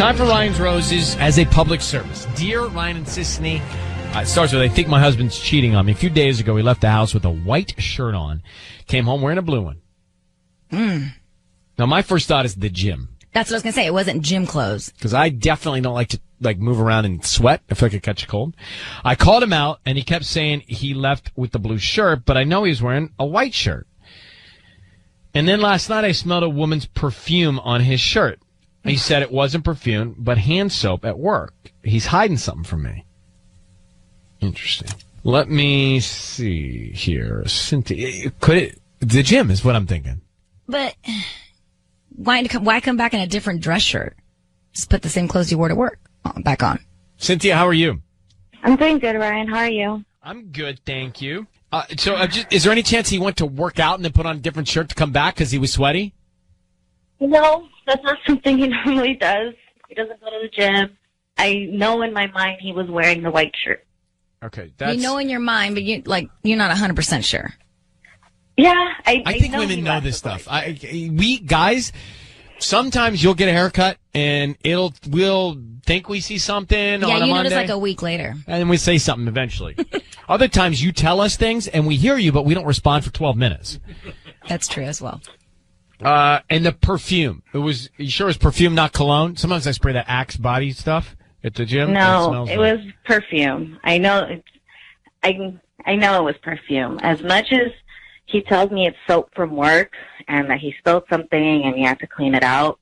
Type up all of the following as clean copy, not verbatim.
time for Ryan's Roses as a public service. Dear Ryan and Sisney, it starts with, I think my husband's cheating on me. A few days ago, he left the house with a white shirt on, came home wearing a blue one. Now, my first thought is the gym. That's what I was going to say. It wasn't gym clothes. Because I definitely don't like to move around and sweat. I feel like I could catch a cold. I called him out, and he kept saying he left with the blue shirt, but I know he was wearing a white shirt. And then last night, I smelled a woman's perfume on his shirt. He said it wasn't perfume, but hand soap at work. He's hiding something from me. Interesting. Let me see here. Cynthia, the gym is what I'm thinking. But why come back in a different dress shirt? Just put the same clothes you wore to work back on. Cynthia, how are you? I'm doing good, Ryan. How are you? I'm good, thank you. Is there any chance he went to work out and then put on a different shirt to come back because he was sweaty? No, that's not something he normally does. He doesn't go to the gym. I know in my mind he was wearing the white shirt. Okay, you know in your mind, but you're not 100% sure. Yeah, I think women know this stuff. We guys, sometimes you'll get a haircut and we'll think we see something on a Monday. Yeah, you notice like a week later. And then we say something eventually. Other times you tell us things and we hear you, but we don't respond for 12 minutes. That's true as well. And the perfume. You sure it was perfume, not cologne? Sometimes I spray that Axe body stuff at the gym. No, it was perfume. I know I know it was perfume. As much as he tells me it's soap from work and that he spilled something and he had to clean it out,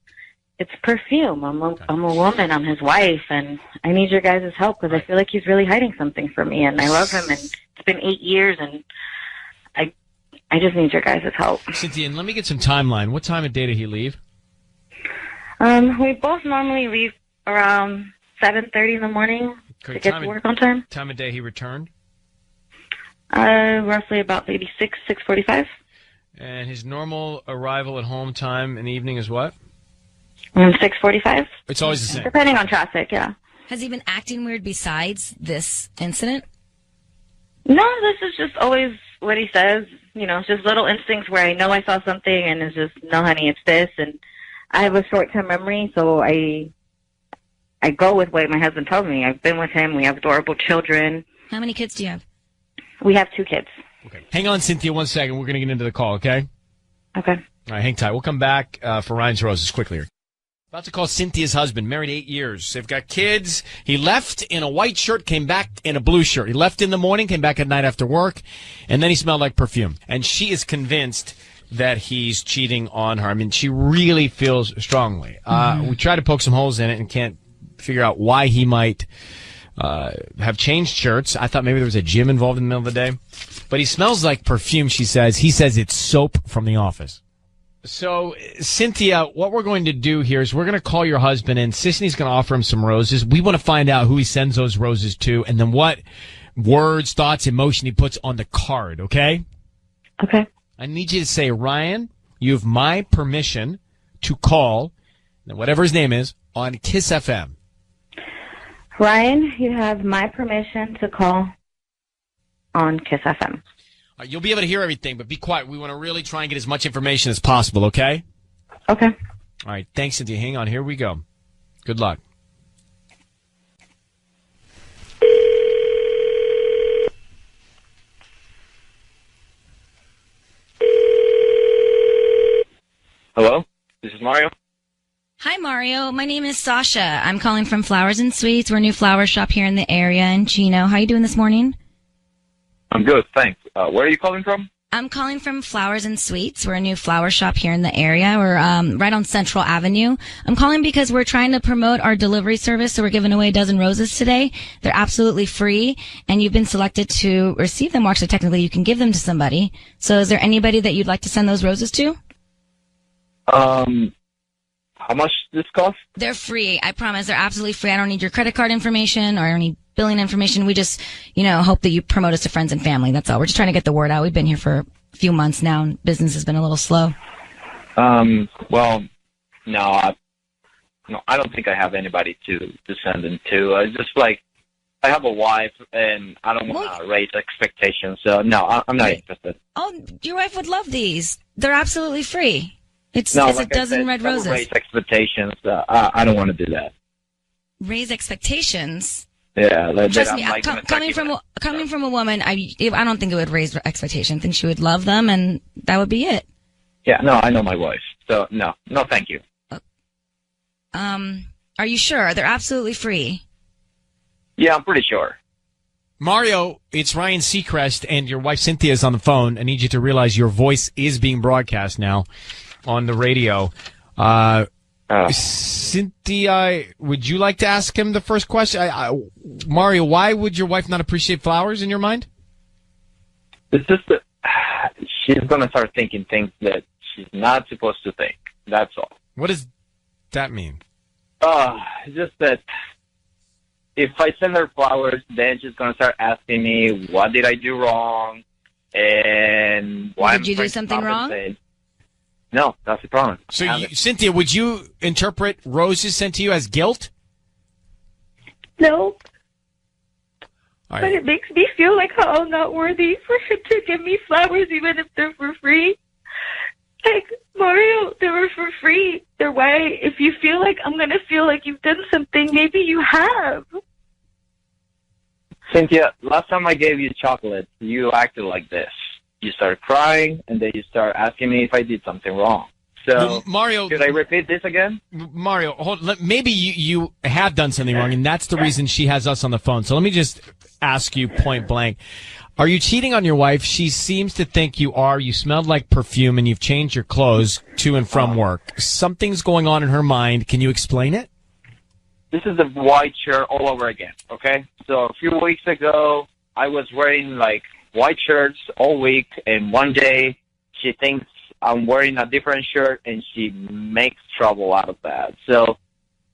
it's perfume. I'm a woman. I'm his wife, and I need your guys' help because I feel like he's really hiding something from me, and I love him, and it's been 8 years, and I just need your guys' help. Cynthia, and let me get some timeline. What time of day did he leave? We both normally leave around 7:30 in the morning to get to work on time. Time of day he returned? Roughly about maybe 6:45. And his normal arrival at home time in the evening is what? 6:45. It's always the same. Depending on traffic, yeah. Has he been acting weird besides this incident? No, this is just always what he says. You know, it's just little instincts where I know I saw something and it's just, no, honey, it's this. And I have a short-term memory, so I go with what my husband tells me. I've been with him. We have adorable children. How many kids do you have? We have 2 kids. Okay. Hang on, Cynthia, 1 second. We're going to get into the call, okay? Okay. All right, hang tight. We'll come back for Ryan's Roses quickly here. About to call Cynthia's husband, married 8 years. They've got kids. He left in a white shirt, came back in a blue shirt. He left in the morning, came back at night after work, and then he smelled like perfume. And she is convinced that he's cheating on her. I mean, she really feels strongly. We tried to poke some holes in it and can't figure out why he might have changed shirts. I thought maybe there was a gym involved in the middle of the day. But he smells like perfume, she says. He says it's soap from the office. So, Cynthia, what we're going to do here is we're going to call your husband, and Sisney's going to offer him some roses. We want to find out who he sends those roses to, and then what words, thoughts, emotion he puts on the card, okay? Okay. I need you to say, Ryan, you have my permission to call, whatever his name is, on Kiss FM. Ryan, you have my permission to call on Kiss FM. You'll be able to hear everything, but be quiet. We want to really try and get as much information as possible, okay? Okay. All right. Thanks, Cynthia. Hang on. Here we go. Good luck. Hello? This is Mario. Hi, Mario. My name is Sasha. I'm calling from Flowers and Sweets. We're a new flower shop here in the area in Chino. How are you doing this morning? I'm good, thanks. Where are you calling from? I'm calling from Flowers and Sweets. We're a new flower shop here in the area. We're right on Central Avenue. I'm calling because we're trying to promote our delivery service, so we're giving away a dozen roses today. They're absolutely free, and you've been selected to receive them. Or actually, technically, you can give them to somebody. So is there anybody that you'd like to send those roses to? How much does this cost? They're free. I promise. They're absolutely free. I don't need your credit card information or any billing information. We just, hope that you promote us to friends and family. That's all. We're just trying to get the word out. We've been here for a few months now, and business has been a little slow. Well, no, I don't think I have anybody to send them to. I have a wife, and I don't want to raise expectations. So, no, I'm not interested. Oh, your wife would love these. They're absolutely free. It's a dozen red roses. Raise expectations. I don't want to do that. Raise expectations. Yeah, Trust me, coming from a woman, I don't think it would raise expectations. I think she would love them, and that would be it. Yeah, no, I know my wife, so no, thank you. Are you sure? They're absolutely free. Yeah, I'm pretty sure. Mario, it's Ryan Seacrest, and your wife Cynthia is on the phone. I need you to realize your voice is being broadcast now on the radio. Cynthia, would you like to ask him the first question? Mario, why would your wife not appreciate flowers in your mind? It's just that she's going to start thinking things that she's not supposed to think. That's all. What does that mean? Just that if I send her flowers, then she's going to start asking me, what did I do wrong? And why did you do something wrong? No, that's the problem. So, Cynthia, would you interpret roses sent to you as guilt? No. Right. But it makes me feel like I'm not worthy for him to give me flowers, even if they're for free. Like, Mario, they were for free. They're why, if you feel like I'm going to feel like you've done something, maybe you have. Cynthia, last time I gave you chocolate, you acted like this. You start crying, and then you start asking me if I did something wrong. So, well, Mario, should I repeat this again? Mario, maybe you have done something wrong, and that's the reason she has us on the phone. So let me just ask you point blank. Are you cheating on your wife? She seems to think you are. You smelled like perfume, and you've changed your clothes to and from work. Something's going on in her mind. Can you explain it? This is the white shirt all over again, okay? So a few weeks ago, I was wearing, like, white shirts all week, and one day she thinks I'm wearing a different shirt, and she makes trouble out of that. So,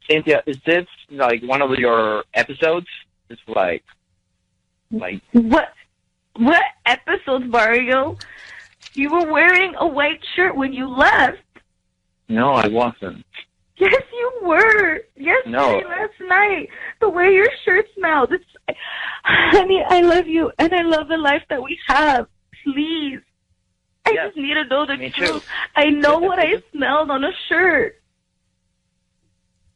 Cynthia, is this, like, one of your episodes? It's like... What episodes, Mario? You were wearing a white shirt when you left. No, I wasn't. Yes, you were. Yesterday, last night. The way your shirt smelled. Honey, I love you, and I love the life that we have. Please. I just need to know the truth. I know what I smelled on a shirt.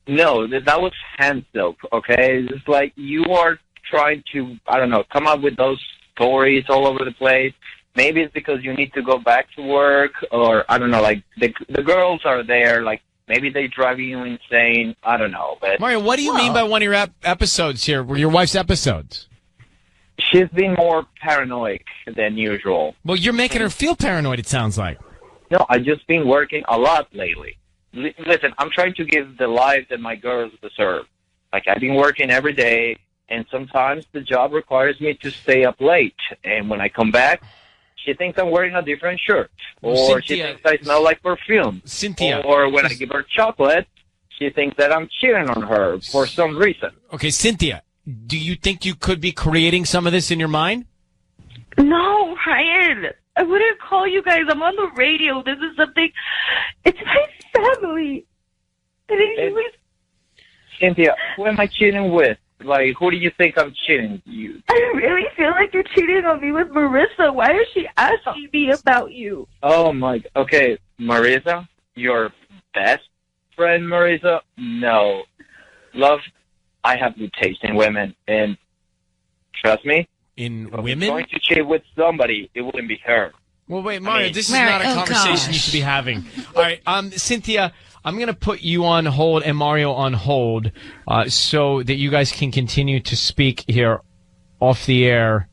No, that was hand soap, okay? It's like you are trying to, I don't know, come up with those stories all over the place. Maybe it's because you need to go back to work, or, I don't know, like, the girls are there, like, maybe they drive you insane. I don't know. But Mario, what do you mean by one of your episodes here, your wife's episodes? She's been more paranoid than usual. Well, you're making her feel paranoid, it sounds like. No, I've just been working a lot lately. Listen, I'm trying to give the life that my girls deserve. Like, I've been working every day, and sometimes the job requires me to stay up late. And when I come back, she thinks I'm wearing a different shirt. Or Cynthia, she thinks I smell like perfume. Cynthia. Or when I give her chocolate, she thinks that I'm cheating on her for some reason. Okay, Cynthia, do you think you could be creating some of this in your mind? No, Ryan. I wouldn't call you guys. I'm on the radio. This is something... It's my family. Cynthia, who am I cheating with? Like, who do you think I'm cheating? You? I really feel like you're cheating on me with Marissa. Why is she asking me about you? Oh, my... Okay, Marissa? Your best friend, Marissa? No. Love, I have good taste in women, and trust me, in women? If I'm going to cheat with somebody, it wouldn't be her. Well, wait, Mario, this is not a conversation you should be having. All right, Cynthia, I'm going to put you on hold and Mario on hold so that you guys can continue to speak here off the air.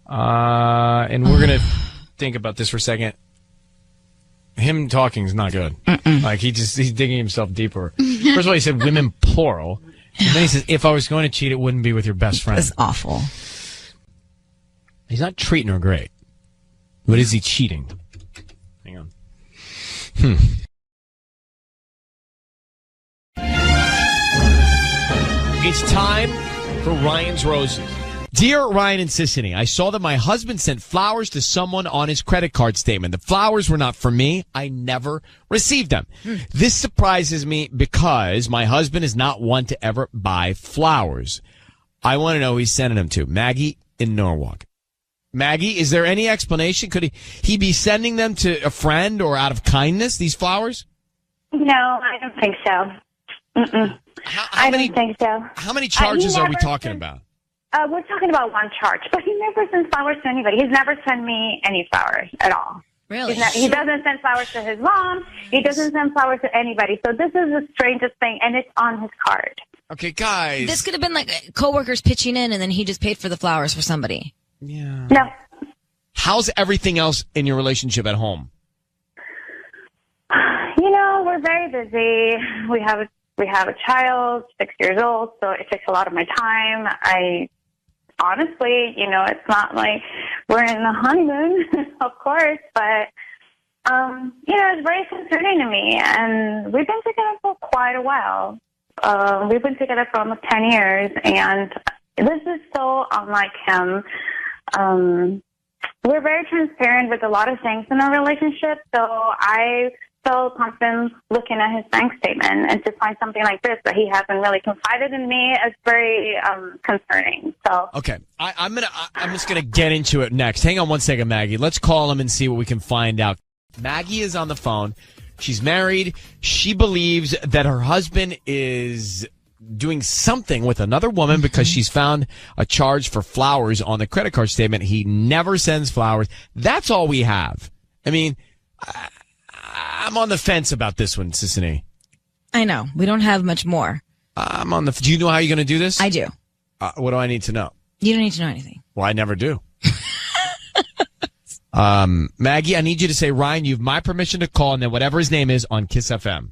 And we're going to think about this for a second. Him talking is not good. Like, he's digging himself deeper. First of all, he said women plural. And then he says, if I was going to cheat, it wouldn't be with your best friend. That's awful. He's not treating her great. But is he cheating? Hang on. It's time for Ryan's Roses. Dear Ryan and Sissany, I saw that my husband sent flowers to someone on his credit card statement. The flowers were not for me. I never received them. This surprises me because my husband is not one to ever buy flowers. I want to know who he's sending them to. Maggie in Norwalk. Maggie, is there any explanation? Could he be sending them to a friend or out of kindness, these flowers? No, I don't think so. I don't think so. How many charges are we talking about? We're talking about one charge, but he never sends flowers to anybody. He's never sent me any flowers at all. Really? He doesn't send flowers to his mom. He doesn't send flowers to anybody. So this is the strangest thing, and it's on his card. Okay, guys. This could have been like coworkers pitching in, and then he just paid for the flowers for somebody. Yeah. No. How's everything else in your relationship at home? We're very busy. We have a child, 6 years old, so it takes a lot of my time. Honestly, it's not like we're in the honeymoon, of course, but, it's very concerning to me. And we've been together for quite a while. We've been together for almost 10 years, and this is so unlike him. We're very transparent with a lot of things in our relationship, so I felt confident looking at his bank statement, and to find something like this that he hasn't really confided in me is very concerning. So okay, I'm just gonna get into it next. Hang on one second, Maggie. Let's call him and see what we can find out. Maggie is on the phone. She's married. She believes that her husband is doing something with another woman because she's found a charge for flowers on the credit card statement. He never sends flowers. That's all we have. I mean, I'm on the fence about this one, Sissany. I know. We don't have much more. Do you know how you're going to do this? I do. What do I need to know? You don't need to know anything. Well, I never do. Maggie, I need you to say, Ryan, you have my permission to call, and then whatever his name is on Kiss FM.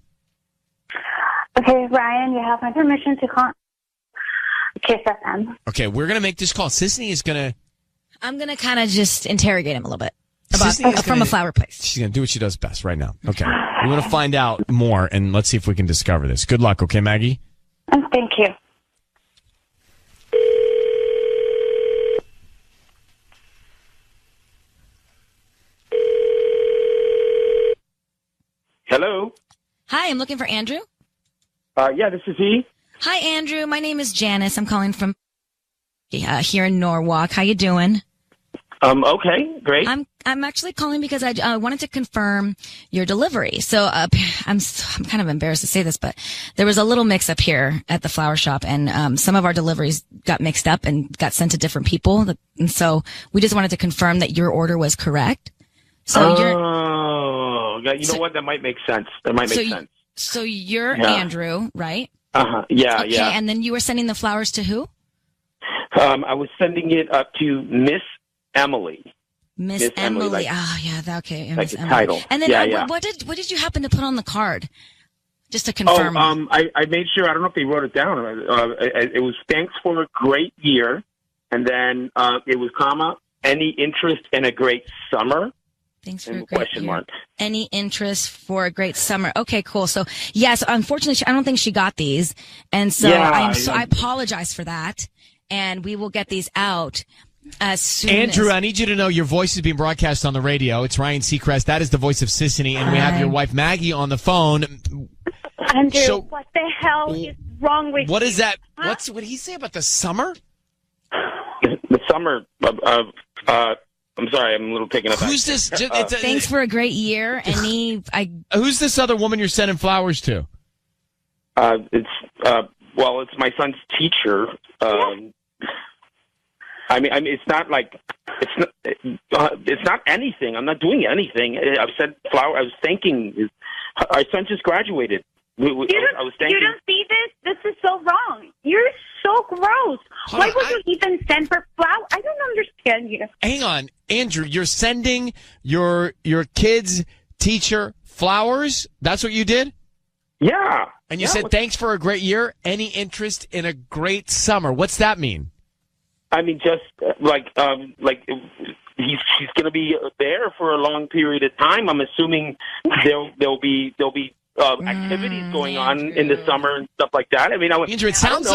Okay, Ryan, you have my permission to call Kiss FM. Okay, we're going to make this call. Sissany is going to... I'm going to kind of just interrogate him a little bit. From a flower place. She's going to do what she does best right now. Okay. We want to find out more, and let's see if we can discover this. Good luck, okay, Maggie? Thank you. Hello? Hi, I'm looking for Andrew. Yeah, this is he. Hi, Andrew. My name is Janice. I'm calling from here in Norwalk. How you doing? Okay, great. I'm actually calling because I wanted to confirm your delivery. So I'm kind of embarrassed to say this, but there was a little mix up here at the flower shop, and some of our deliveries got mixed up and got sent to different people. And so we just wanted to confirm that your order was correct. So you know what? That might make sense. Sense. So you're Andrew, right? Yeah, okay, yeah. And then you were sending the flowers to who? I was sending it up to Miss Emily. Miss Emily. Like, okay. Like Miss the Emily. title. And then yeah. What did you happen to put on the card? Just to confirm. I made sure. I don't know if they wrote it down. It was thanks for a great year, and then it was any interest in a great summer. Thanks for a great question year. Mark. Any interest for a great summer? Okay, cool. So yes, unfortunately, I don't think she got these, and so I apologize for that, and we will get these out. Andrew, I need you to know your voice is being broadcast on the radio. It's Ryan Seacrest. That is the voice of Sissany, and we have your wife Maggie on the phone. Andrew, what the hell is wrong with you? What is that? Huh? What did he say about the summer? The summer. I'm sorry, I'm a little taken aback. Who's this? Thanks for a great year. Who's this other woman you're sending flowers to? It's my son's teacher. I mean, it's not like it's not anything. I'm not doing anything. I've sent flower. I was thanking. Our son just graduated. I was thanking. You don't see this? This is so wrong. You're so gross. Why would you even send for flowers? I don't understand you. Hang on, Andrew. You're sending your kid's teacher flowers? That's what you did? Yeah. And you said, thanks for a great year. Any interest in a great summer? What's that mean? I mean, just she's going to be there for a long period of time. I'm assuming there'll be activities going on in the summer and stuff like that. I mean, Andrew, it sounds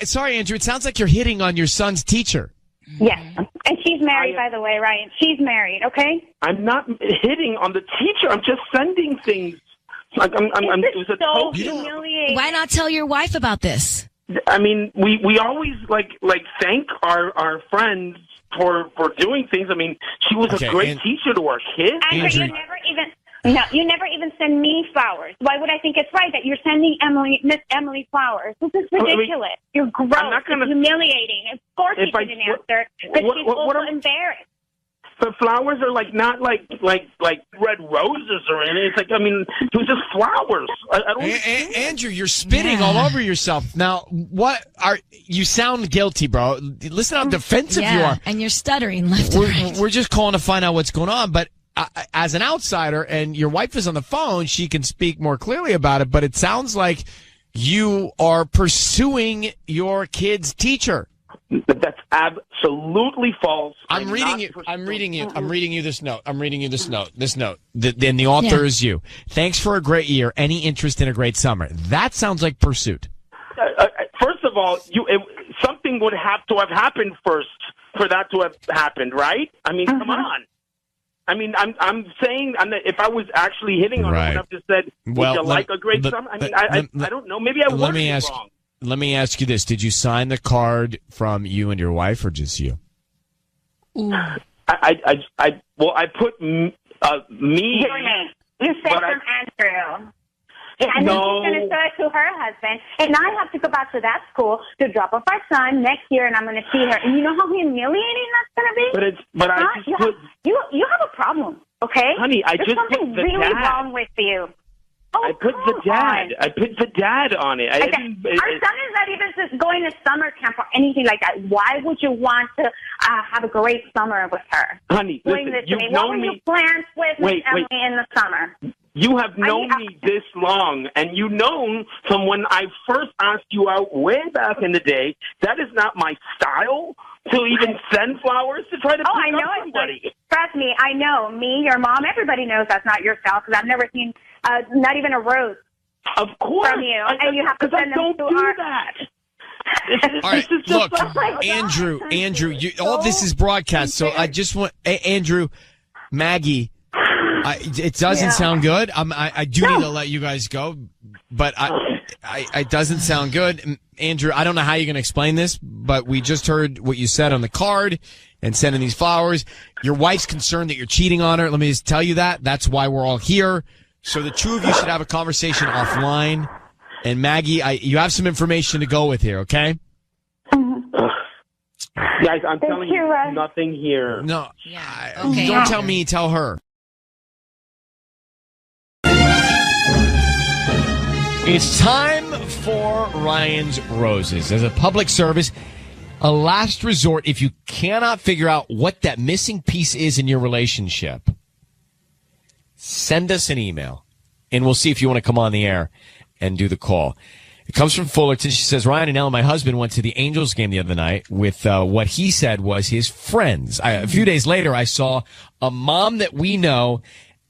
sorry, Andrew. It sounds like you're hitting on your son's teacher. Yes, and she's married, by the way, Ryan. She's married. Okay. I'm not hitting on the teacher. I'm just sending things. It was a total humiliating. Why not tell your wife about this? I mean, we always like thank our friends for doing things. I mean, she was a great teacher to our kids. Andrew, you never even No, you never even send me flowers. Why would I think it's right that you're sending Miss Emily flowers? This is ridiculous. You're gross. It's humiliating. Of course you didn't answer, but she's also embarrassed. The flowers are not like red roses or anything. It's it was just flowers. I don't. Andrew, you're spitting all over yourself. Now, you sound guilty, bro. Listen how defensive you are. And you're stuttering left and right. We're just calling to find out what's going on, but as an outsider, and your wife is on the phone, she can speak more clearly about it, but it sounds like you are pursuing your kid's teacher. That's absolutely false. I'm reading you this note. This note. Then the author is you. Thanks for a great year. Any interest in a great summer? That sounds like pursuit. First of all, something would have to have happened first for that to have happened, right? Come on. I'm saying if I was actually hitting on it, I would have just said, would you like a great summer? I don't know. Maybe I worded it wrong. Let me ask you this. Did you sign the card from you and your wife or just you? Ooh. I put me. Your name. You said from Andrew. And then she's going to show it to her husband. And I have to go back to that school to drop off our son next year, and I'm going to see her. And you know how humiliating that's going to be? You have a problem, okay? Honey, There's something really wrong with you. Oh, I put the dad. I put the dad on it. Our son is not even just going to summer camp or anything like that. Why would you want to have a great summer with her? Honey, listen, what were your plans with Emily in the summer? You have known me this long, and you know from when I first asked you out way back in the day, that is not my style to even send flowers to try to pick up somebody. Trust me, I know. Me, your mom, everybody knows that's not your style because I've never seen not even a rose from you. And you have to send them to our... that. All right, look, Andrew, all this is broadcast, so I just want, Andrew, Maggie, it doesn't sound good. I do need to let you guys go, but it doesn't sound good. Andrew, I don't know how you're going to explain this, but we just heard what you said on the card and sending these flowers. Your wife's concerned that you're cheating on her. Let me just tell you that. That's why we're all here. So the two of you should have a conversation offline. And Maggie, you have some information to go with here, okay? Guys, I'm telling you, nothing here. No. Yeah. Okay. Don't tell me, tell her. It's time for Ryan's Roses. As a public service, a last resort, if you cannot figure out what that missing piece is in your relationship, send us an email, and we'll see if you want to come on the air and do the call. It comes from Fullerton. She says, Ryan and Ella, my husband, went to the Angels game the other night with what he said was his friends. A few days later, I saw a mom that we know,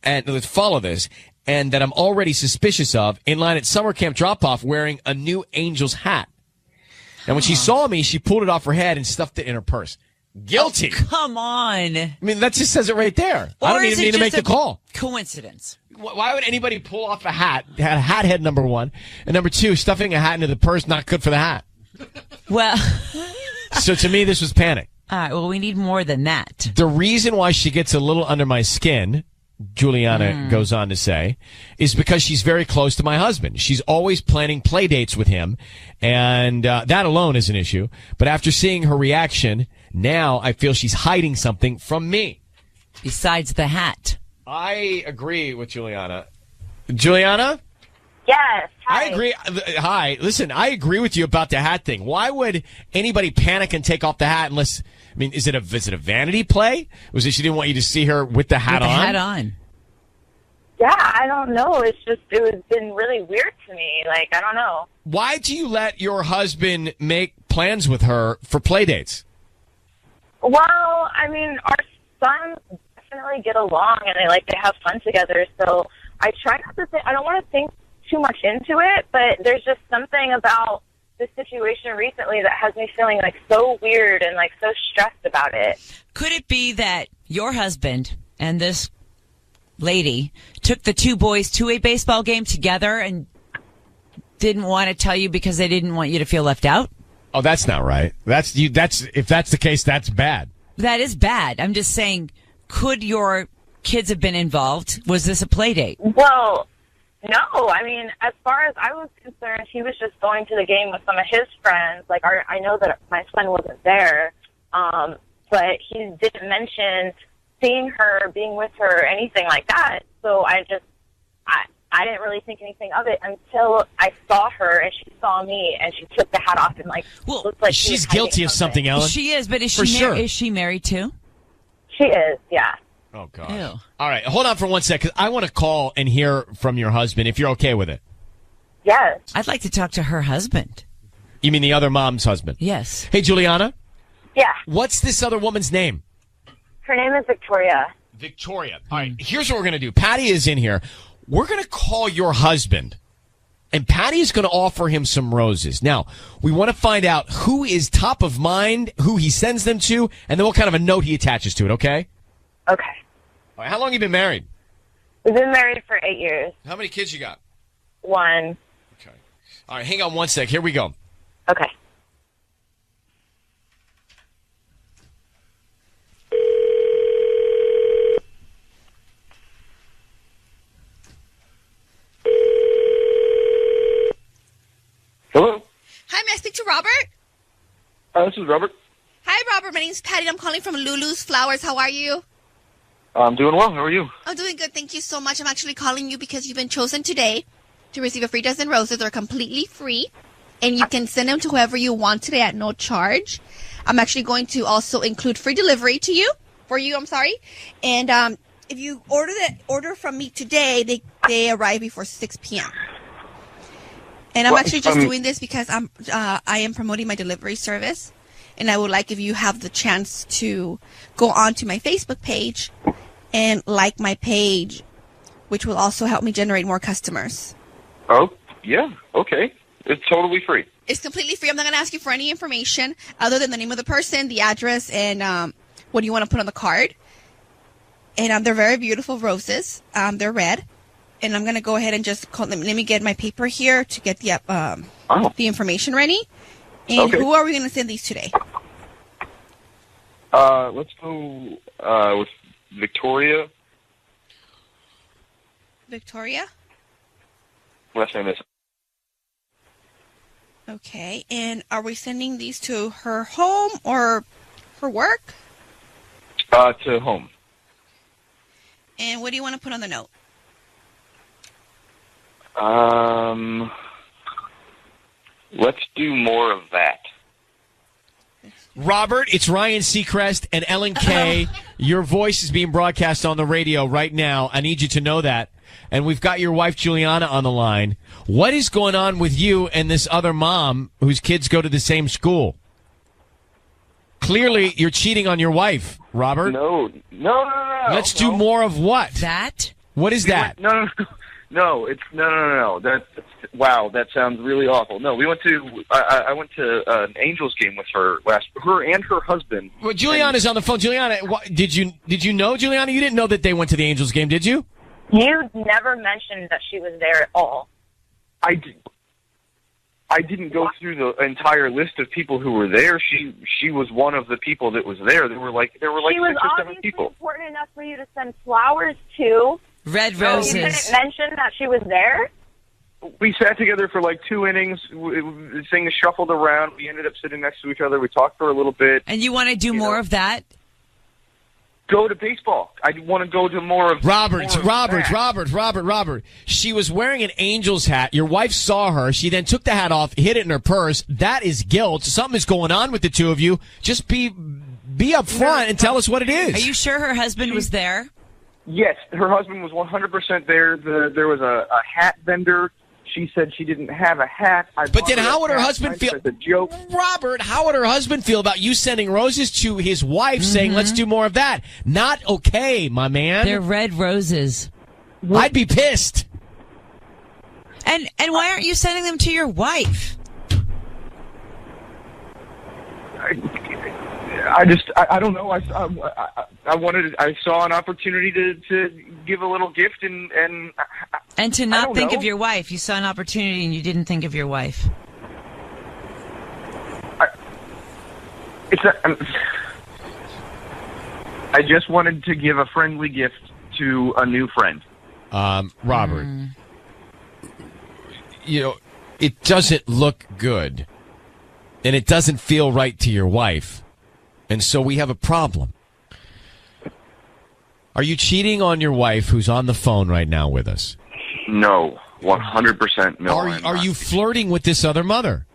and let's follow this, and that I'm already suspicious of, in line at summer camp drop-off wearing a new Angels hat. And when she saw me, she pulled it off her head and stuffed it in her purse. Guilty. Oh, come on. I mean, that just says it right there. Or I don't even need to make the call. Coincidence. Why would anybody pull off a hat? Hat head, number one. And number two, stuffing a hat into the purse, not good for the hat. Well. So to me, this was panic. All right, well, we need more than that. The reason why she gets a little under my skin, Juliana goes on to say, is because she's very close to my husband. She's always planning play dates with him, and that alone is an issue. But after seeing her reaction, now I feel she's hiding something from me. Besides the hat. I agree with Juliana. Juliana? Yes. Hi. I agree. Hi. Listen, I agree with you about the hat thing. Why would anybody panic and take off the hat unless, I mean, is it a vanity play? Was it she didn't want you to see her with the hat on? With the hat on. Yeah, I don't know. It was been really weird to me. Like, I don't know. Why do you let your husband make plans with her for play dates? Well, I mean, our sons definitely get along and they like to have fun together. So I try not to think, I don't want to think too much into it, but there's just something about the situation recently that has me feeling like so weird and like so stressed about it. Could it be that your husband and this lady took the two boys to a baseball game together and didn't want to tell you because they didn't want you to feel left out? Oh, that's not right. If that's the case, that's bad. That is bad. I'm just saying, could your kids have been involved. Was this a play date? Well, no. I mean, as far as I was concerned, he was just going to the game with some of his friends. Like, I know that my son wasn't there, but he didn't mention seeing her, being with her, or anything like that. So I didn't really think anything of it until I saw her and she saw me and she took the hat off and looked like she's guilty of something, Ellen. She is, but is she married too? She is, yeah. Oh, gosh. Ew. All right, hold on for 1 second. I want to call and hear from your husband, if you're okay with it. Yes. I'd like to talk to her husband. You mean the other mom's husband? Yes. Hey, Juliana? Yeah. What's this other woman's name? Her name is Victoria. Victoria. All right, here's what we're going to do. Patty is in here. We're going to call your husband, and Patty is going to offer him some roses. Now, we want to find out who is top of mind, who he sends them to, and then what kind of a note he attaches to it, okay? Okay. All right, how long have you been married? We've been married for 8 years. How many kids you got? 1. Okay. All right, hang on 1 sec. Here we go. Okay. Hello. Hi, may I speak to Robert? This is Robert. Hi, Robert. My name's Patty. I'm calling from Lulu's Flowers. How are you? I'm doing well. How are you? I'm doing good. Thank you so much. I'm actually calling you because you've been chosen today to receive a free dozen roses. They're completely free, and you can send them to whoever you want today at no charge. I'm actually going to also include free delivery for you. And if you order from me today, they arrive before 6 p.m. And I'm actually just doing this because I am promoting my delivery service, and I would like if you have the chance to go onto my Facebook page and like my page, which will also help me generate more customers. Oh, yeah. Okay. It's totally free. It's completely free. I'm not going to ask you for any information other than the name of the person, the address, and what you want to put on the card. And they're very beautiful roses. They're red. And I'm going to go ahead and just call them. Let me get my paper here to get the information ready. And who are we going to send these today? Let's go with Victoria. Victoria? Last name is. Okay. And are we sending these to her home or her work? To home. And what do you want to put on the note? Let's do more of that. Robert, it's Ryan Seacrest and Ellen Kay. Your voice is being broadcast on the radio right now. I need you to know that. And we've got your wife, Juliana, on the line. What is going on with you and this other mom whose kids go to the same school? Clearly, you're cheating on your wife, Robert. No. Let's do more of what? That? What is that? No. No, it's no. Wow, that sounds really awful. No, we went to I went to an Angels game with her and her husband. Well, Juliana's on the phone. Juliana, did you know, Juliana? You didn't know that they went to the Angels game, did you? You never mentioned that she was there at all. I didn't go through the entire list of people who were there. She was one of the people that was there. There were like 6 or 7 people. Important enough for you to send flowers to. Red roses. You didn't mention that she was there? We sat together for like 2 innings. Things shuffled around. We ended up sitting next to each other. We talked for a little bit. And you want to do more of that? Go to baseball. I want to go to more of Robert. She was wearing an Angels hat. Your wife saw her. She then took the hat off, hid it in her purse. That is guilt. Something is going on with the two of you. Just be up front and tell us what it is. Are you sure her husband was there? Yes, her husband was 100% there. There was a hat vendor. She said she didn't have a hat. But then how would her husband feel? It's a joke. Robert, how would her husband feel about you sending roses to his wife saying, let's do more of that? Not okay, my man. They're red roses. I'd be pissed. And why aren't you sending them to your wife? I don't know. I saw an opportunity to give a little gift and to not think of your wife. You saw an opportunity and you didn't think of your wife. I just wanted to give a friendly gift to a new friend. Robert, it doesn't look good, and it doesn't feel right to your wife, and so we have a problem. Are you cheating on your wife who's on the phone right now with us? No, 100% no. Are you flirting with this other mother?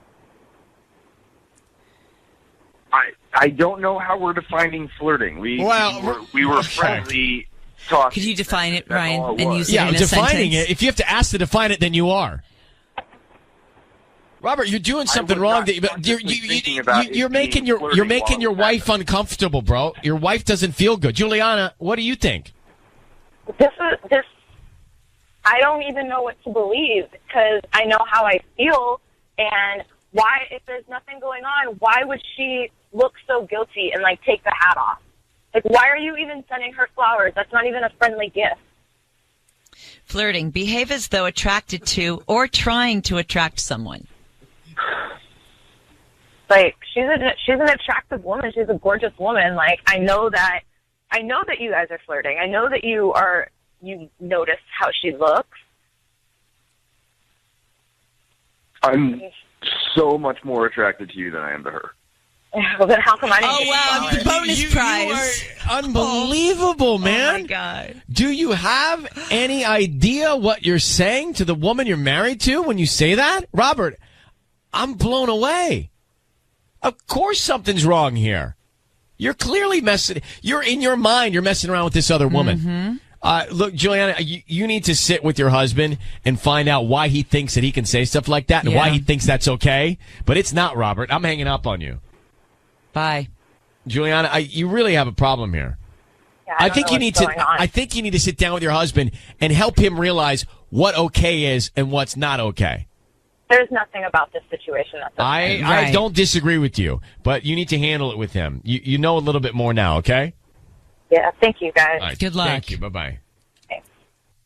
I don't know how we're defining flirting. We were friendly talking. Could you define it, Ryan, and use it Yeah, in a defining sentence? it. If you have to ask to define it, then you are. Robert, you're doing something wrong. You're making your wife uncomfortable, bro. Your wife doesn't feel good. Juliana, what do you think? This. I don't even know what to believe because I know how I feel, and why, if there's nothing going on, why would she look so guilty and like take the hat off? Like, why are you even sending her flowers? That's not even a friendly gift. Flirting. Behave as though attracted to or trying to attract someone. Like, she's an attractive woman. She's a gorgeous woman. Like, I know that you guys are flirting. I know that you notice how she looks. I'm so much more attracted to you than I am to her. Well, then how come I didn't get wow, the bonus prize. You are unbelievable, man. Oh, my God. Do you have any idea what you're saying to the woman you're married to when you say that? Robert, I'm blown away. Of course something's wrong here. You're clearly you're in your mind, you're messing around with this other woman. Mm-hmm. Look, Juliana, you need to sit with your husband and find out why he thinks that he can say stuff like that and why he thinks that's okay. But it's not, Robert. I'm hanging up on you. Bye. Juliana, you really have a problem here. Yeah, I think you need to sit down with your husband and help him realize what okay is and what's not okay. There's nothing about this situation that's okay. I don't disagree with you, but you need to handle it with him. You know a little bit more now, okay? Yeah, thank you, guys. Right, good luck. Thank you. Bye-bye. Okay.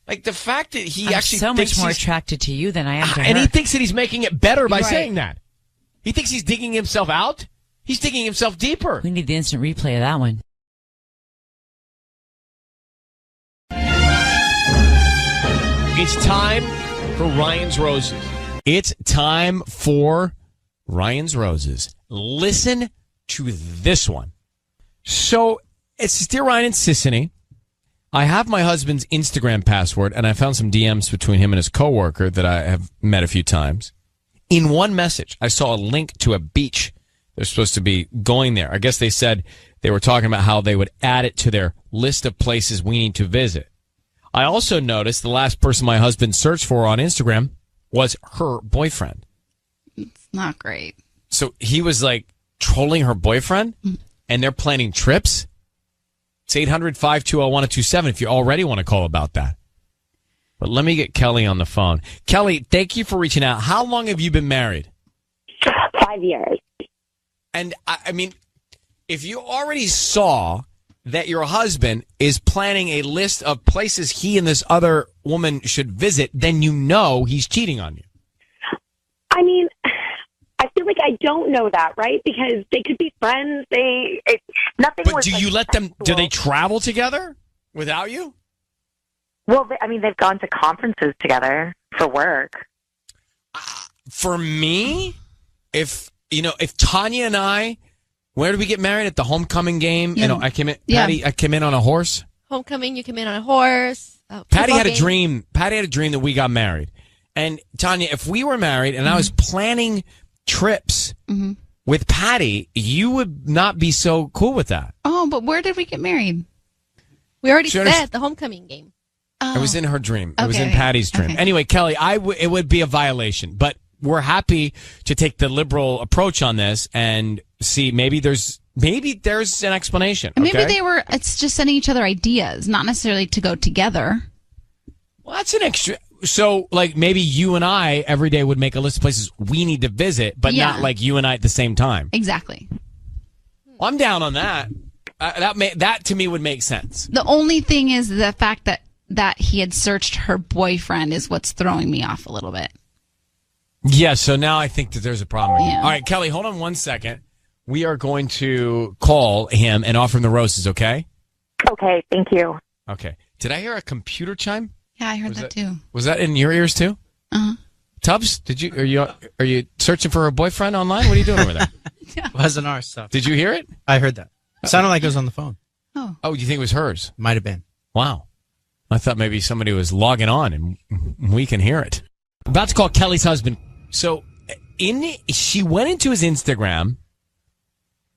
Like, the fact that he I'm actually so thinks much more he's- attracted to you than I am to her. And he thinks that he's making it better by Right. saying that. He thinks he's digging himself out. He's digging himself deeper. We need the instant replay of that one. It's time for Ryan's Roses. It's time for Ryan's Roses. Listen to this one. So, it's Dear Ryan and Sissany. I have my husband's Instagram password, and I found some DMs between him and his coworker that I have met a few times. In one message, I saw a link to a beach. They're supposed to be going there. I guess they said they were talking about how they would add it to their list of places we need to visit. I also noticed the last person my husband searched for on Instagram was her boyfriend. It's not great. So he was like trolling her boyfriend, and they're planning trips. It's 800-520-1027 if you already want to call about that. But let me get Kelly on the phone. Kelly, thank you for reaching out. How long have you been married? 5 years. And I mean, if you already saw that your husband is planning a list of places he and this other woman should visit, then you know he's cheating on you. I mean, I feel like I don't know that, right? Because they could be friends. Nothing. But do you let them? Do they travel together without you? Well, they've gone to conferences together for work. For me, if Tanya and I, where did we get married? At the homecoming game? Yeah. I came in. Patty, I came in on a horse. Homecoming, you come in on a horse. Patty had a game. dream. Patty had a dream that we got married. And Tanya, if we were married and I was planning trips with Patty, you would not be so cool with that. Oh, but where did we get married? We already She said underst- the homecoming game. Oh. It was in her dream. It was in Okay. Patty's dream. Okay. Anyway, Kelly, it would be a violation, but we're happy to take the liberal approach on this and see maybe there's an explanation. And maybe okay? it's just sending each other ideas, not necessarily to go together. Well, that's an extra. So, like, maybe you and I every day would make a list of places we need to visit, but Yeah. not like you and I at the same time. Exactly. Well, I'm down on that. That to me would make sense. The only thing is the fact that he had searched her boyfriend is what's throwing me off a little bit. Yeah, so now I think that there's a problem. Yeah. All right, Kelly, hold on 1 second. We are going to call him and offer him the roses, okay? Okay, thank you. Okay. Did I hear a computer chime? Yeah, I heard that too. Was that in your ears too? Uh-huh. Tubbs, are you searching for a boyfriend online? What are you doing over there? It wasn't our stuff. Did you hear it? I heard that. It sounded like it was on the phone. Oh. Oh, you think it was hers? Might have been. Wow. I thought maybe somebody was logging on and we can hear it. About to call Kelly's husband. So she went into his Instagram.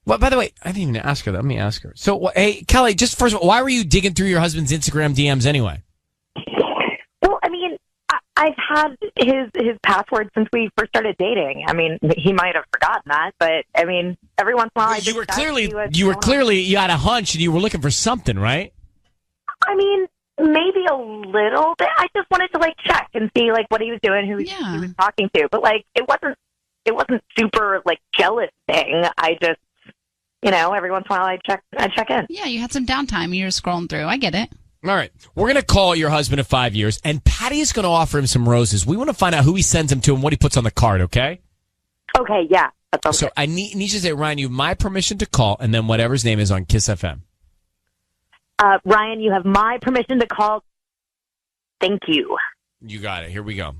Well, by the way, I didn't even ask her that. Let me ask her. So, hey, Kelly, just first of all, why were you digging through your husband's Instagram DMs anyway? Well, I mean, I've had his password since we first started dating. I mean, he might have forgotten that, but I mean, every once in a while, you had a hunch and you were looking for something, right? I mean, maybe a little bit. I just wanted to check and see what he was doing, who he was talking to, but it wasn't super jealous thing. I just, every once in a while I check in. Yeah, you had some downtime. You were scrolling through. I get it. All right. We're going to call your husband of 5 years, and Patty is going to offer him some roses. We want to find out who he sends them to and what he puts on the card, okay? Okay, yeah. So I need you to say, Ryan, you have my permission to call, and then whatever his name is on Kiss FM. Ryan, you have my permission to call. Thank you. You got it. Here we go.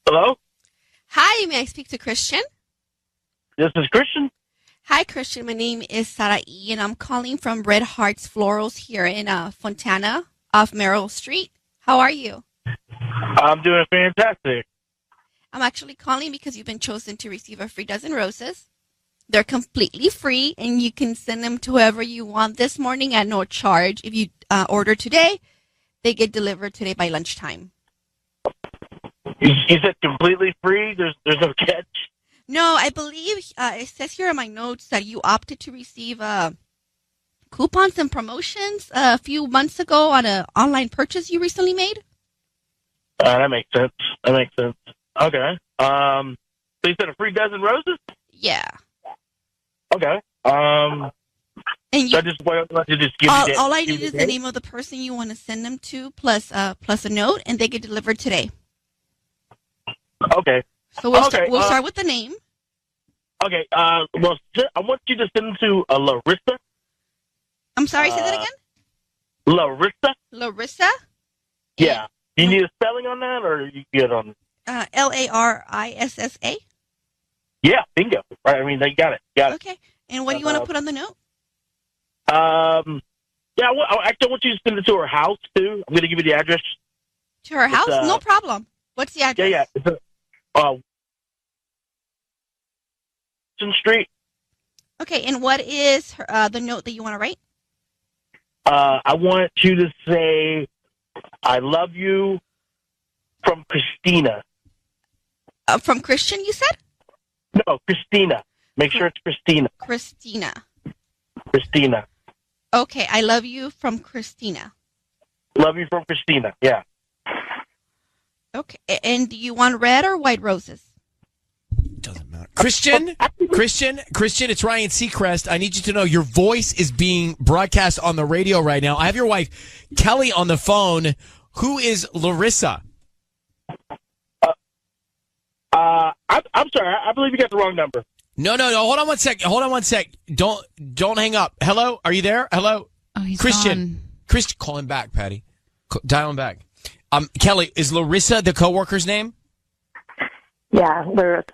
Hello? Hi, may I speak to Christian? This is Christian. Hi, Christian. My name is Sarah E., and I'm calling from Red Hearts Florals here in Fontana off Merrill Street. How are you? I'm doing fantastic. I'm actually calling because you've been chosen to receive a free dozen roses. They're completely free, and you can send them to whoever you want this morning at no charge. If you order today, they get delivered today by lunchtime. You said completely free? There's no catch? No, I believe it says here in my notes that you opted to receive coupons and promotions a few months ago on an online purchase you recently made. That makes sense. Okay. So you said a free dozen roses? Yeah. Okay. And you, so all I need is the name of the person you want to send them to, plus a note, and they get delivered today. Okay. So we'll start with the name. Okay. Well, I want you to send them to Larissa. I'm sorry. Say that again. Larissa. Larissa. Yeah. Do you need a spelling on that, or you get on? Larissa. Yeah, bingo. Right. I mean, they got it. Okay. And what do you want to put on the note? Yeah. I actually want you to send it to her house too. I'm going to give you the address. To her house? No problem. What's the address? Yeah. It's Street. Okay. And what is the note that you want to write? I want you to say, "I love you," from Christina. From Christian, you said? No, Christina. Make sure it's Christina. Christina. Okay, I love you from Christina. Love you from Christina, yeah. Okay, and do you want red or white roses? Doesn't matter. Christian, it's Ryan Seacrest. I need you to know your voice is being broadcast on the radio right now. I have your wife, Kelly, on the phone. Who is Larissa? I'm sorry. I believe you got the wrong number. No. Hold on one sec. Don't hang up. Hello? Are you there? Hello? Oh, he's Christian. gone. Christian, call him back, Patty. Dial him back. Kelly, is Larissa the coworker's name? Yeah,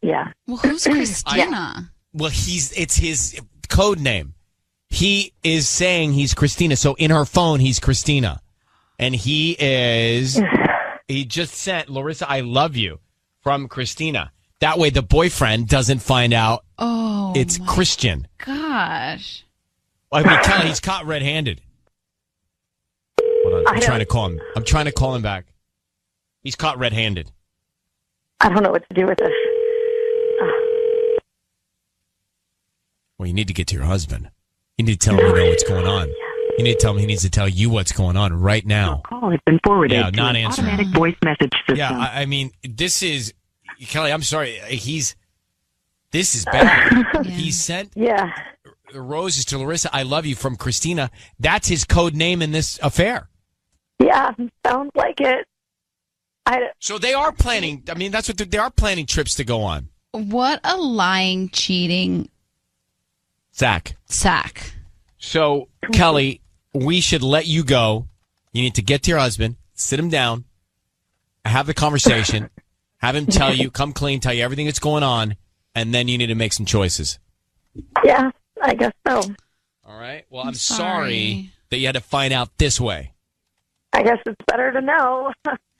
yeah. Well, who's Christina? It's his code name. He is saying he's Christina. So in her phone, he's Christina. And he just sent Larissa, I love you, from Christina. That way the boyfriend doesn't find out it's Christian. Gosh. I mean, Kelly, he's caught red-handed. Hold on. I'm trying to call him. I'm trying to call him back. He's caught red-handed. I don't know what to do with this. Well, you need to get to your husband. You need to tell him you know what's going on. You need to tell him he needs to tell you what's going on right now. Your call has been forwarded to not an automatic voice message system. Yeah, I mean, this is... Kelly, I'm sorry. This is bad. Yeah. He sent roses to Larissa, I love you, from Christina. That's his code name in this affair. Yeah, sounds like it. So they are planning. I mean, that's what they are planning trips to go on. What a lying, cheating sack. So, Kelly, we should let you go. You need to get to your husband, sit him down, have the conversation, have him tell you, come clean, tell you everything that's going on, and then you need to make some choices. Yeah, I guess so. All right. Well, I'm sorry that you had to find out this way. I guess it's better to know.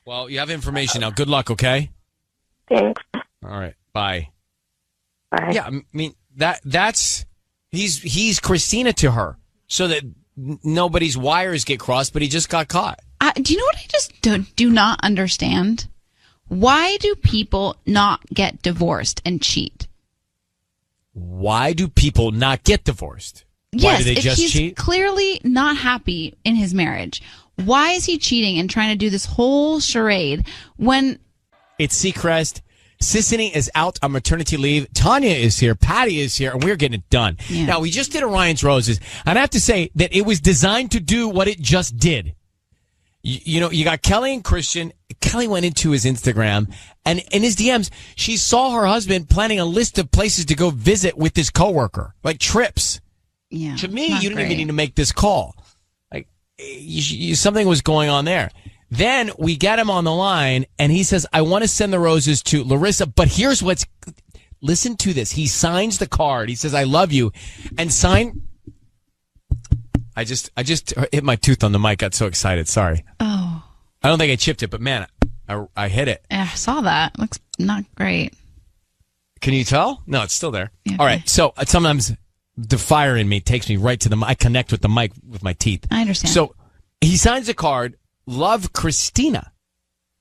Well, you have information now. Good luck, okay? Thanks. All right. Bye. Bye. Yeah, I mean, that's he's Christina to her, so that nobody's wires get crossed, but he just got caught. Do you know what I just do not understand? Why do people not get divorced and cheat? Why do people not get divorced? Yes, Why do they if just he's cheat? clearly not happy in his marriage, why is he cheating and trying to do this whole charade when... It's Seacrest. Sissany is out on maternity leave. Tanya is here. Patty is here. And we're getting it done. Yeah. Now, we just did a Ryan's Roses. And I have to say that it was designed to do what it just did. You know, you got Kelly and Christian. Kelly went into his Instagram, and in his DMs, she saw her husband planning a list of places to go visit with his coworker, like trips. Yeah. To me, you didn't even need to make this call. Like, something was going on there. Then we get him on the line, and he says, I want to send the roses to Larissa, but here's what's... Listen to this. He signs the card. He says, I love you, and sign... I just hit my tooth on the mic. Got so excited. Sorry. Oh. I don't think I chipped it, but man, I hit it. Yeah, I saw that. Looks not great. Can you tell? No, it's still there. Yeah, all right. So sometimes the fire in me takes me right to the mic. I connect with the mic with my teeth. I understand. So he signs a card, Love Christina.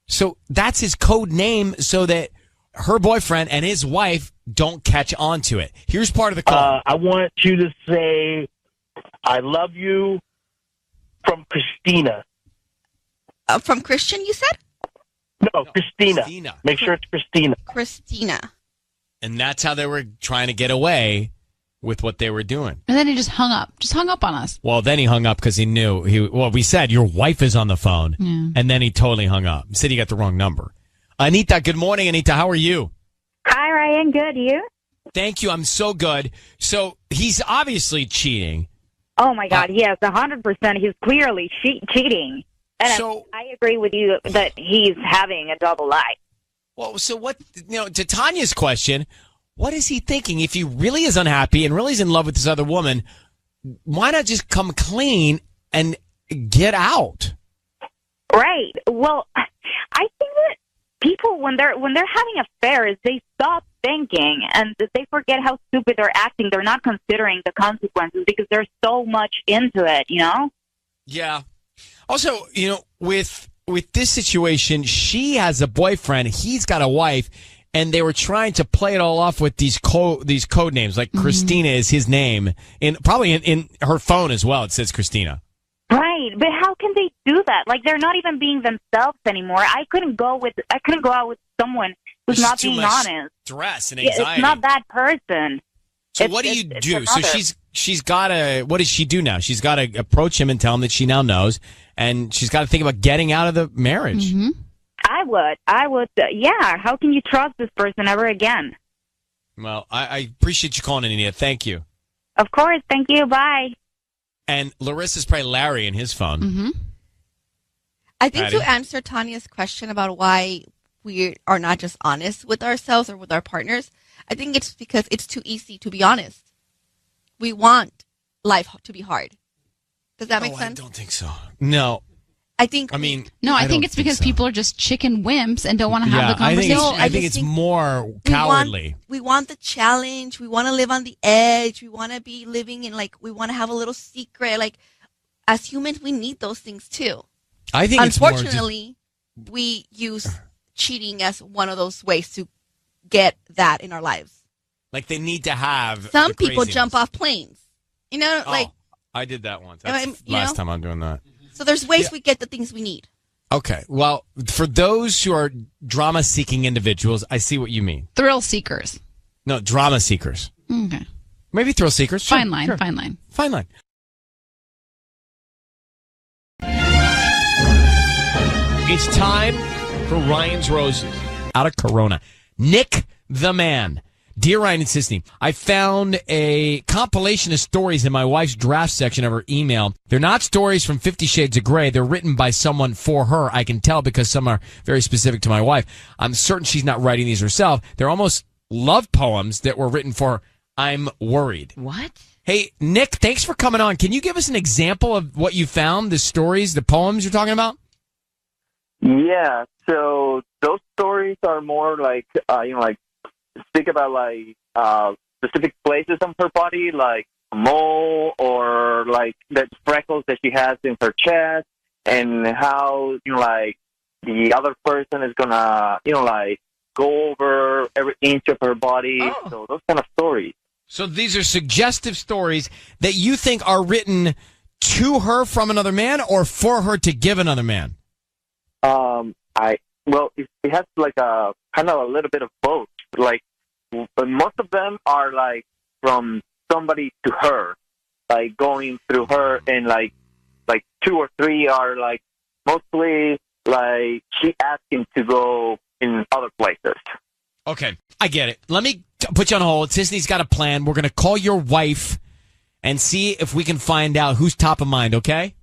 So that's his code name so that her boyfriend and his wife don't catch on to it. Here's part of the call. I want you to say, I love you from Christina. From Christian, you said? No, Christina. Make sure it's Christina. Christina. And that's how they were trying to get away with what they were doing. And then he just hung up. Just hung up on us. Well, then he hung up because he knew. We said, your wife is on the phone. Yeah. And then he totally hung up. He said he got the wrong number. Anita, good morning, Anita. How are you? Hi, Ryan. Good. You? Thank you. I'm so good. So he's obviously cheating. Oh, my God. Yes, 100%. He's clearly cheating. And I agree with you that he's having a double life. Well, so what, to Tanya's question, what is he thinking? If he really is unhappy and really is in love with this other woman, why not just come clean and get out? Right. Well, I think that people, when they're having affairs, they stop thinking and they forget how stupid they're acting. They're not considering the consequences because there's so much into it, Yeah. Also, with this situation, she has a boyfriend, he's got a wife, and they were trying to play it all off with these code names, like Christina is his name, and probably in her phone as well. It says Christina. Right, but how can they do that? Like they're not even being themselves anymore. I couldn't go out with someone who's not being honest. Stress and anxiety. It's not that person. So what do you do? So she's got to. What does she do now? She's got to approach him and tell him that she now knows, and she's got to think about getting out of the marriage. Mm-hmm. I would. Yeah. How can you trust this person ever again? Well, I appreciate you calling in, Anita. Thank you. Of course. Thank you. Bye. And Larissa's probably Larry in his phone. Mm-hmm. I think to answer Tanya's question about why we are not just honest with ourselves or with our partners, I think it's because it's too easy to be honest. We want life to be hard. Does that make sense? I don't think so. No. I think it's because people are just chicken wimps and don't want to have the conversation. I think it's more cowardly. We want the challenge. We want to live on the edge. We want to be living in we want to have a little secret. Like as humans, we need those things too. I think unfortunately, we use cheating as one of those ways to get that in our lives. Like they need to have. Some people jump off planes. I did that once. That's last time I'm doing that. So there's ways we get the things we need. Okay. Well, for those who are drama-seeking individuals, I see what you mean. Thrill seekers. No, drama seekers. Okay. Maybe thrill seekers. Sure, fine line. Sure. Fine line. Fine line. It's time for Ryan's Roses out of Corona. Nick the Man. Dear Ryan and Sisney, I found a compilation of stories in my wife's draft section of her email. They're not stories from 50 Shades of Grey. They're written by someone for her. I can tell because some are very specific to my wife. I'm certain she's not writing these herself. They're almost love poems that were written for her. I'm worried. What? Hey, Nick, thanks for coming on. Can you give us an example of what you found, the stories, the poems you're talking about? Yeah, so those stories are more like, like speak about like specific places on her body, like a mole or like the freckles that she has in her chest, and how like the other person is gonna like go over every inch of her body. Oh. So those kind of stories. So these are suggestive stories that you think are written to her from another man or for her to give another man? It has like a kind of a little bit of both. Like, but most of them are like from somebody to her, like going through her, and like 2 or 3 are like mostly like she asked him to go in other places. Okay, I get it. Let me put you on hold. Sisney's got a plan. We're going to call your wife and see if we can find out who's top of mind, okay?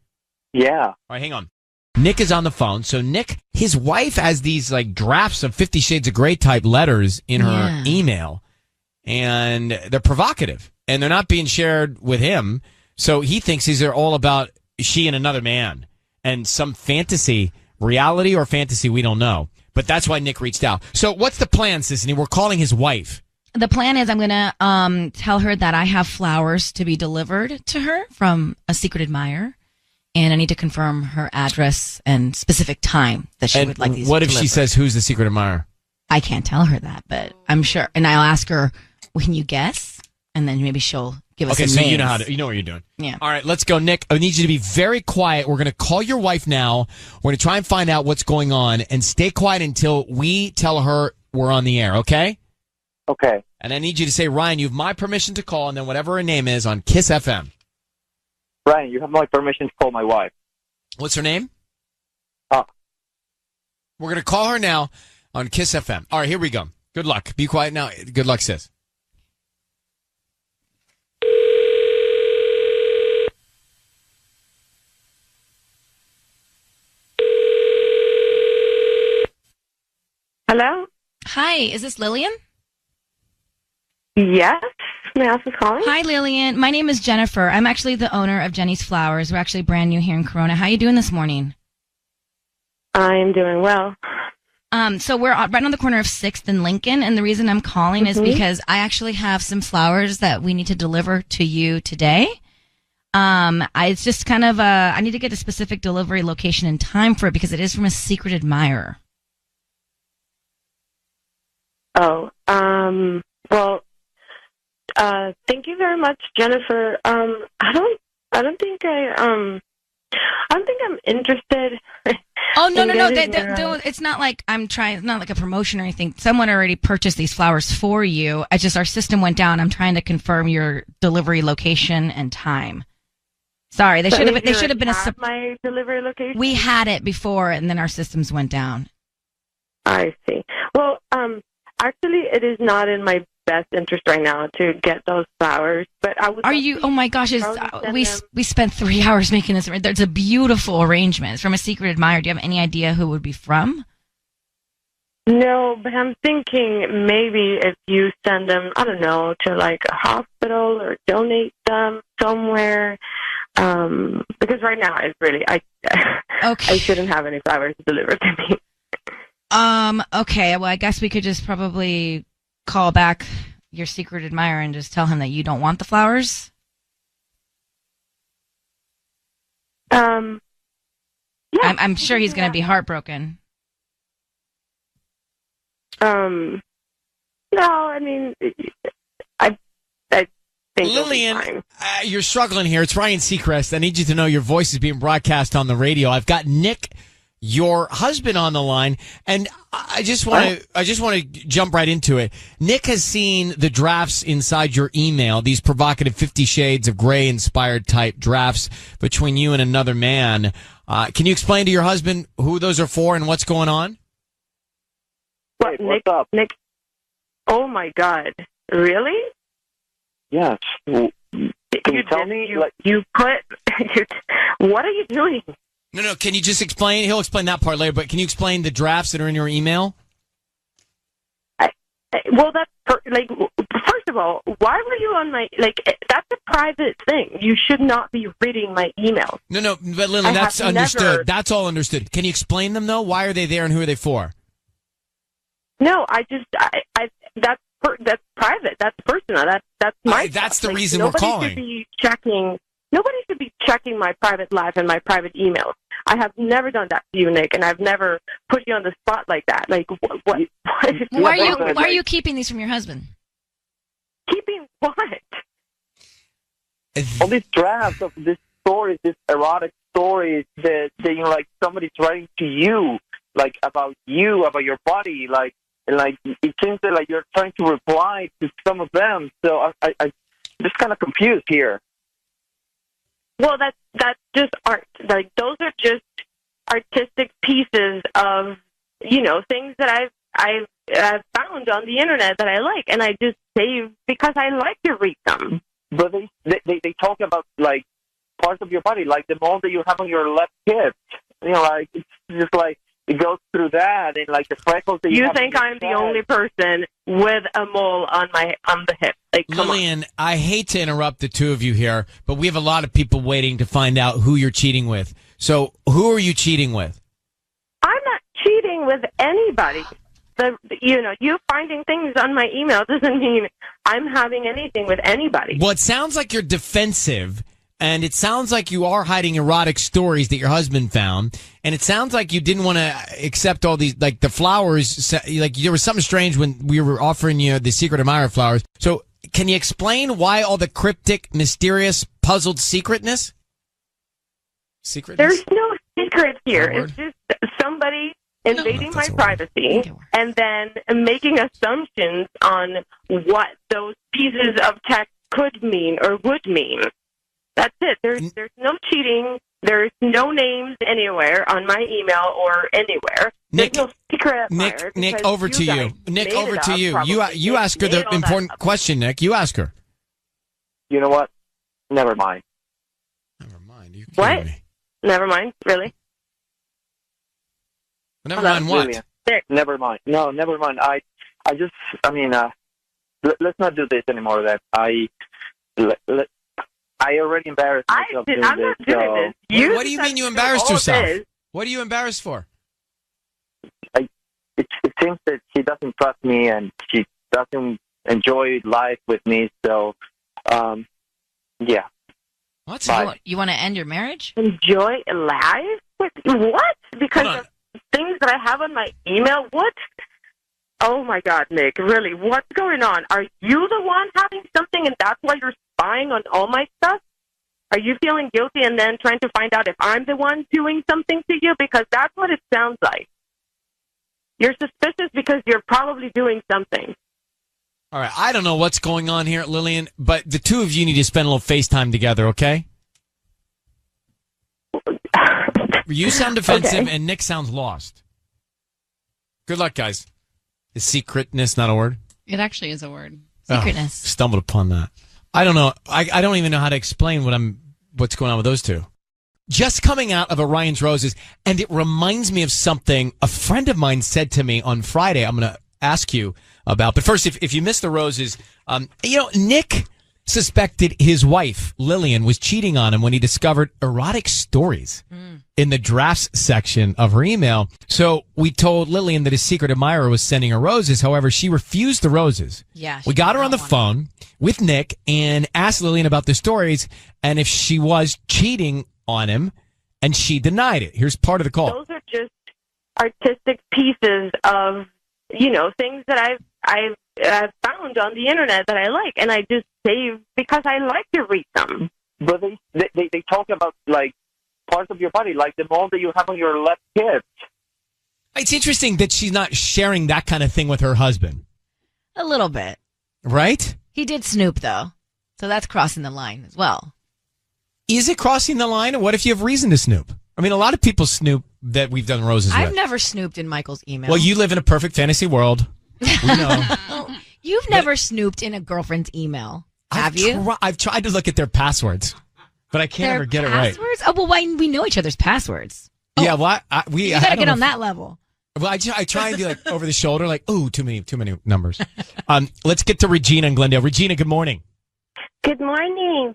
Yeah. All right, hang on. Nick is on the phone. So Nick, his wife has these like drafts of 50 Shades of Grey type letters in her email, and they're provocative, and they're not being shared with him. So he thinks these are all about she and another man and some fantasy, reality or fantasy, we don't know. But that's why Nick reached out. So what's the plan, Sissany? We're calling his wife. The plan is I'm going to tell her that I have flowers to be delivered to her from a secret admirer. And I need to confirm her address and specific time that she would like these what if delivered. she says, who's the secret admirer? I can't tell her that, but I'm sure. And I'll ask her, can you guess? And then maybe she'll give us some so names. you know what you're doing. Yeah. All right, let's go. Nick, I need you to be very quiet. We're going to call your wife now. We're going to try and find out what's going on, and stay quiet until we tell her we're on the air, okay? Okay. And I need you to say, Ryan, you have my permission to call, and then whatever her name is on Kiss FM. Ryan, you have my permission to call my wife. What's her name? We're going to call her now on Kiss FM. All right, here we go. Good luck. Be quiet now. Good luck, sis. Hello? Hi, is this Lillian? Yes. May I ask who's calling? Hi, Lillian. My name is Jennifer. I'm actually the owner of Jenny's Flowers. We're actually brand new here in Corona. How are you doing this morning? I'm doing well. So we're right on the corner of 6th and Lincoln, and the reason I'm calling is because I actually have some flowers that we need to deliver to you today. It's just kind of I need to get a specific delivery location and time for it because it is from a secret admirer. Oh, well, thank you very much, Jennifer. I don't think I'm interested. Oh, no. It's not like I'm trying, it's not like a promotion or anything. Someone already purchased these flowers for you. Our system went down. I'm trying to confirm your delivery location and time. Sorry, they should have been my delivery location. We had it before, and then our systems went down. I see. Well, actually, it is not in my best interest right now to get those flowers. But I would. Are you? Oh my gosh! We spent 3 hours making this. It's a beautiful arrangement. It's from a secret admirer. Do you have any idea who it would be from? No, but I'm thinking maybe if you send them, I don't know, to like a hospital or donate them somewhere. Because right now it's really I shouldn't have any flowers delivered to me. Okay. Well, I guess we could just probably call back your secret admirer and just tell him that you don't want the flowers. Yeah. I'm sure he's going to be heartbroken. No, I mean, I think Lillian, you're struggling here. It's Ryan Seacrest. I need you to know your voice is being broadcast on the radio. I've got Nick, your husband, on the line, and I just want to jump right into it. Nick has seen the drafts inside your email, these provocative 50 Shades of Grey inspired type drafts between you and another man. Can you explain to your husband who those are for and what's going on? What, Hey, Nick? what's up? Nick? Oh my God! Really? Yes. Can you tell me? You put. What are you doing? No. Can you just explain? He'll explain that part later, but can you explain the drafts that are in your email? Well, that's first of all, why were you on my that's a private thing. You should not be reading my emails. No, but Lillian, that's understood. That's all understood. Can you explain them though? Why are they there and who are they for? No, that's private. That's personal. That's my. That's stuff. the reason we're calling. Nobody should be checking my private life and my private emails. I have never done that to you, Nick, and I've never put you on the spot like that. Like, what? Why are you keeping these from your husband? Keeping what? All these drafts of these stories, these erotic stories that like somebody's writing to you, like about you, about your body, like it seems that like you're trying to reply to some of them. So I just kind of confused here. Well, that's just art. Like those are just artistic pieces of things that I've found on the internet that I like, and I just save because I like to read them. But they talk about like parts of your body, like the mole that you have on your left hip. Like it's just like it goes through that, and like the freckles that you have. You think I'm the only person with a mole on the hip? Like, come Lillian, on. I hate to interrupt the two of you here, but we have a lot of people waiting to find out who you're cheating with. So, who are you cheating with? I'm not cheating with anybody. You finding things on my email doesn't mean I'm having anything with anybody. Well, it sounds like you're defensive, and it sounds like you are hiding erotic stories that your husband found, and it sounds like you didn't want to accept all these, like the flowers, like there was something strange when we were offering you the secret admirer flowers. So, can you explain why all the cryptic, mysterious, puzzled secretness? There's no secret here. It's just somebody invading my privacy and then making assumptions on what those pieces of text could mean or would mean. That's it. There's no cheating. There's no names anywhere on my email or anywhere. Nick, There's no secret admirer Nick, because over to you. guys Nick, made over it to up, you. probably. You ask her the important question, Nick. You ask her. You know what? Never mind. What? Never mind. Really? Never mind what? Never mind. No, never mind. I let's not do this anymore. That I already embarrassed myself doing I'm not doing this. What do you mean you embarrassed yourself? What are you embarrassed for? It seems that she doesn't trust me and she doesn't enjoy life with me. So, yeah. What? You want to end your marriage? Enjoy life? What? Because of things that I have on my email? What? Oh my God, Nick, really, what's going on? Are you the one having something and that's why you're spying on all my stuff? Are you feeling guilty and then trying to find out if I'm the one doing something to you? Because that's what it sounds like. You're suspicious because you're probably doing something. All right, I don't know what's going on here, Lillian, but the two of you need to spend a little FaceTime together, okay? You sound defensive and Nick sounds lost. Good luck, guys. Is secretness not a word? It actually is a word. Secretness. Stumbled upon that. I don't know. I don't even know how to explain what's going on with those two. Just coming out of Orion's Roses, and it reminds me of something a friend of mine said to me on Friday. I'm going to ask you about. But first, if you missed the roses, Nick suspected his wife, Lillian, was cheating on him when he discovered erotic stories in the drafts section of her email. So we told Lillian that his secret admirer was sending her roses. However, she refused the roses. Yeah. We got her on the phone with Nick and asked Lillian about the stories and if she was cheating on him, and she denied it. Here's part of the call. Those are just artistic pieces of, things that I've found on the internet that I like, and I just save because I like to read them. But they talk about like parts of your body, like the mole that you have on your left hip. It's interesting that she's not sharing that kind of thing with her husband. A little bit. Right? He did snoop, though. So that's crossing the line as well. Is it crossing the line? Or what if you have reason to snoop? I mean, a lot of people snoop that we've done roses I've with. never snooped in Michael's email. Well, you live in a perfect fantasy world. We know. You've never snooped in a girlfriend's email, have you? I've tried to look at their passwords, but I can't ever get it right. Passwords? Oh, well, we know each other's passwords. Yeah, well, You gotta get on that level. Well, I try and do like over the shoulder, like, ooh, too many numbers. Let's get to Regina in Glendale. Regina, good morning. Good morning,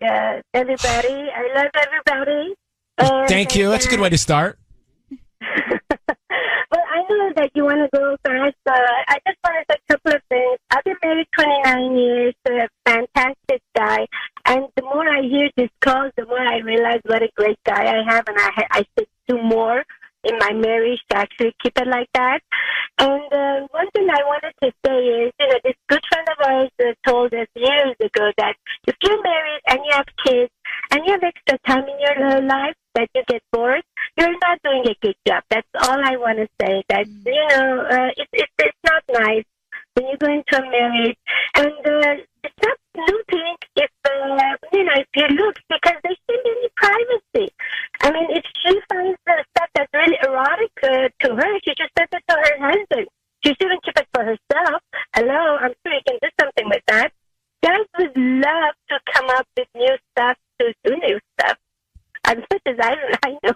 everybody. I love everybody. Thank you. That's a good way to start. Well, I know that you want to go first. I just want to say a couple of things. I've been married 29 years to a fantastic guy. And the more I hear this call, the more I realize what a great guy I have. And I should do more in my marriage to actually keep it like that. And one thing I wanted to say is, this good friend of ours told us years ago that if you're married and you have kids and you have extra time in your life that you get bored, you're not doing a good job. That's all I want to say. That, it's not nice when you go into a marriage. And it's not snooping if you look, because there shouldn't be any privacy. I mean, if she finds the stuff that's really erotic to her, she just sends it to her husband. She shouldn't keep it for herself. Hello, I'm sure you can do something with that. Guys would love to come up with new stuff, to do new stuff. As much as I know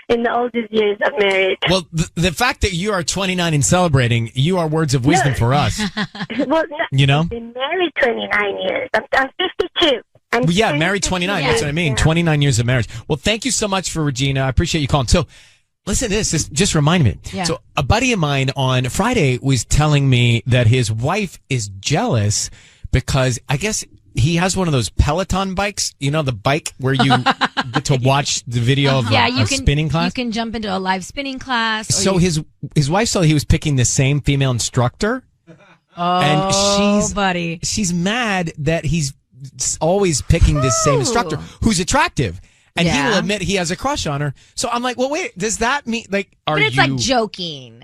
in the oldest years of marriage. Well, the fact that you are 29 and celebrating, you are words of wisdom for us. Well, You know? I've been married 29 years. I'm 52. Well, yeah, married 29. That's what I mean. Yeah. 29 years of marriage. Well, thank you so much for Regina. I appreciate you calling. So, listen to this. This just reminded me. Yeah. So, a buddy of mine on Friday was telling me that his wife is jealous because I guess he has one of those Peloton bikes. You know, the bike where you get to watch the video of a spinning class? You can jump into a live spinning class. So his wife saw he was picking the same female instructor. Buddy. She's mad that he's always picking this same instructor who's attractive. And he will admit he has a crush on her. So I'm like, well, wait, does that mean, like, But it's like joking.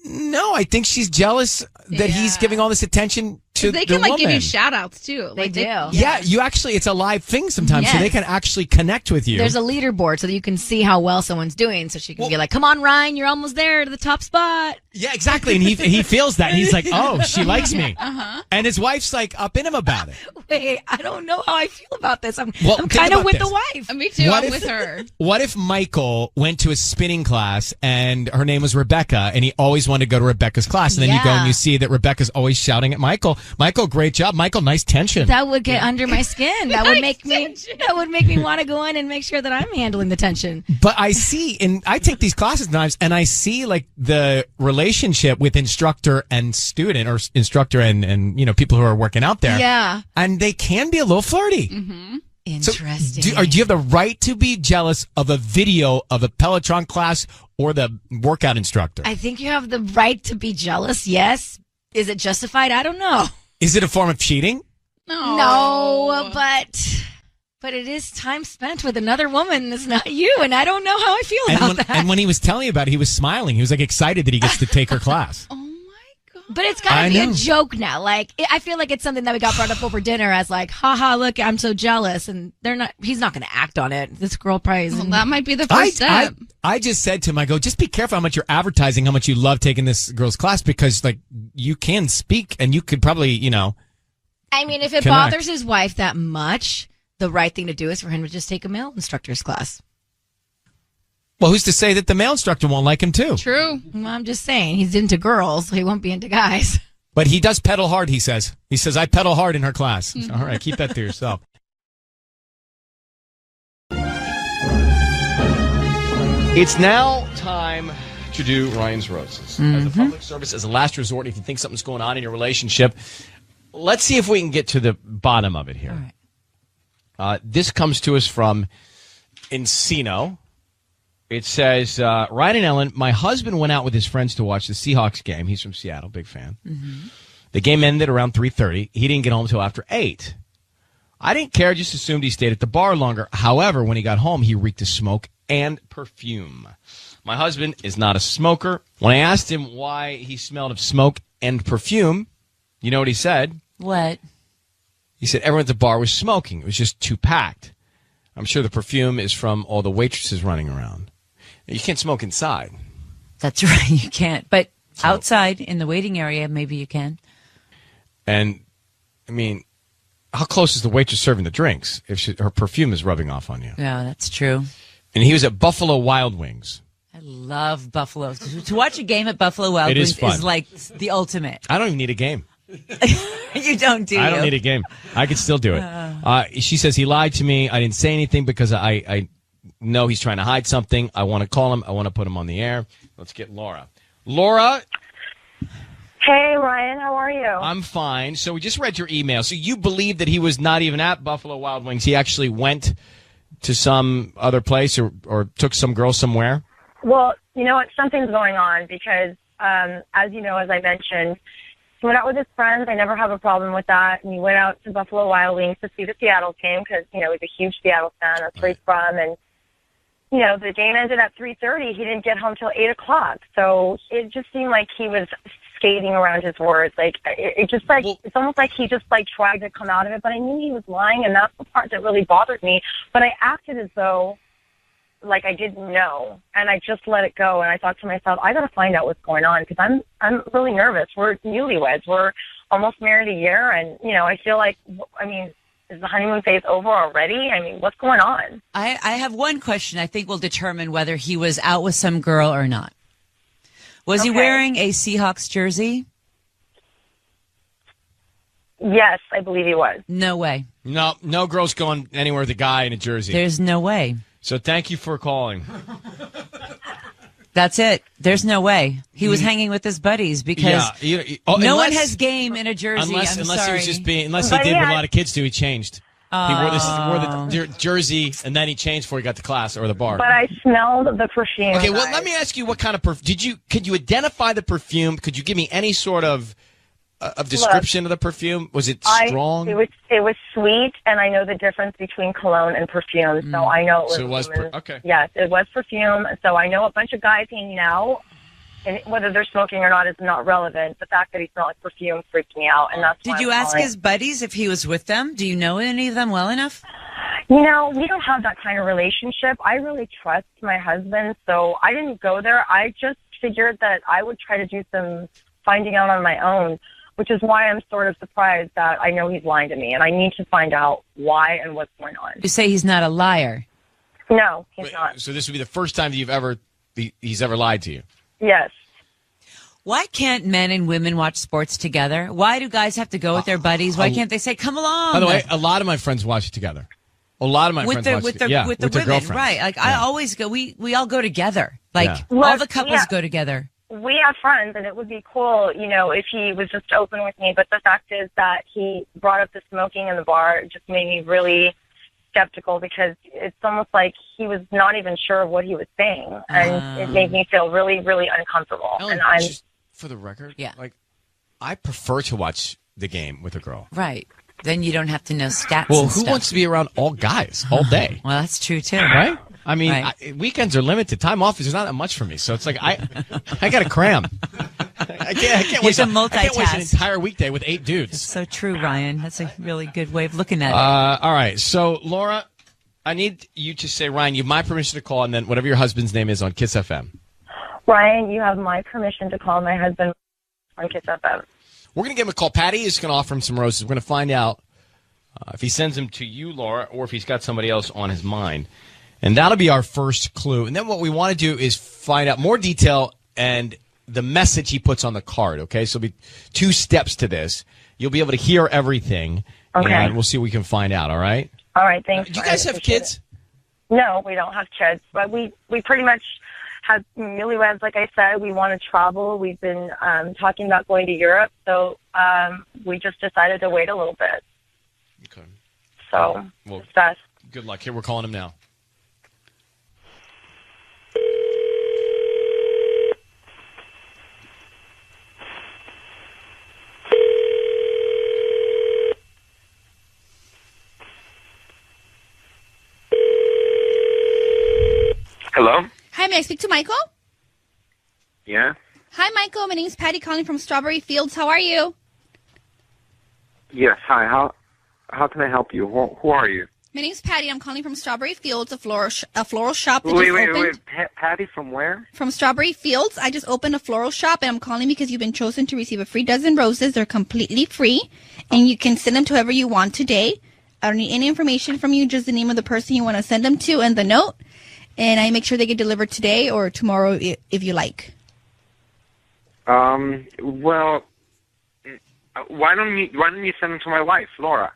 No, I think she's jealous that he's giving all this attention to they the can like woman. give you shout outs too. They do. Yeah, you actually, it's a live thing sometimes, so Yes. they can actually connect with you. There's a leaderboard so that you can see how well someone's doing. So she can be like, come on, Ryan, you're almost there to the top spot. Yeah, exactly. And he feels that. And he's like, oh, she likes me. Uh-huh. And his wife's like up in him about it. Wait, I don't know how I feel about this. I'm Think kind of about with this. the wife. Me too. What I'm if- with her. What if Michael went to a spinning class and her name was Rebecca and he always wanted to go to Rebecca's class? And then you go and you see that Rebecca's always shouting at Michael. Michael, great job. Michael, nice tension. That would get under my skin. That would make me want to go in and make sure that I'm handling the tension. But I see, and I take these classes sometimes, and I see like the relationship with instructor and student, or instructor and people who are working out there. Yeah. And they can be a little flirty. Mm-hmm. So Interesting. do you have the right to be jealous of a video of a Peloton class or the workout instructor? I think you have the right to be jealous. Yes. Is it justified? I don't know. Is it a form of cheating? No, but it is time spent with another woman that's not you, and I don't know how I feel about that. And when he was telling me about it, he was smiling. He was like excited that he gets to take her class. But it's got to be a joke now. Like, I feel like it's something that we got brought up over dinner as like, haha, look, I'm so jealous. And he's not going to act on it. This girl probably isn't. That might be the first step. I just said to him, I go, just be careful how much you're advertising, how much you love taking this girl's class, because like you can speak and you could probably, I mean, if it connect. bothers his wife that much, the right thing to do is for him to just take a male instructor's class. Well, who's to say that the male instructor won't like him too? True. Well, I'm just saying, he's into girls, so he won't be into guys. But he does pedal hard, he says. He says, I pedal hard in her class. All right, keep that to yourself. It's now time to do Ryan's Roses. As a public service, as a last resort, if you think something's going on in your relationship, let's see if we can get to the bottom of it here. All right. This comes to us from Encino. It says, Ryan and Ellen, my husband went out with his friends to watch the Seahawks game. He's from Seattle, big fan. The game ended around 3:30. He didn't get home until after 8. I didn't care, just assumed he stayed at the bar longer. However, when he got home, he reeked of smoke and perfume. My husband is not a smoker. When I asked him why he smelled of smoke and perfume, you know what he said? What? He said everyone at the bar was smoking. It was just too packed. I'm sure the perfume is from all the waitresses running around. You can't smoke inside. That's right, you can't. But outside in the waiting area, maybe you can. And, I mean, how close is the waitress serving the drinks if her perfume is rubbing off on you? Yeah, that's true. And he was at Buffalo Wild Wings. I love Buffalo. To watch a game at Buffalo Wild Wings is like the ultimate. I don't even need a game. You don't, do you? I don't need a game. I could still do it. She says he lied to me. I didn't say anything because I know he's trying to hide something. I want to call him. I want to put him on the air. Let's get Laura. Laura. Hey, Ryan. How are you? I'm fine. So we just read your email. So you believe that he was not even at Buffalo Wild Wings. He actually went to some other place or took some girl somewhere? Well, you know what? Something's going on because, as you know, as I mentioned, he went out with his friends. I never have a problem with that. And he went out to Buffalo Wild Wings to see the Seattle game because, you know, he's a huge Seattle fan. That's where he's from. And, you know, the game ended at 3:30. He didn't get home till 8 o'clock. So it just seemed like he was skating around his words. Like, it just like, it's almost like he just like tried to come out of it. But I knew he was lying, and that's the part that really bothered me. But I acted as though like I didn't know, and I just let it go. And I thought to myself, I got to find out what's going on because I'm really nervous. We're newlyweds. We're almost married a year, and you know, I feel like, I mean, is the honeymoon phase over already? I mean, what's going on? I have one question I think will determine whether he was out with some girl or not. Was he wearing a Seahawks jersey? Yes, I believe he was. No way. No girl's going anywhere with a guy in a jersey. There's no way. So thank you for calling. That's it. There's no way. He was hanging with his buddies because no one has game in a jersey. Unless I'm he sorry. was just being, unless he did what a lot of kids do, he changed. He wore the jersey and then he changed before he got to class or the bar. But I smelled the perfume. Okay, well, let me ask you what kind of perfume. Could you identify the perfume? Could you give me any sort of description of the perfume? Was it strong? It was sweet, and I know the difference between cologne and perfume, so I know it was. So it was okay. Yes, it was perfume. So I know a bunch of guys hanging out, and whether they're smoking or not is not relevant. The fact that he smelled like perfume freaked me out, and that's. Did you ask his buddies if he was with them? Do you know any of them well enough? You know, we don't have that kind of relationship. I really trust my husband, so I didn't go there. I just figured that I would try to do some finding out on my own, which is why I'm sort of surprised that I know he's lying to me, and I need to find out why and what's going on. You say he's not a liar. No, he's not. So this would be the first time that he's ever lied to you. Yes. Why can't men and women watch sports together? Why do guys have to go with their buddies? Why can't they say, come along? By the way, a lot of my friends watch it together. A lot of my friends watch it together. With the women, girlfriends. right. Like, I always go, we all go together. Like, all the couples go together. We have friends, and it would be cool, you know, if he was just open with me. But the fact is that he brought up the smoking in the bar. It just made me really skeptical because it's almost like he was not even sure of what he was saying. And it made me feel really, really uncomfortable. And I'm just for the record, yeah, like I prefer to watch the game with a girl. Right. Then you don't have to know stats. Well, and who stuff. wants to be around all guys all day? Well, that's true too. Right? I mean, Right. weekends are limited. Time off is not that much for me. So it's like I got to cram. I can't waste an entire weekday with 8 dudes. That's so true, Ryan. That's a really good way of looking at it. All right. So, Laura, I need you to say, Ryan, you have my permission to call, and then whatever your husband's name is on Kiss FM. Ryan, you have my permission to call my husband on Kiss FM. We're going to give him a call. Patty is going to offer him some roses. We're going to find out if he sends them to you, Laura, or if he's got somebody else on his mind. And that'll be our first clue. And then what we want to do is find out more detail and the message he puts on the card, okay? So it'll be 2 steps to this. You'll be able to hear everything, and we'll see what we can find out, all right? All right, thanks. Do you guys have kids? No, we don't have kids, but we pretty much have newlyweds. Like I said, we want to travel. We've been talking about going to Europe, so we just decided to wait a little bit. Okay. So, well, it's best. Good luck. Here, we're calling him now. Hello? Hi, may I speak to Michael? Yeah? Hi, Michael. My name's Patty calling from Strawberry Fields. How are you? Yes, hi. How can I help you? Who are you? My name's Patty. I'm calling from Strawberry Fields, a floral shop that Wait, just opened. Patty from where? From Strawberry Fields. I just opened a floral shop, and I'm calling because you've been chosen to receive a free dozen roses. They're completely free, and you can send them to whoever you want today. I don't need any information from you, just the name of the person you want to send them to and the note. And I make sure they get delivered today or tomorrow if you like. Well, why don't you send them to my wife, Laura?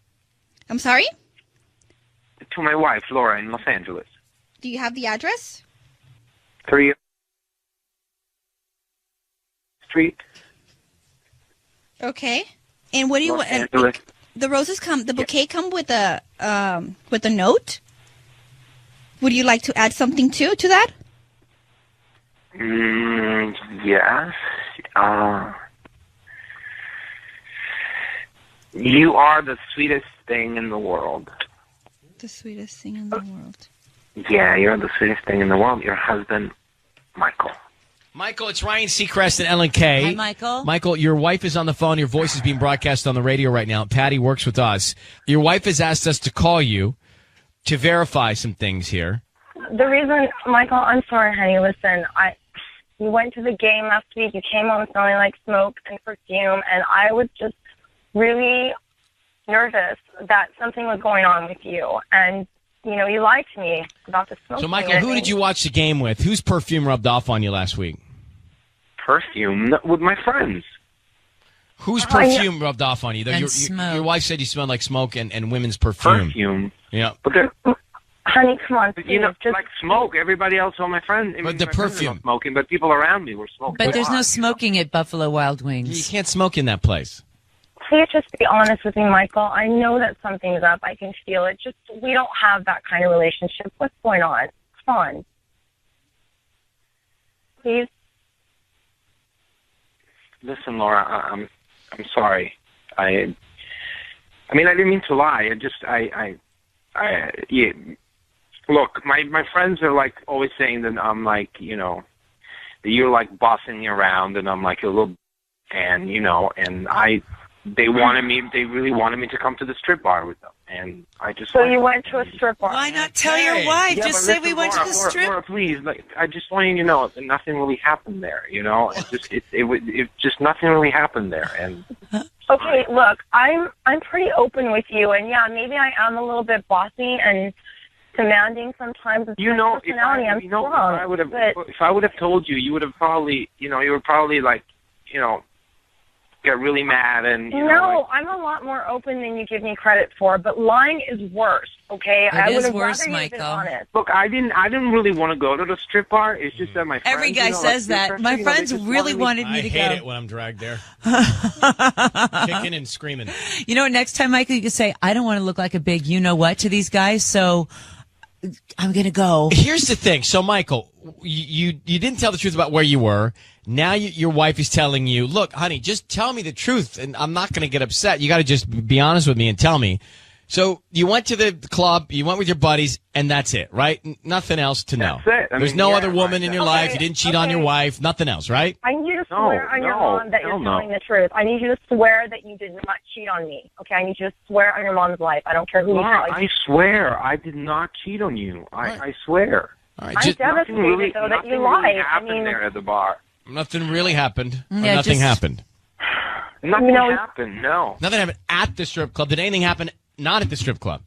I'm sorry? To my wife, Laura, in Los Angeles. Do you have the address? 3 Street. Okay. And what do you Los want? Angeles. The roses the bouquet come with a note? Would you like to add something to that? Yes. You are the sweetest thing in the world. The sweetest thing in the world. Yeah, you're the sweetest thing in the world. Your husband, Michael. Michael, it's Ryan Seacrest and Ellen K. Hi, Michael. Michael, your wife is on the phone. Your voice is being broadcast on the radio right now. Patty works with us. Your wife has asked us to call you to verify some things here. The reason, Michael, I'm sorry, honey. Listen, you went to the game last week. You came home smelling like smoke and perfume, and I was just really nervous that something was going on with you. And, you lied to me about the smoke. So, Michael, who did you watch the game with? Whose perfume rubbed off on you last week? Perfume? With my friends. Whose perfume rubbed off on you? Your wife said you smelled like smoke and women's perfume. Perfume? Yeah. Honey, come on. But, like smoke. Everybody else, all my friends. But the perfume. Smoking, but people around me were smoking. But there's no smoking at Buffalo Wild Wings. You can't smoke in that place. Please just be honest with me, Michael. I know that something's up. I can feel it. Just, we don't have that kind of relationship. What's going on? Come on. Please. Listen, Laura, I'm sorry. I didn't mean to lie. Yeah. Look, my friends are like always saying that I'm like, that you're like bossing me around, and I'm like a little, and they really wanted me to come to the strip bar with them, and I just. So you went to a strip bar? Why not tell your wife? Yeah, just say we went to the strip. Laura, please, I just want you to know that nothing really happened there. It just nothing really happened there, and. Okay, look, I'm pretty open with you, and yeah, maybe I am a little bit bossy and demanding sometimes. Personality. If I would have told you, you would have probably, get really mad and. I'm a lot more open than you give me credit for, but lying is worse. Okay, I would have rather you been honest. Look, I didn't really want to go to the strip bar. It's just that my friends. Every guy says that. My friends really wanted me to go. I hate it when I'm dragged there. Kicking and screaming. Next time, Michael, you can say, I don't want to look like a big you-know-what to these guys, so I'm going to go. Here's the thing. So, Michael, you didn't tell the truth about where you were. Now your wife is telling you, look, honey, just tell me the truth, and I'm not going to get upset. You got to just be honest with me and tell me. So you went to the club, you went with your buddies, and that's it, right? Nothing else to know. That's it. There's no other woman in your life. You didn't cheat on your wife. Nothing else, right? I need you to swear on your mom that you're telling the truth. I need you to swear that you did not cheat on me. Okay, I need you to swear on your mom's life. I don't care who you tell. I swear, I did not cheat on you. I swear. All right, I'm devastated, though, that you lied. Really happened there at the bar. Nothing really happened. Yeah, nothing happened. Nothing happened, no. Nothing happened at the strip club. Did anything happen not at the strip club?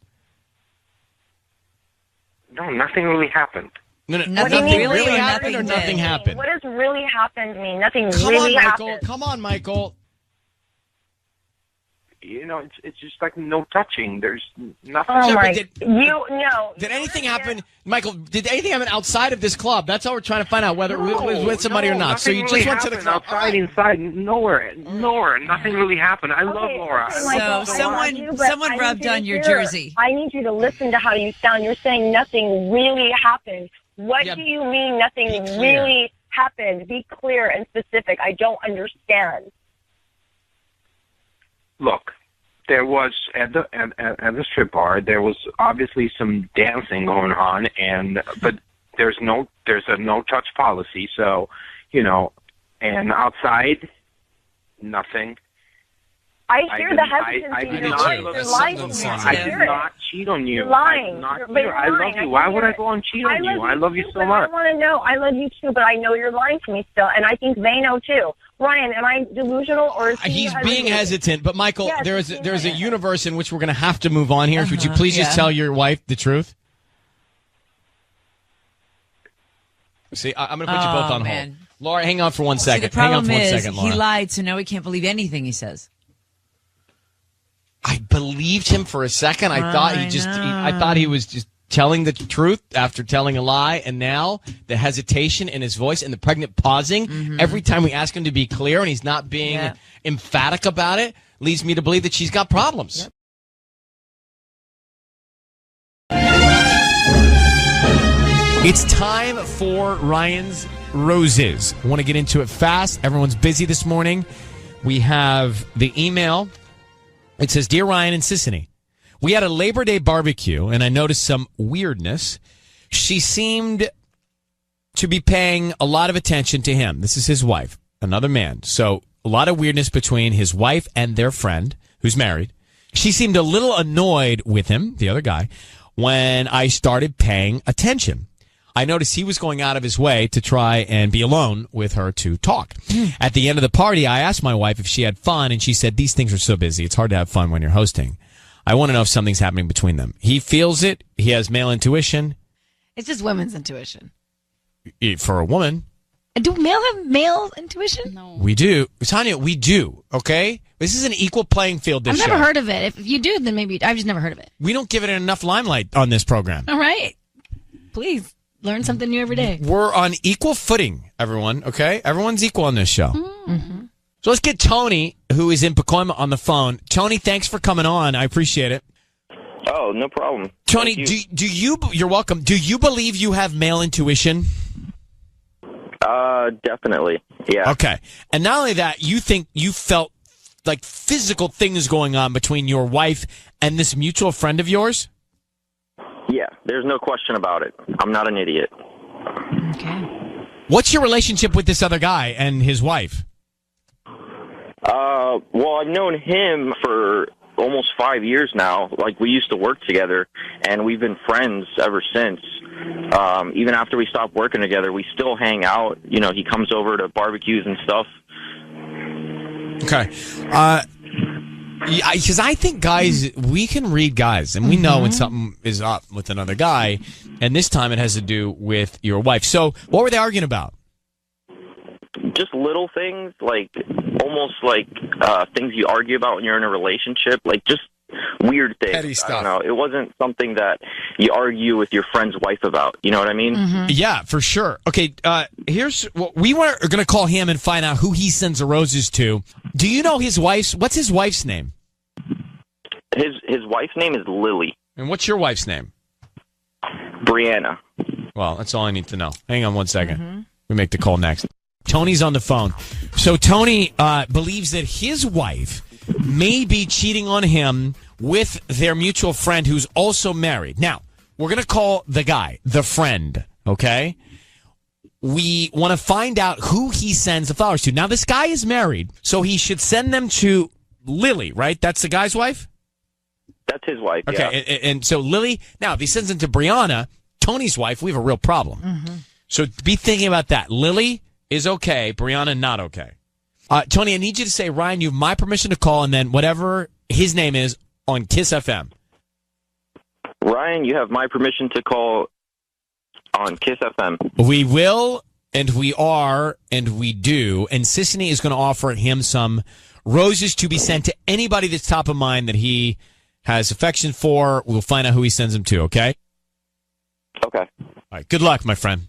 No, nothing really happened. No, nothing really happened or nothing happened? What does really happened mean? Nothing Come really on, Michael. happened. Come on, Michael. It's just like no touching. There's nothing. Oh my! Did anything happen, Michael? Did anything happen outside of this club? That's all we're trying to find out, whether it was with somebody or not. So you really just went to the club. Outside, inside, nowhere. Nothing really happened. I love Laura. So someone rubbed on your jersey. I need you to listen to how you sound. You're saying nothing really happened. What do you mean nothing really happened? Be clear and specific. I don't understand. Look, there was at the strip bar. There was obviously some dancing going on, but there's a no touch policy. So, and outside, nothing. I hear the hesitancy. I You're did lying. too. You're lying to me. I did not cheat on you. You're lying. I did not But cheat. you're I love lying. you. I Why can would hear I go and cheat it. on you? I love you too, so but much. I want to know. I love you too, but I know you're lying to me still, and I think they know too. Ryan, am I delusional or is He's being hesitant, but Michael, Yes, there's a universe in which we're going to have to move on here. Would you please just tell your wife the truth? See, I'm going to put you both on hold. Laura, hang on for 1 second. The problem hang on for 1 is second, Laura. he lied, so now we can't believe anything he says. I believed him for a second. I thought he was just telling the truth after telling a lie, and now the hesitation in his voice and the pregnant pausing every time we ask him to be clear, and he's not being emphatic about it, leads me to believe that she's got problems. Yep. It's time for Ryan's Roses. I want to get into it fast. Everyone's busy this morning. We have the email. It says, Dear Ryan and Sissany, we had a Labor Day barbecue, and I noticed some weirdness. She seemed to be paying a lot of attention to him. This is his wife, another man. So a lot of weirdness between his wife and their friend, who's married. She seemed a little annoyed with him, the other guy, when I started paying attention. I noticed he was going out of his way to try and be alone with her to talk. At the end of the party, I asked my wife if she had fun, and she said, these things are so busy. It's hard to have fun when you're hosting. I want to know if something's happening between them. He feels it. He has male intuition. It's just women's intuition. For a woman. Do male have male intuition? No. We do. Tanya, we do, okay? This is an equal playing field, this I've never show. heard of it. If you do, then maybe I've just never heard of it. We don't give it enough limelight on this program. All right. Please learn something new every day. We're on equal footing, everyone, okay? Everyone's equal on this show. Mm-hmm. So let's get Tony, who is in Pacoima, on the phone. Tony, thanks for coming on. I appreciate it. Oh, no problem. Tony, you're welcome. Do you believe you have male intuition? Definitely. Yeah. Okay. And not only that, you think you felt like physical things going on between your wife and this mutual friend of yours? Yeah, there's no question about it. I'm not an idiot. Okay. What's your relationship with this other guy and his wife? Well, I've known him for almost 5 years now. Like, we used to work together, and we've been friends ever since. Even after we stopped working together, we still hang out. You know, he comes over to barbecues and stuff. Okay. Because I think guys, we can read guys, and we know when something is up with another guy, and this time it has to do with your wife. So what were they arguing about? Just little things, like almost like things you argue about when you're in a relationship, like just weird things. Petty stuff. I don't know. It wasn't something that you argue with your friend's wife about. You know what I mean? Yeah, for sure. Okay, here's what we are going to call him and find out who he sends the roses to. Do you know his wife's? What's his wife's name? His wife's name is Lily. And what's your wife's name? Brianna. Well, that's all I need to know. Hang on 1 second. We make the call next. Tony's on the phone. So Tony believes that his wife may be cheating on him with their mutual friend who's also married. Now, we're going to call the guy, the friend, okay? We want to find out who he sends the flowers to. Now, this guy is married, so he should send them to Lily, right? That's the guy's wife? That's his wife, okay, yeah. and so Lily, now, if he sends them to Brianna, Tony's wife, we have a real problem. So be thinking about that. Lily is okay, Brianna not okay. Tony, I need you to say, Ryan, you have my permission to call, and then whatever his name is on Kiss FM. Ryan, you have my permission to call on Kiss FM. We will, and we are, and we do, and Sissany is going to offer him some roses to be sent to anybody that's top of mind that he has affection for. We'll find out who he sends them to, okay? Okay. All right, good luck, my friend.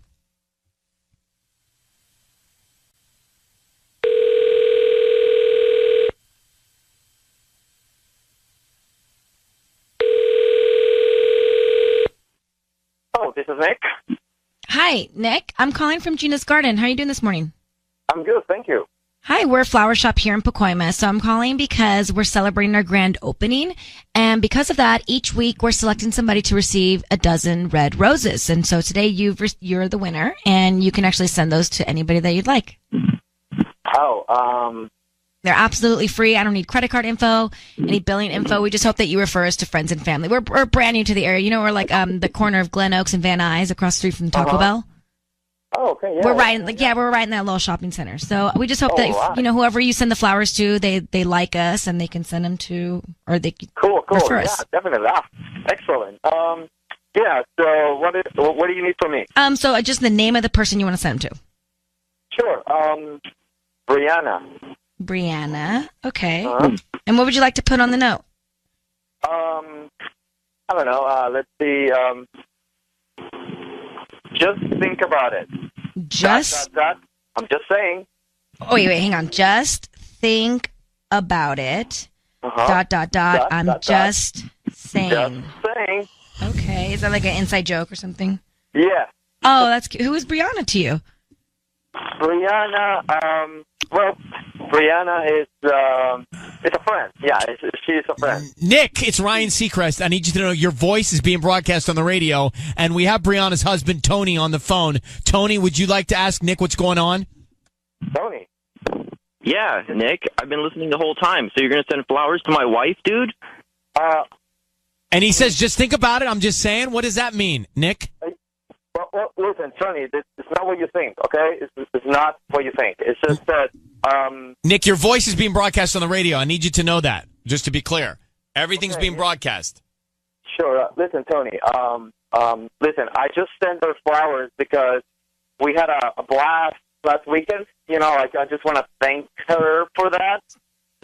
Oh, this is Nick. Hi, Nick. I'm calling from Gina's Garden. How are you doing this morning? I'm good, thank you. Hi, we're a flower shop here in Pacoima. So I'm calling because we're celebrating our grand opening. And because of that, each week we're selecting somebody to receive a dozen red roses. And so today you're the winner, and you can actually send those to anybody that you'd like. Oh, They're absolutely free. I don't need credit card info, any billing info. We just hope that you refer us to friends and family. We're brand new to the area. You know, we're like the corner of Glen Oaks and Van Nuys, across the street from Taco Bell. Oh, okay, yeah. We're right in that little shopping center. So we just hope that if, whoever you send the flowers to, they like us and they can send them to, or they can refer us. Yeah, definitely. Excellent. Yeah. So what do you need from me? So just the name of the person you want to send them to. Sure. Brianna. Okay. And what would you like to put on the note? I don't know. Let's see. Just think about it. I'm just saying. Oh, wait, hang on. Just think about it. I'm just saying. Just saying. Okay. Is that like an inside joke or something? Yeah. Oh, that's cute. Who is Brianna to you? Brianna, Brianna is a friend. Yeah, she's a friend. Nick, it's Ryan Seacrest. I need you to know your voice is being broadcast on the radio, and we have Brianna's husband, Tony, on the phone. Tony, would you like to ask Nick what's going on? Tony. Yeah, Nick, I've been listening the whole time. So you're going to send flowers to my wife, dude? And he says, just think about it. I'm just saying. What does that mean, Nick? Well, listen, Tony, it's not what you think, okay? It's not what you think. It's just that... Nick, your voice is being broadcast on the radio. I need you to know that, just to be clear. Everything's being broadcast. Sure. Listen, Tony, listen, I just sent her flowers because we had a blast last weekend. I just want to thank her for that.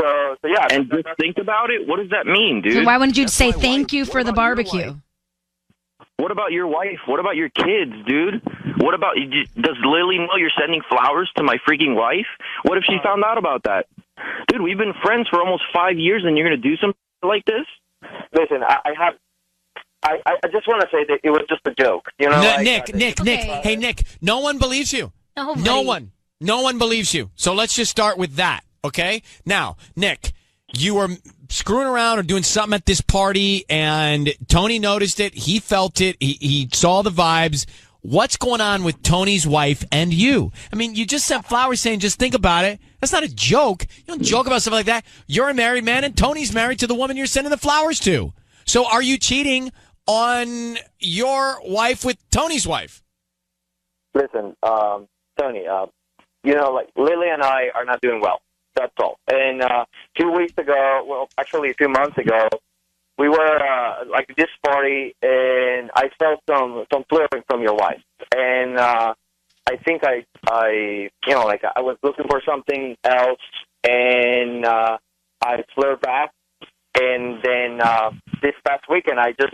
So yeah. And just think about it? What does that mean, dude? So why wouldn't you say thank you for the barbecue? What about your wife? What about your kids, dude? What about, does Lily know you're sending flowers to my freaking wife? What if she found out about that? Dude, we've been friends for almost 5 years and you're going to do something like this? Listen, I just want to say that it was just a joke. Nick. Hey, Nick, no one believes you. No one believes you. So let's just start with that, okay? Now, Nick, you were screwing around or doing something at this party, and Tony noticed it. He felt it. He saw the vibes. What's going on with Tony's wife and you? I mean, you just sent flowers saying, just think about it. That's not a joke. You don't joke about stuff like that. You're a married man, and Tony's married to the woman you're sending the flowers to. So are you cheating on your wife with Tony's wife? Listen, Tony, Lily and I are not doing well. That's all. And 2 weeks ago, well, actually a few months ago, we were at this party, and I felt some flirting from your wife. And I think I was looking for something else, and I flirt back. And then this past weekend, I just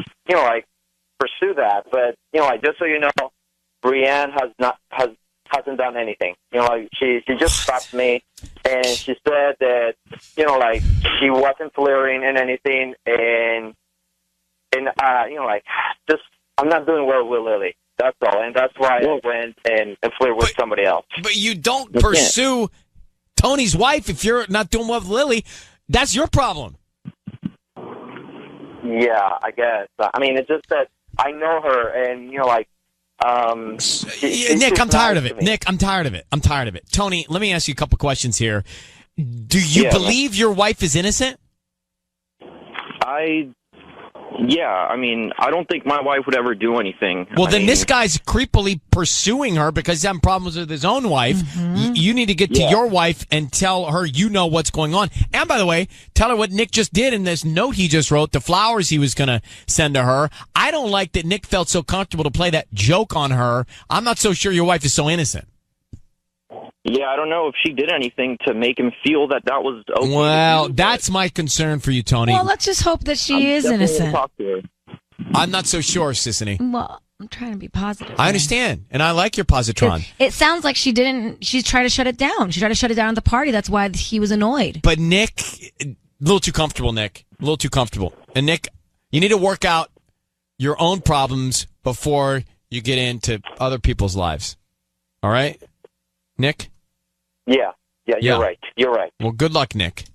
pursue that. But just so you know, Brianne hasn't done anything. She just stopped me, and she said that she wasn't flirting and anything, and just I'm not doing well with Lily. That's all, and that's why I went and flirted with somebody else. But you don't pursue Tony's wife if you're not doing well with Lily. That's your problem. Yeah, I guess. I mean, it's just that I know her, and Nick, I'm tired of it. Nick, I'm tired of it. Tony, let me ask you a couple questions here. Do you believe your wife is innocent? I mean, I don't think my wife would ever do anything. Well, then this guy's creepily pursuing her because he's having problems with his own wife. Mm-hmm. You need to get to your wife and tell her what's going on. And by the way, tell her what Nick just did in this note he just wrote, the flowers he was going to send to her. I don't like that Nick felt so comfortable to play that joke on her. I'm not so sure your wife is so innocent. Yeah, I don't know if she did anything to make him feel that was okay. Well, that's my concern for you, Tony. Well, let's just hope that she is innocent. Talk to her. I'm not so sure, Sissany. Well, I'm trying to be positive. I understand, and I like your positron. It sounds like she tried to shut it down. She tried to shut it down at the party. That's why he was annoyed. But Nick, a little too comfortable, Nick. A little too comfortable. And Nick, you need to work out your own problems before you get into other people's lives. All right? Nick? Yeah, you're right. You're right. Well, good luck, Nick.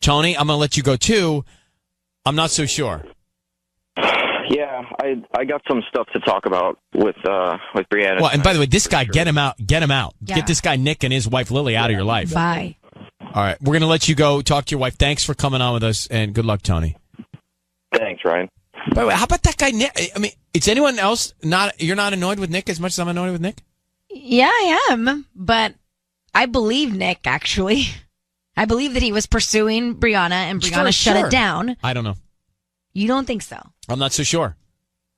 Tony, I'm going to let you go, too. I'm not so sure. Yeah, I got some stuff to talk about with Brianna. Well, and by the way, this guy, get him out. Get him out. Yeah. Get this guy, Nick, and his wife, Lily, out of your life. Bye. All right. We're going to let you go talk to your wife. Thanks for coming on with us, and good luck, Tony. Thanks, Ryan. By the way, how about that guy, Nick? I mean, is anyone else you're not annoyed with Nick as much as I'm annoyed with Nick? Yeah, I am. But I believe Nick, actually. I believe that he was pursuing Brianna and Brianna shut it down. I don't know. You don't think so? I'm not so sure.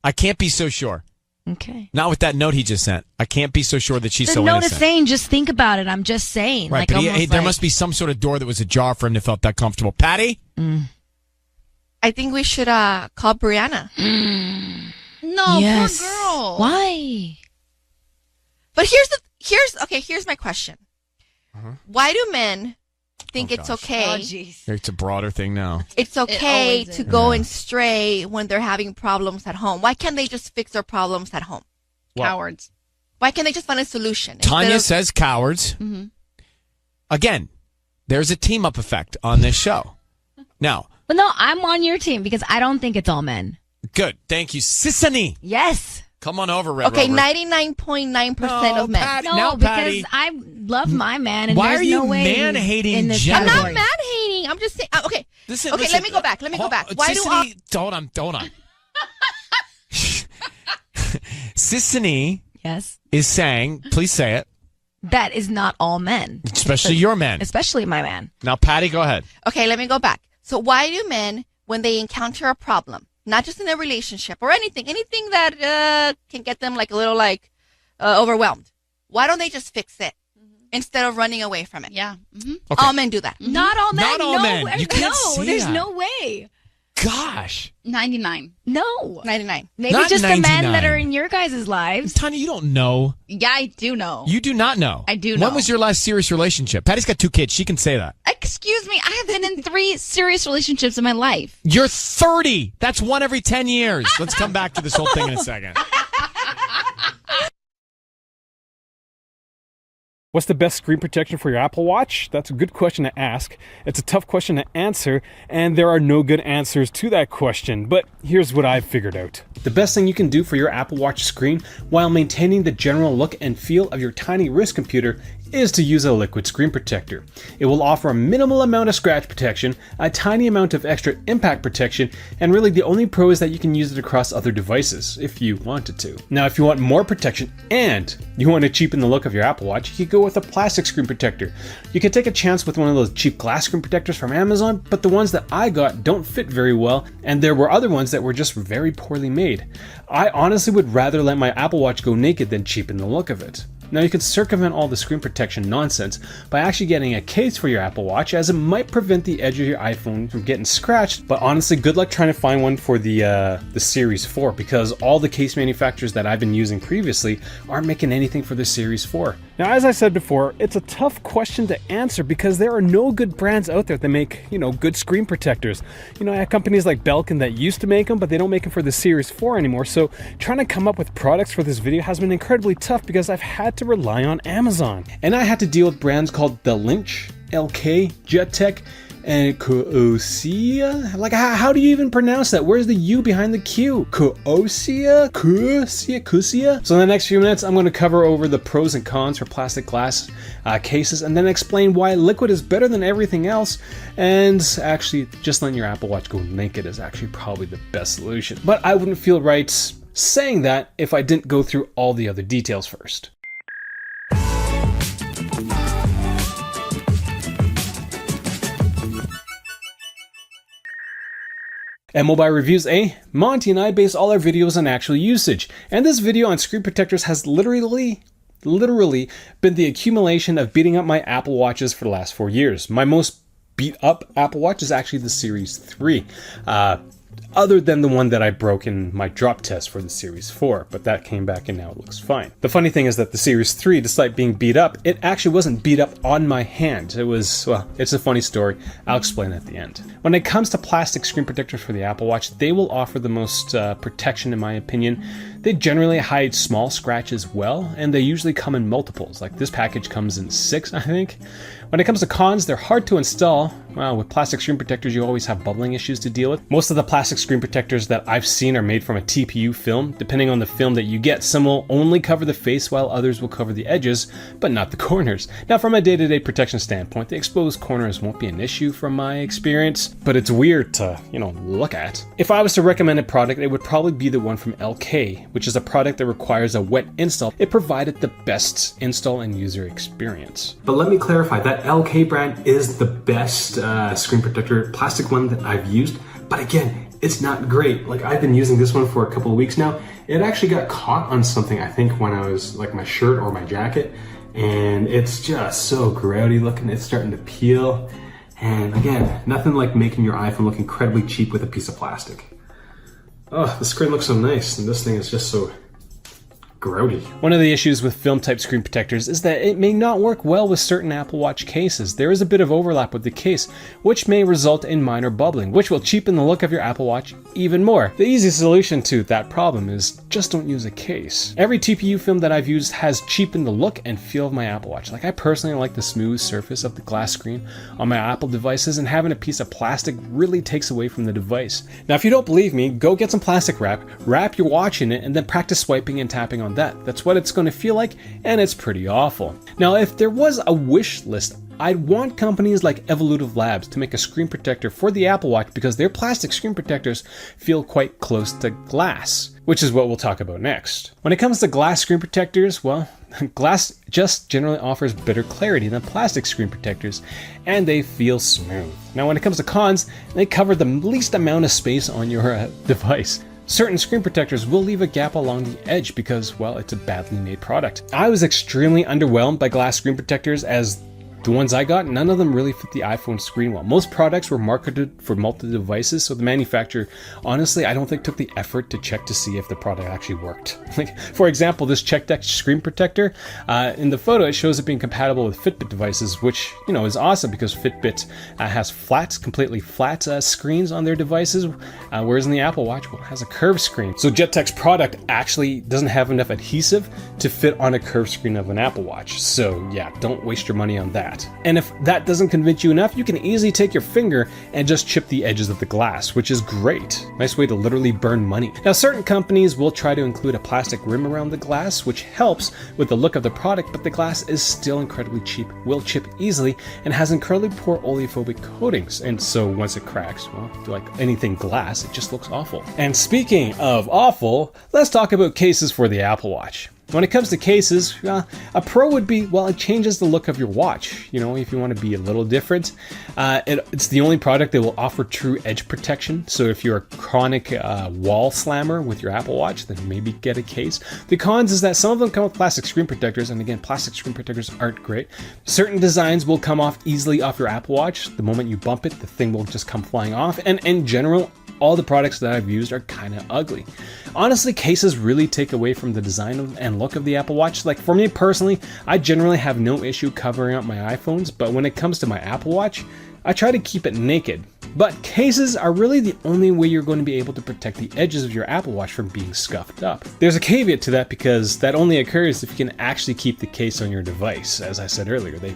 I can't be so sure. Okay. Not with that note he just sent. I can't be so sure that she's so innocent. The note is saying, just think about it. I'm just saying. Right, but there must be some sort of door that was ajar for him to felt that comfortable. Patty? I think we should call Brianna. No, Yes. poor girl. Why? But here's my question. Why do men think it's okay? Oh, jeez. It's a broader thing now. It's okay It always to is. go and stray when they're having problems at home. Why can't they just fix their problems at home? Well, Cowards. Why can't they just find a solution? Tanya says cowards. Mhm. Again, there's a team up effect on this show. Now, Well, no, I'm on your team because I don't think it's all men. good. Thank you. Sissany. Yes. Come on over, Red Okay, Rover. 99.9% of men. Patty, No, now, because Patty. I love my man, and Why there's are you no way man-hating in this Jen? I'm category. not mad hating. I'm just saying. Okay. Listen, Let me go back. Why do Sissany, hold on. Sissany Yes. is saying, please say it, That is not all men. especially your man. Especially my man. Now, Patty, go ahead. Okay, let me go back. So why do men, when they encounter a problem, not just in a relationship or anything that can get them like a little overwhelmed, why don't they just fix it instead of running away from it? Yeah. Okay. All men do that. Not all men. Not all no, men. You can't say there's that. no way. Gosh. 99. No. 99. Maybe Not just the men 99. that are in your guys' lives. Tanya, you don't know. Yeah, I do know. You do not know. I do know. When was your last serious relationship? Patty's got 2 kids. She can say that. Excuse me, I have been in 3 serious relationships in my life. You're 30. That's 1 every 10 years. Let's come back to this whole thing in a second. What's the best screen protection for your Apple Watch? That's a good question to ask. It's a tough question to answer, and there are no good answers to that question. But here's what I've figured out. The best thing you can do for your Apple Watch screen while maintaining the general look and feel of your tiny wrist computer is to use a liquid screen protector. It will offer a minimal amount of scratch protection, a tiny amount of extra impact protection, and really the only pro is that you can use it across other devices if you wanted to. Now, if you want more protection and you want to cheapen the look of your Apple Watch, you could go with a plastic screen protector. You can take a chance with one of those cheap glass screen protectors from Amazon, but the ones that I got don't fit very well, and there were other ones that were just very poorly made. I honestly would rather let my Apple Watch go naked than cheapen the look of it. Now, you can circumvent all the screen protection nonsense by actually getting a case for your Apple Watch, as it might prevent the edge of your iPhone from getting scratched. But honestly, good luck trying to find one for the Series 4, because all the case manufacturers that I've been using previously aren't making anything for the Series 4. Now, as I said before, it's a tough question to answer because there are no good brands out there that make, good screen protectors. I have companies like Belkin that used to make them, but they don't make them for the Series 4 anymore. So trying to come up with products for this video has been incredibly tough because I've had to rely on Amazon. And I had to deal with brands called The Lynch, LK, JetTech, and Koosia? Like, how do you even pronounce that? Where's the U behind the Q? Koosia? Koosia? So in the next few minutes, I'm going to cover over the pros and cons for plastic glass cases, and then explain why liquid is better than everything else, and actually just letting your Apple Watch go naked is actually probably the best solution. But I wouldn't feel right saying that if I didn't go through all the other details first. At Mobile Reviews, Monty and I base all our videos on actual usage, and this video on screen protectors has literally been the accumulation of beating up my Apple Watches for the last 4 years. My most beat up Apple Watch is actually the Series 3. Other than the one that I broke in my drop test for the Series 4, but that came back and now it looks fine. The funny thing is that the Series 3, despite being beat up, it actually wasn't beat up on my hand. It was, well, it's a funny story. I'll explain at the end. When it comes to plastic screen protectors for the Apple Watch, they will offer the most protection in my opinion. They generally hide small scratches well, and they usually come in multiples. Like this package comes in 6, I think. When it comes to cons, they're hard to install. Well, with plastic screen protectors, you always have bubbling issues to deal with. Most of the plastic screen protectors that I've seen are made from a TPU film. Depending on the film that you get, some will only cover the face while others will cover the edges, but not the corners. Now, from a day-to-day protection standpoint, the exposed corners won't be an issue from my experience, but it's weird to, look at. If I was to recommend a product, it would probably be the one from LK, which is a product that requires a wet install. It provided the best install and user experience. But let me clarify, that LK brand is the best screen protector plastic one that I've used, but again, it's not great. Like, I've been using this one for a couple of weeks now. It actually got caught on something, I think, when I was like my shirt or my jacket, and it's just so grody looking. It's starting to peel, and again, nothing like making your iPhone look incredibly cheap with a piece of plastic. Oh, the screen looks so nice, and this thing is just so grody. One of the issues with film type screen protectors is that it may not work well with certain Apple Watch cases. There is a bit of overlap with the case, which may result in minor bubbling, which will cheapen the look of your Apple Watch even more. The easy solution to that problem is just don't use a case. Every TPU film that I've used has cheapened the look and feel of my Apple Watch. Like, I personally like the smooth surface of the glass screen on my Apple devices, and having a piece of plastic really takes away from the device. Now, if you don't believe me, go get some plastic wrap your watch in it, and then practice swiping and tapping on that. That's what it's going to feel like, and it's pretty awful. Now, if there was a wish list, I'd want companies like Evolutive Labs to make a screen protector for the Apple Watch, because their plastic screen protectors feel quite close to glass, which is what we'll talk about next. When it comes to glass screen protectors, well, glass just generally offers better clarity than plastic screen protectors, and they feel smooth. Now, when it comes to cons, they cover the least amount of space on your device. Certain screen protectors will leave a gap along the edge because, well, it's a badly made product. I was extremely underwhelmed by glass screen protectors, as the ones I got, none of them really fit the iPhone screen well. Most products were marketed for multi-devices, so the manufacturer, honestly, I don't think took the effort to check to see if the product actually worked. Like, for example, this CheckDeck screen protector, in the photo, it shows it being compatible with Fitbit devices, which, is awesome because Fitbit has completely flat screens on their devices, whereas in the Apple Watch, well, it has a curved screen. So JetTech's product actually doesn't have enough adhesive to fit on a curved screen of an Apple Watch. So yeah, don't waste your money on that. And if that doesn't convince you enough, you can easily take your finger and just chip the edges of the glass, which is great. Nice way to literally burn money. Now, certain companies will try to include a plastic rim around the glass, which helps with the look of the product, but the glass is still incredibly cheap, will chip easily, and has incredibly poor oleophobic coatings. And so once it cracks, well, like anything glass, it just looks awful. And speaking of awful, let's talk about cases for the Apple Watch. When it comes to cases, a pro would be, well, it changes the look of your watch. If you want to be a little different. It's the only product that will offer true edge protection. So if you're a chronic wall slammer with your Apple Watch, then maybe get a case. The cons is that some of them come with plastic screen protectors, and again, plastic screen protectors aren't great. Certain designs will come off easily off your Apple Watch. The moment you bump it, the thing will just come flying off. And in general, all the products that I've used are kind of ugly. Honestly, cases really take away from the design and look of the Apple Watch. Like, for me personally, I generally have no issue covering up my iPhones, but when it comes to my Apple Watch, I try to keep it naked. But cases are really the only way you're going to be able to protect the edges of your Apple Watch from being scuffed up. There's a caveat to that, because that only occurs if you can actually keep the case on your device. As I said earlier, they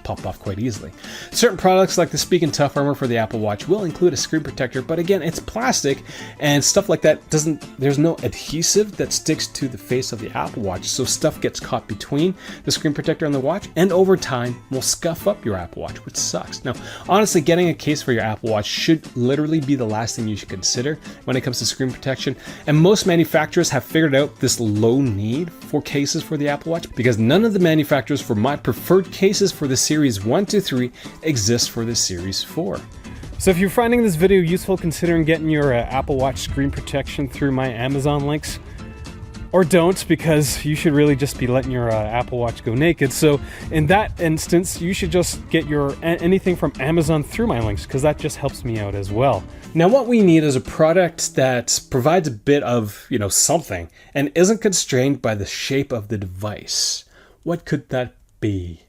pop off quite easily. Certain products like the Speak and Tough Armor for the Apple Watch will include a screen protector, but again, it's plastic, and stuff like that there's no adhesive that sticks to the face of the Apple Watch, so stuff gets caught between the screen protector and the watch, and over time will scuff up your Apple Watch, which sucks. Now, honestly, getting a case for your Apple Watch should literally be the last thing you should consider when it comes to screen protection, and most manufacturers have figured out this low need for cases for the Apple Watch, because none of the manufacturers for my preferred cases for the Series 1 to 3 exist for the Series 4. So if you're finding this video useful, considering getting your Apple Watch screen protection through my Amazon links, or don't, because you should really just be letting your Apple Watch go naked. So in that instance, you should just get your anything from Amazon through my links, because that just helps me out as well. Now, what we need is a product that provides a bit of, something, and isn't constrained by the shape of the device. What could that be?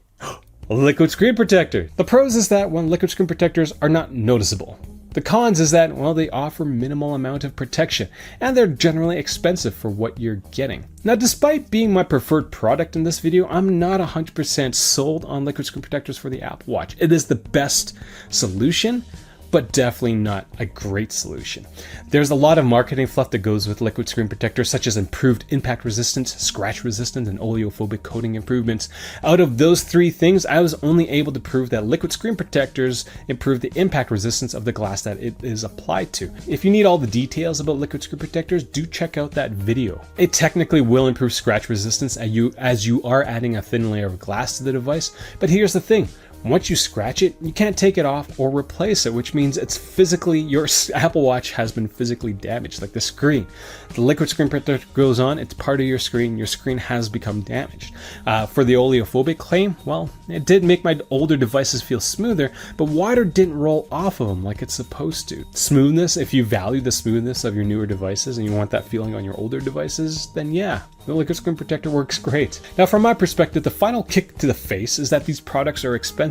A liquid screen protector. The pros is that, liquid screen protectors are not noticeable. The cons is that, well, they offer minimal amount of protection, and they're generally expensive for what you're getting. Now, despite being my preferred product in this video, I'm not 100% sold on liquid screen protectors for the Apple Watch. It is the best solution, but definitely not a great solution. There's a lot of marketing fluff that goes with liquid screen protectors, such as improved impact resistance, scratch resistance, and oleophobic coating improvements. Out of those three things, I was only able to prove that liquid screen protectors improve the impact resistance of the glass that it is applied to. If you need all the details about liquid screen protectors, do check out that video. It technically will improve scratch resistance as you are adding a thin layer of glass to the device, but here's the thing. Once you scratch it, you can't take it off or replace it, which means it's physically, your Apple Watch has been physically damaged, like the screen. The liquid screen protector goes on, it's part of your screen has become damaged. For the oleophobic claim, well, it did make my older devices feel smoother, but water didn't roll off of them like it's supposed to. Smoothness, if you value the smoothness of your newer devices and you want that feeling on your older devices, then yeah, the liquid screen protector works great. Now, from my perspective, the final kick to the face is that these products are expensive.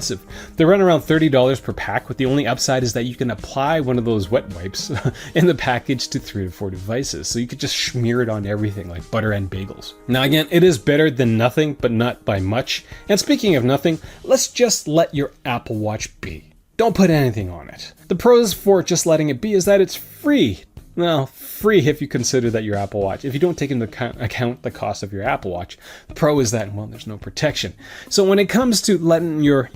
They run around $30 per pack, with the only upside is that you can apply one of those wet wipes in the package to 3 to 4 devices, so you could just smear it on everything like butter and bagels. Now again, it is better than nothing, but not by much. And speaking of nothing, let's just let your Apple Watch be. Don't put anything on it. The pros for just letting it be is that it's free. Well, free if you consider that your Apple Watch, if you don't take into account the cost of your Apple Watch. The pro is that, well, there's no protection. So when it comes to letting your,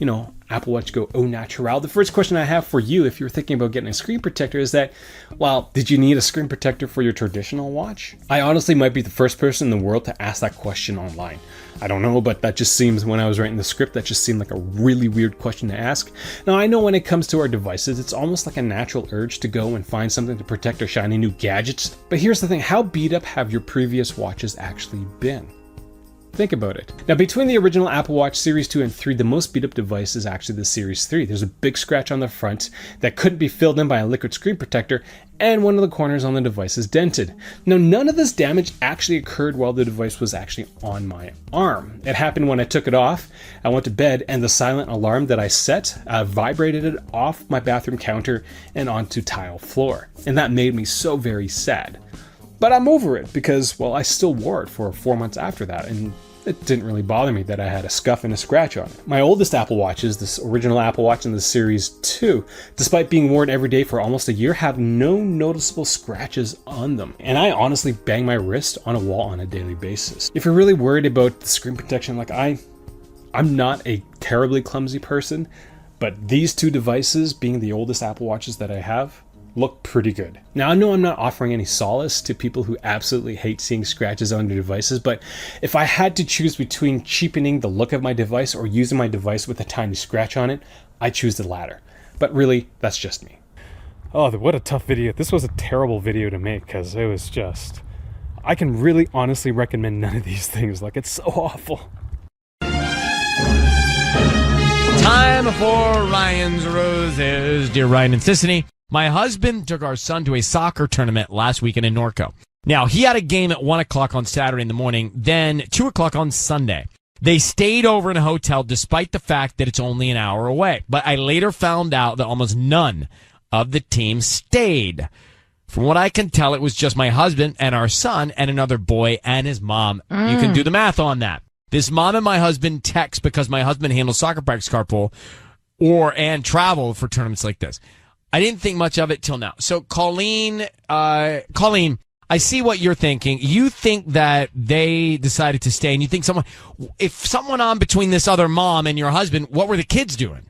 Apple Watch go au naturel, the first question I have for you, if you're thinking about getting a screen protector, is that, well, did you need a screen protector for your traditional watch? I honestly might be the first person in the world to ask that question online. I don't know, but that just seems, when I was writing the script, that just seemed like a really weird question to ask. Now, I know when it comes to our devices, it's almost like a natural urge to go and find something to protect our shiny new gadgets. But here's the thing, how beat up have your previous watches actually been? Think about it. Now, between the original Apple Watch Series 2 and 3, the most beat up device is actually the Series 3. There's a big scratch on the front that couldn't be filled in by a liquid screen protector, and one of the corners on the device is dented. Now, none of this damage actually occurred while the device was actually on my arm. It happened when I took it off, I went to bed, and the silent alarm that I set vibrated it off my bathroom counter and onto tile floor. And that made me so very sad. But I'm over it because, well, I still wore it for 4 months after that, and it didn't really bother me that I had a scuff and a scratch on it. My oldest Apple Watches, this original Apple Watch and the Series 2, despite being worn every day for almost a year, have no noticeable scratches on them. And I honestly bang my wrist on a wall on a daily basis. If you're really worried about the screen protection, like I'm not a terribly clumsy person, but these two devices, being the oldest Apple Watches that I have, look pretty good. Now, I know I'm not offering any solace to people who absolutely hate seeing scratches on their devices, but if I had to choose between cheapening the look of my device or using my device with a tiny scratch on it, I choose the latter. But really, that's just me. Oh, what a tough video. This was a terrible video to make because it was just... I can really honestly recommend none of these things. Like, it's so awful. Time for Ryan's Roses. Dear Ryan and Sissany, my husband took our son to a soccer tournament last weekend in Norco. Now, he had a game at 1 o'clock on Saturday in the morning, then 2 o'clock on Sunday. They stayed over in a hotel despite the fact that it's only an hour away. But I later found out that almost none of the team stayed. From what I can tell, it was just my husband and our son and another boy and his mom. You can do the math on that. This mom and my husband text because my husband handles soccer practice carpool and travel for tournaments like this. I didn't think much of it till now. So, Colleen, I see what you're thinking. You think that they decided to stay, and you think if someone on between this other mom and your husband, what were the kids doing?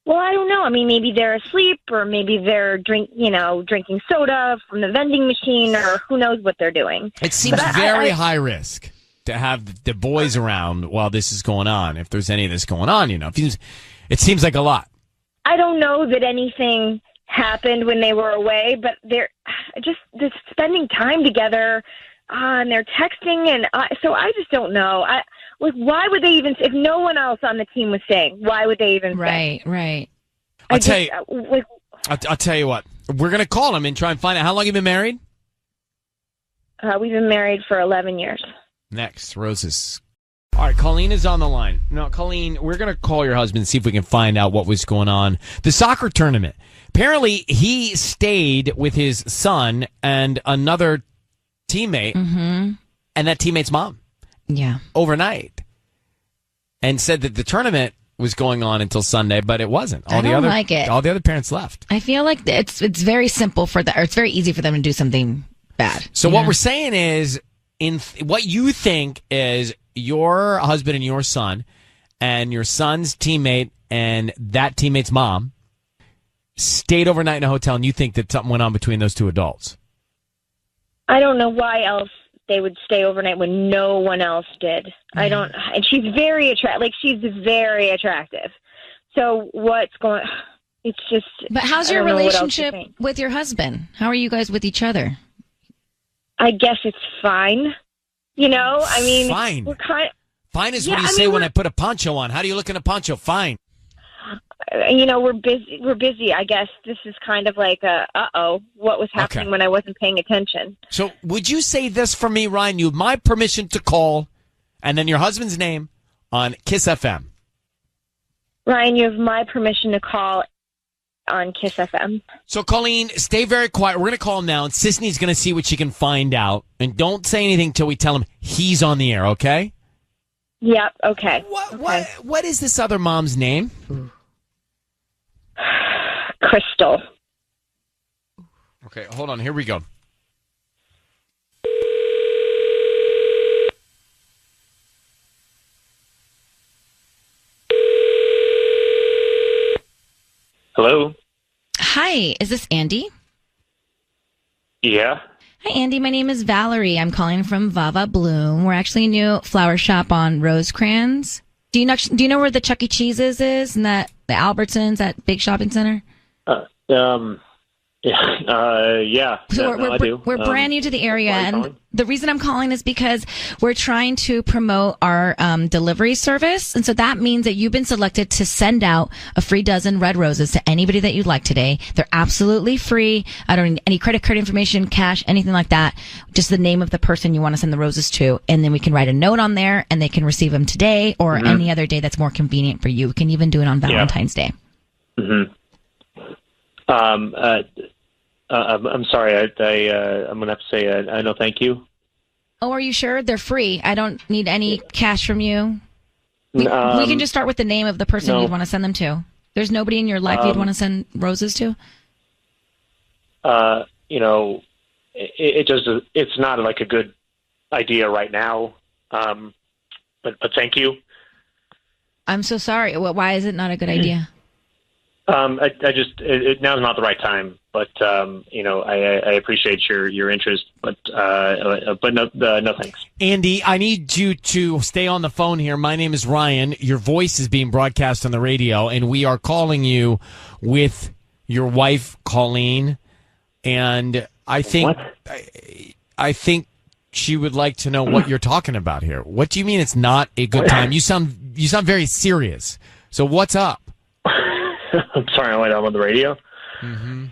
Well, I don't know. I mean, maybe they're asleep, or maybe they're drinking soda from the vending machine, or who knows what they're doing. It seems very high risk to have the boys around while this is going on. If there's any of this going on, it seems like a lot. I don't know that anything happened when they were away, but they're just spending time together, and they're texting, and so I just don't know. Why would they even? If no one else on the team was staying, why would they even? Right. I'll tell you what. We're gonna call him and try and find out how long you've been married. We've been married for 11 years. Next, Roses. All right, Colleen is on the line. Now, Colleen, we're going to call your husband and see if we can find out what was going on. The soccer tournament. Apparently, he stayed with his son and another teammate, and that teammate's mom. Yeah. Overnight. And said that the tournament was going on until Sunday, but it wasn't. I don't like it. All the other parents left. I feel like it's very simple for that, or it's very easy for them to do something bad. So what we're saying is, what you think is your husband and your son and your son's teammate and that teammate's mom stayed overnight in a hotel, and you think that something went on between those two adults. I don't know why else they would stay overnight when no one else did. I don't, and she's very she's very attractive. So what's going, it's just. But how's I your don't know what else to relationship think. with your husband? How are you guys with each other? I guess it's fine. You know, I mean, Fine. we're kind of, Fine is what do you say when I put a poncho on? How do you look in a poncho? Fine. you know, we're busy. I guess this is kind of like what was happening when I wasn't paying attention. So would you say this for me, Ryan? You have my permission to call, and then your husband's name on Kiss FM. Ryan, you have my permission to call on Kiss FM. So, Colleen, stay very quiet. We're going to call him now, and Sisney's going to see what she can find out. And don't say anything till we tell him he's on the air, okay? Yep, okay. What is this other mom's name? Crystal. Okay, hold on. Here we go. Hello? Hi, is this Andy? Yeah? Hi, Andy. My name is Valerie. I'm calling from Vava Bloom. We're actually a new flower shop on Rosecrans. Do you know where the Chuck E. Cheese's is and the Albertsons, that big shopping center? Yeah. So I do. We're brand new to the area, and the reason I'm calling is because we're trying to promote our delivery service, and so that means that you've been selected to send out a free dozen red roses to anybody that you'd like today. They're absolutely free. I don't need any credit card information, cash, anything like that. Just the name of the person you want to send the roses to, and then we can write a note on there, and they can receive them today or any other day that's more convenient for you. We can even do it on Valentine's Day. Mm-hmm. I'm sorry. I'm gonna have to say no, thank you. Oh, are you sure? They're free. I don't need any cash from you. We can just start with the name of the person you'd want to send them to. There's nobody in your life you'd want to send roses to? You know, it's not like a good idea right now. But thank you. I'm so sorry. Why is it not a good idea? Now's not the right time, but you know, I appreciate your interest, but no thanks. Andy, I need you to stay on the phone here. My name is Ryan. Your voice is being broadcast on the radio, and we are calling you with your wife, Colleen. And I think I think she would like to know what you're talking about here. What do you mean it's not a good time? You sound very serious. So what's up? I'm sorry, I'm on the radio. Mm-hmm.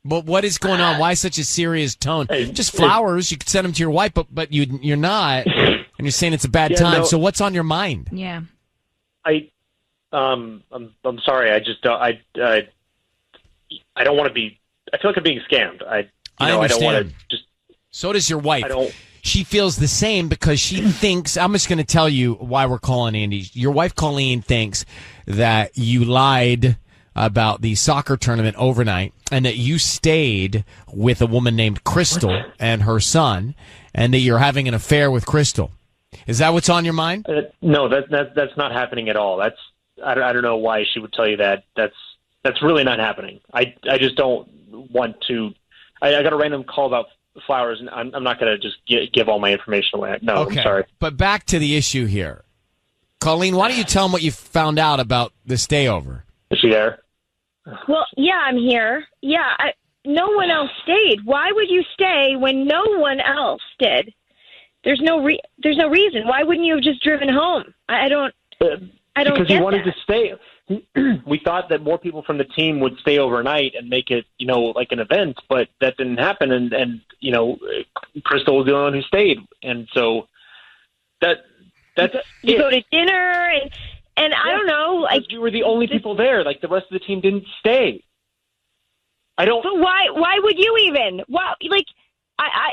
But what is going on? Why such a serious tone? Just flowers. You could send them to your wife, but you're not, and you're saying it's a bad time. No. So what's on your mind? Yeah. I'm sorry. I just I don't want to be. I feel like I'm being scammed. I understand. don't want to just. So does your wife. She feels the same because she thinks. I'm just going to tell you why we're calling Andy. Your wife, Colleen, thinks that you lied about the soccer tournament overnight and that you stayed with a woman named Crystal and her son, and that you're having an affair with Crystal. Is that what's on your mind? No, that's not happening at all. I don't know why she would tell you that. That's really not happening. I just don't want to. I got a random call about flowers, and I'm not going to just give all my information away. No, Okay. I'm sorry. But back to the issue here. Colleen, why don't you tell them what you found out about the stayover? Is she there? Well, yeah, I'm here. Yeah, no one else stayed. Why would you stay when no one else did? There's no reason. Why wouldn't you have just driven home? I don't Because get he wanted that. to stay. We thought that more people from the team would stay overnight and make it, like an event, but that didn't happen. And Crystal was the only one who stayed. And so that's That's you it. go to dinner and I don't know, like you were the only people there. Like the rest of the team didn't stay. I don't. But why would you even? Why, like,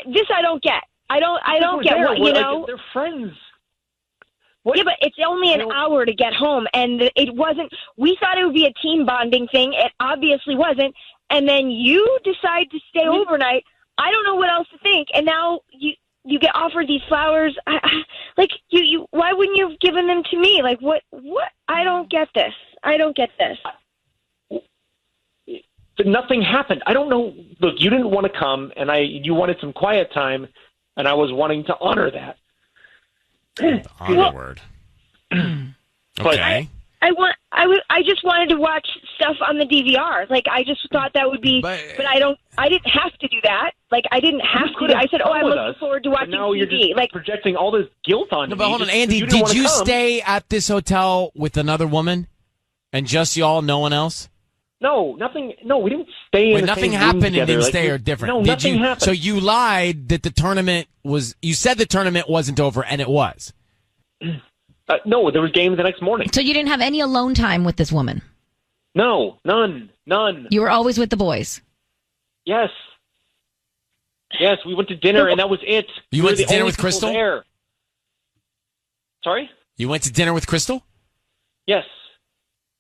this I don't get. I don't get what, you know. Like, they're friends. What? Yeah, but it's only an hour to get home, and it wasn't. We thought it would be a team bonding thing. It obviously wasn't. And then you decide to stay overnight. I don't know what else to think. And now you get offered these flowers. Like you. Why wouldn't you have given them to me? Like what? I don't get this. I don't get this. But nothing happened. I don't know. Look, you didn't want to come, and you wanted some quiet time, and I was wanting to honor that. Honor word. Okay. I just wanted to watch stuff on the DVR. Like I just thought that would be, but I didn't have to do that. Like I didn't have to. I said, I'm looking forward to watching now TV. You're just like projecting all this guilt on me. But hold on, Andy, did you stay at this hotel with another woman, and just y'all, no one else? No, nothing. No, we didn't stay in the nothing same happened room and together. didn't Like, stay or different. No, nothing happened. So you lied that the tournament was. You said the tournament wasn't over, and it was. No, there was games the next morning. So you didn't have any alone time with this woman? No, none. You were always with the boys? Yes, we went to dinner, and that was it. You went to dinner with Crystal? There. Sorry? You went to dinner with Crystal? Yes,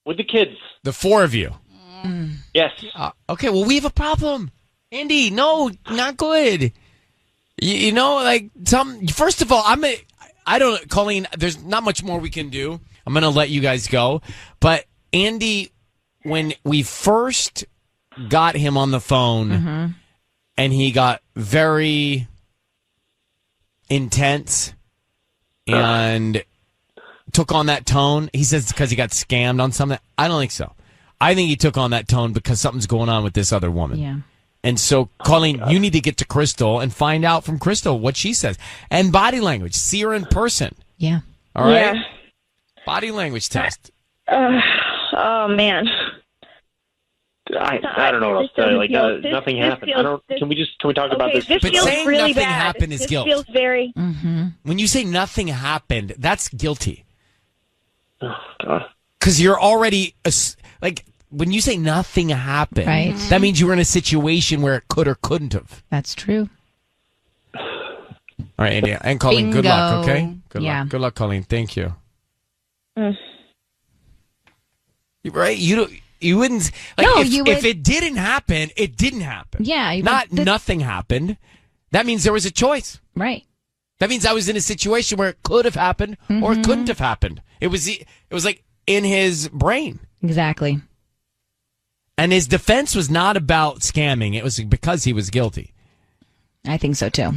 with the kids. The four of you? Yes. Okay, well, we have a problem. Andy, no, not good. You know, like, first of all, I don't, Colleen, there's not much more we can do. I'm going to let you guys go. But Andy, when we first got him on the phone and he got very intense and took on that tone, he says because he got scammed on something. I don't think so. I think he took on that tone because something's going on with this other woman. Yeah. And so, Colleen, you need to get to Crystal and find out from Crystal what she says. And body language. See her in person. Yeah. All right? Yeah. Body language test. Oh, man. I don't know what else to tell you. Like, nothing happened. Can we talk about this? This But feels saying really nothing bad. happened is this guilt. feels very... When you say nothing happened, that's guilty. Oh, God. Because you're already, like, when you say nothing happened, right. that means you were in a situation where it could or couldn't have. That's true. All right, Andy. And Colleen, good luck, okay? Good luck. Good luck, Colleen. Thank you. Right? You wouldn't, like, No, if it didn't happen, it didn't happen. Yeah. Nothing happened. That means there was a choice. Right. That means I was in a situation where it could have happened or it couldn't have happened. It was like in his brain. Exactly. And his defense was not about scamming. It was because he was guilty. I think so, too.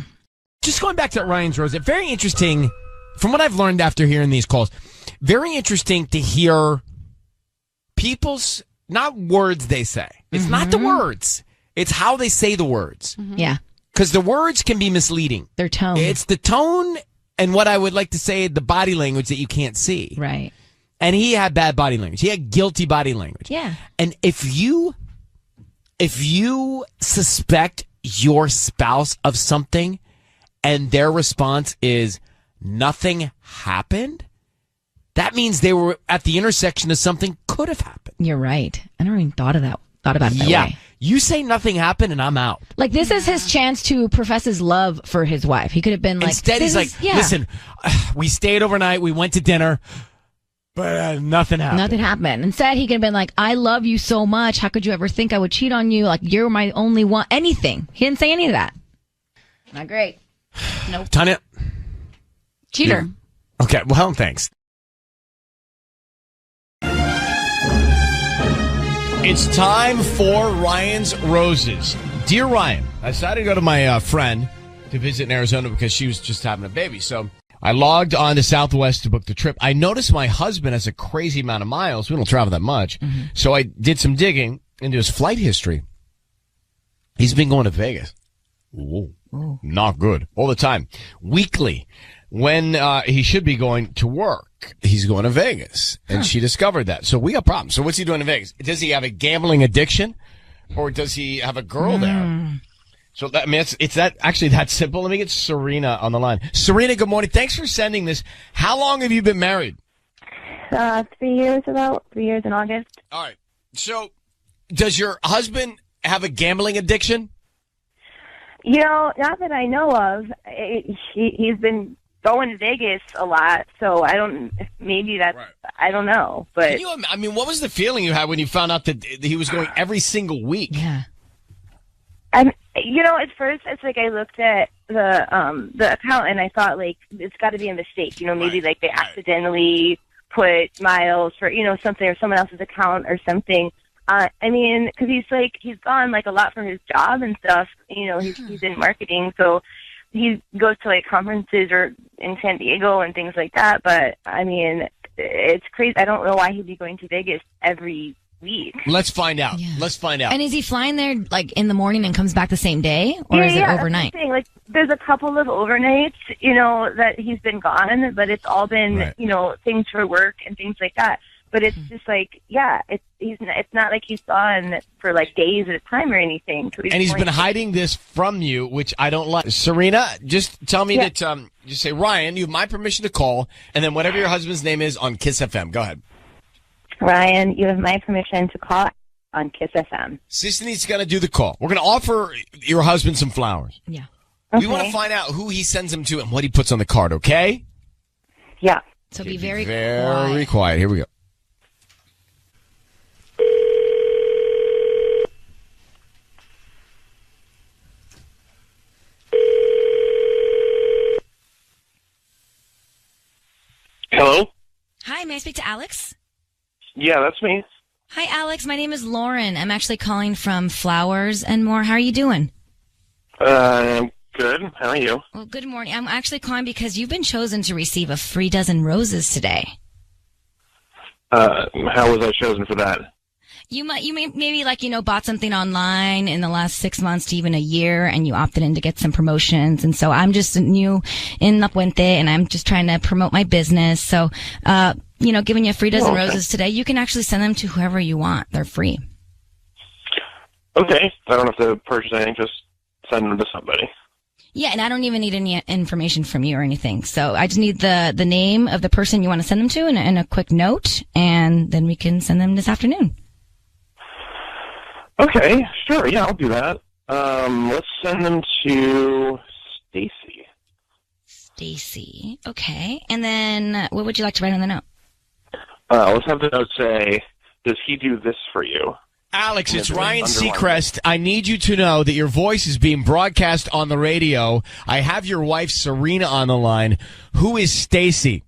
Just going back to Ryan's Rose, very interesting, from what I've learned after hearing these calls, very interesting to hear people's, not words they say. It's not the words. It's how they say the words. Yeah. Because the words can be misleading. Their tone. It's the tone and what I would like to say, the body language that you can't see. Right. And he had bad body language. He had guilty body language. Yeah. And if you suspect your spouse of something and their response is nothing happened, that means they were at the intersection of something could have happened. You're right. I never even thought about it that way. You say nothing happened and I'm out. Like, this is his chance to profess his love for his wife. He could have been like... Instead, he's like, listen, we stayed overnight, we went to dinner, but nothing happened. Nothing happened. Instead, he could have been like, I love you so much. How could you ever think I would cheat on you? Like, you're my only one. Anything. He didn't say any of that. Not great. Nope. Tanya? Cheater. Okay, well, thanks. It's time for Ryan's Roses. Dear Ryan, I decided to go to my friend to visit in Arizona because she was just having a baby. So I logged on to Southwest to book the trip. I noticed my husband has a crazy amount of miles. We don't travel that much. So I did some digging into his flight history. He's been going to Vegas. Ooh, not good. All the time. Weekly. When he should be going to work, he's going to Vegas. And she discovered that. So we got problems. So what's he doing in Vegas? Does he have a gambling addiction? Or does he have a girl there? So that, I mean, it's that actually that simple. Let me get Serena on the line. Serena, good morning. Thanks for sending this. How long have you been married? 3 years, about 3 years in August. All right. So, does your husband have a gambling addiction? Not that I know of. He's been going to Vegas a lot, so maybe that's, right. I don't know. But what was the feeling you had when you found out that he was going every single week? Yeah. At first, it's like I looked at the account and I thought, like, it's got to be a mistake. Maybe like they accidentally put miles for, something or someone else's account or something. Because he's gone like a lot for his job and stuff. He's in marketing, so he goes to like conferences or in San Diego and things like that. But it's crazy. I don't know why he'd be going to Vegas every week. Let's find out. Yeah. Let's find out. And is he flying there like in the morning and comes back the same day, or is it overnight? That's the thing. Like, there's a couple of overnights, that he's been gone, but it's all been, things for work and things like that. But it's just like, it's not like he's gone for like days at a time or anything. So he's been hiding this from you, which I don't like. Serena, just tell me that, just say, Ryan, you have my permission to call, and then whatever your husband's name is on Kiss FM. Go ahead. Ryan, you have my permission to call on Kiss FM. Sisney's going to do the call. We're going to offer your husband some flowers. Yeah. Okay. We want to find out who he sends them to and what he puts on the card, okay? Yeah. So be very quiet. Here we go. Hello? Hi, may I speak to Alex? Yeah, that's me. Hi, Alex. My name is Lauren. I'm actually calling from Flowers and More. How are you doing? I'm good. How are you? Well, good morning. I'm actually calling because you've been chosen to receive a free dozen roses today. How was I chosen for that? You maybe bought something online in the last 6 months to even a year, and you opted in to get some promotions. And so I'm just new in La Puente, and I'm just trying to promote my business. So, giving you a free dozen roses today, you can actually send them to whoever you want. They're free. Okay. I don't have to purchase anything. Just send them to somebody. Yeah, and I don't even need any information from you or anything. So I just need the name of the person you want to send them to and a quick note, and then we can send them this afternoon. Okay, sure. Yeah, I'll do that. Let's send them to Stacy. Stacy. Okay. And then what would you like to write on the note? Let's have the note say, does he do this for you? Alex, it's Ryan Seacrest. I need you to know that your voice is being broadcast on the radio. I have your wife, Serena, on the line. Who is Stacy?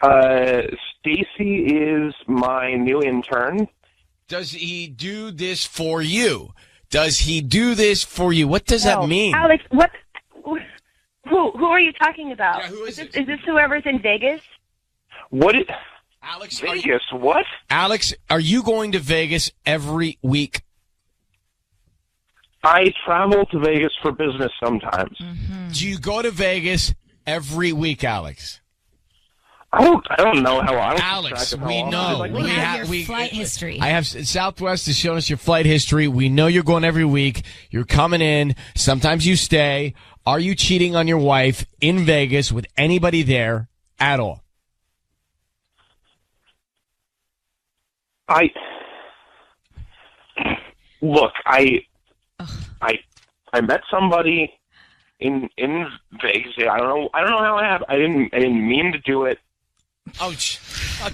Stacy is my new intern. Does he do this for you? Does he do this for you? What does that mean? Alex, what? Who are you talking about? Yeah, who is this whoever's in Vegas? What is... Alex, Vegas, what? Alex, are you going to Vegas every week? I travel to Vegas for business sometimes. Mm-hmm. Do you go to Vegas every week, Alex? I don't know how I Alex, we know. We have your flight history. I have Southwest has shown us your flight history. We know you're going every week. You're coming in. Sometimes you stay. Are you cheating on your wife in Vegas with anybody there at all? Look, I met somebody in Vegas. I don't know how I have. I didn't mean to do it. Oh,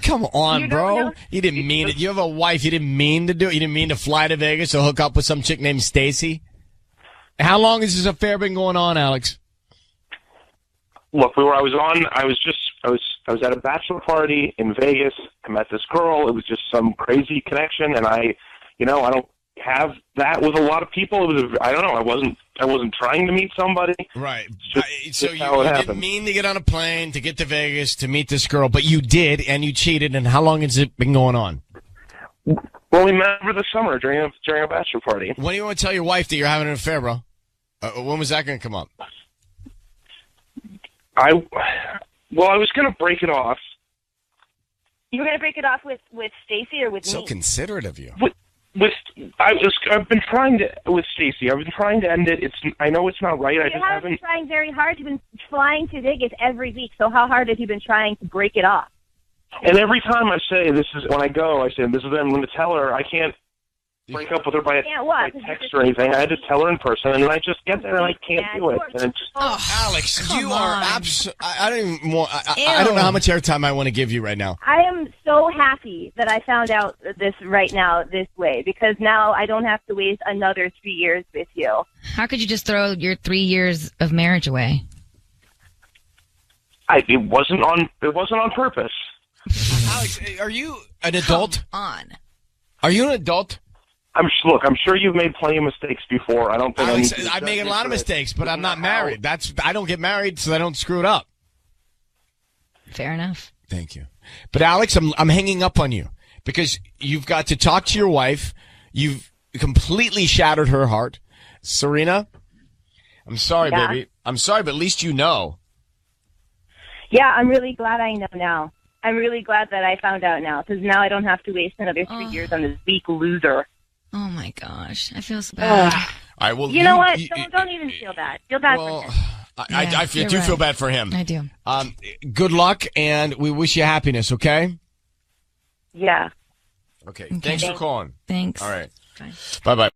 come on, bro. You didn't mean it. You have a wife. You didn't mean to do it. You didn't mean to fly to Vegas to hook up with some chick named Stacy. How long has this affair been going on, Alex? Look, I was at a bachelor party in Vegas. I met this girl. It was just some crazy connection, and I don't have that with a lot of people. I don't know. I wasn't trying to meet somebody. Right. So you didn't mean to get on a plane to get to Vegas to meet this girl, but you did, and you cheated. And how long has it been going on? Well, we met over the summer during a bachelor party. When do you want to tell your wife that you're having an affair, bro? When was that going to come up? I was going to break it off. You were going to break it off with Stacy or with me? So considerate of you. I've been trying to with Stacy. I've been trying to end it. I know it's not right. You I just haven't been trying very hard. You've been flying to Vegas every week. So how hard have you been trying to break it off? And every time I say this is when I go, I say this is what I'm going to tell her. I can't break up with her by text or anything. I had to tell her in person, and then I just get there and I can't do it. And it's just, Alex, you are I don't even want. I don't know how much airtime I want to give you right now. I am so happy that I found out this right now this way, because now I don't have to waste another 3 years with you. How could you just throw your 3 years of marriage away? it wasn't on purpose. Alex, are you an adult? Come on. Are you an adult? I'm sure you've made plenty of mistakes before. I don't think I've made a lot of mistakes, but I'm not married. I don't get married, so I don't screw it up. Fair enough. Thank you. But Alex, I'm hanging up on you because you've got to talk to your wife. You've completely shattered her heart. Serena, I'm sorry, baby. I'm sorry, but at least you know. Yeah, I'm really glad I know now. I'm really glad that I found out now, because now I don't have to waste another 3 years on this weak loser. Oh, my gosh. I feel so bad. All right, well, you know what? Don't even feel bad. Feel bad for him. I do feel bad for him. I do. Good luck, and we wish you happiness, okay? Yeah. Okay. Thanks for calling. Thanks. All right. Bye. Bye-bye.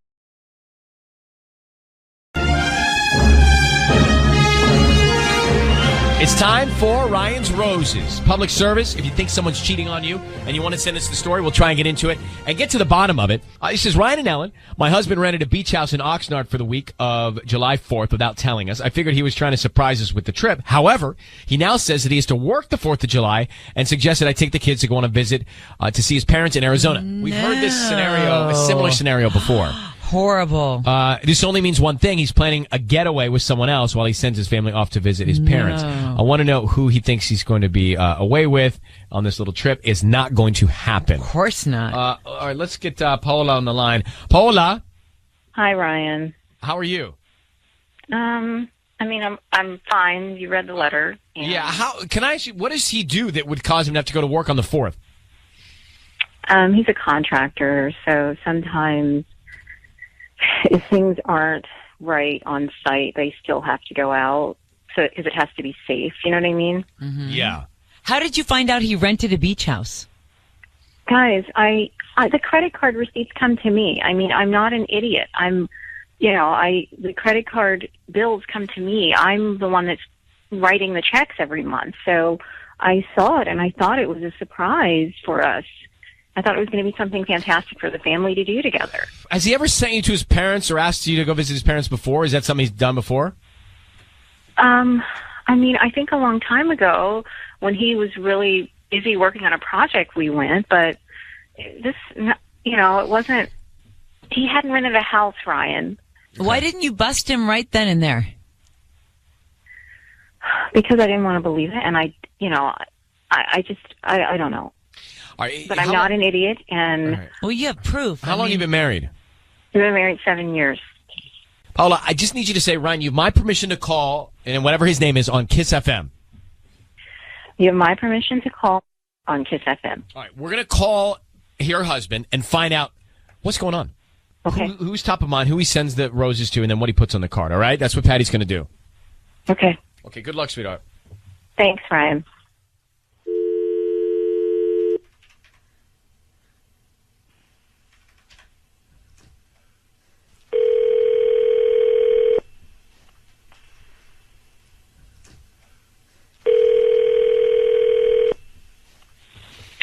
It's time for Ryan's Roses. Public service. If you think someone's cheating on you and you want to send us the story, we'll try and get into it and get to the bottom of it. He says, Ryan and Ellen, my husband rented a beach house in Oxnard for the week of July 4th without telling us. I figured he was trying to surprise us with the trip. However, he now says that he has to work the 4th of July and suggested I take the kids to go on a visit to see his parents in Arizona. We've heard this scenario, a similar scenario before. Horrible. This only means one thing. He's planning a getaway with someone else while he sends his family off to visit his parents. I want to know who he thinks he's going to be away with on this little trip. It's not going to happen. Of course not. All right, let's get Paola on the line. Paola. Hi, Ryan. How are you? I'm fine. You read the letter. Yeah. How can I ask you? What does he do that would cause him to have to go to work on the 4th? He's a contractor, so sometimes if things aren't right on site, they still have to go out. So because it has to be safe, you know what I mean? Mm-hmm. Yeah. How did you find out he rented a beach house? Guys, the credit card receipts come to me. I mean, I'm not an idiot. The credit card bills come to me. I'm the one that's writing the checks every month. So I saw it and I thought it was a surprise for us. I thought it was going to be something fantastic for the family to do together. Has he ever sent you to his parents or asked you to go visit his parents before? Is that something he's done before? I think a long time ago when he was really busy working on a project we went, but it wasn't, he hadn't rented a house, Ryan. Why didn't you bust him right then and there? Because I didn't want to believe it, and I don't know. Right, but I'm not an idiot, and... Right. Well, you have proof. How long have you been married? We've been married 7 years. Paola, I just need you to say, Ryan, you have my permission to call, and whatever his name is, on Kiss FM. You have my permission to call on Kiss FM. All right, we're going to call your husband and find out what's going on. Okay. Who's top of mind, who he sends the roses to, and then what he puts on the card, all right? That's what Patty's going to do. Okay. Okay, good luck, sweetheart. Thanks, Ryan.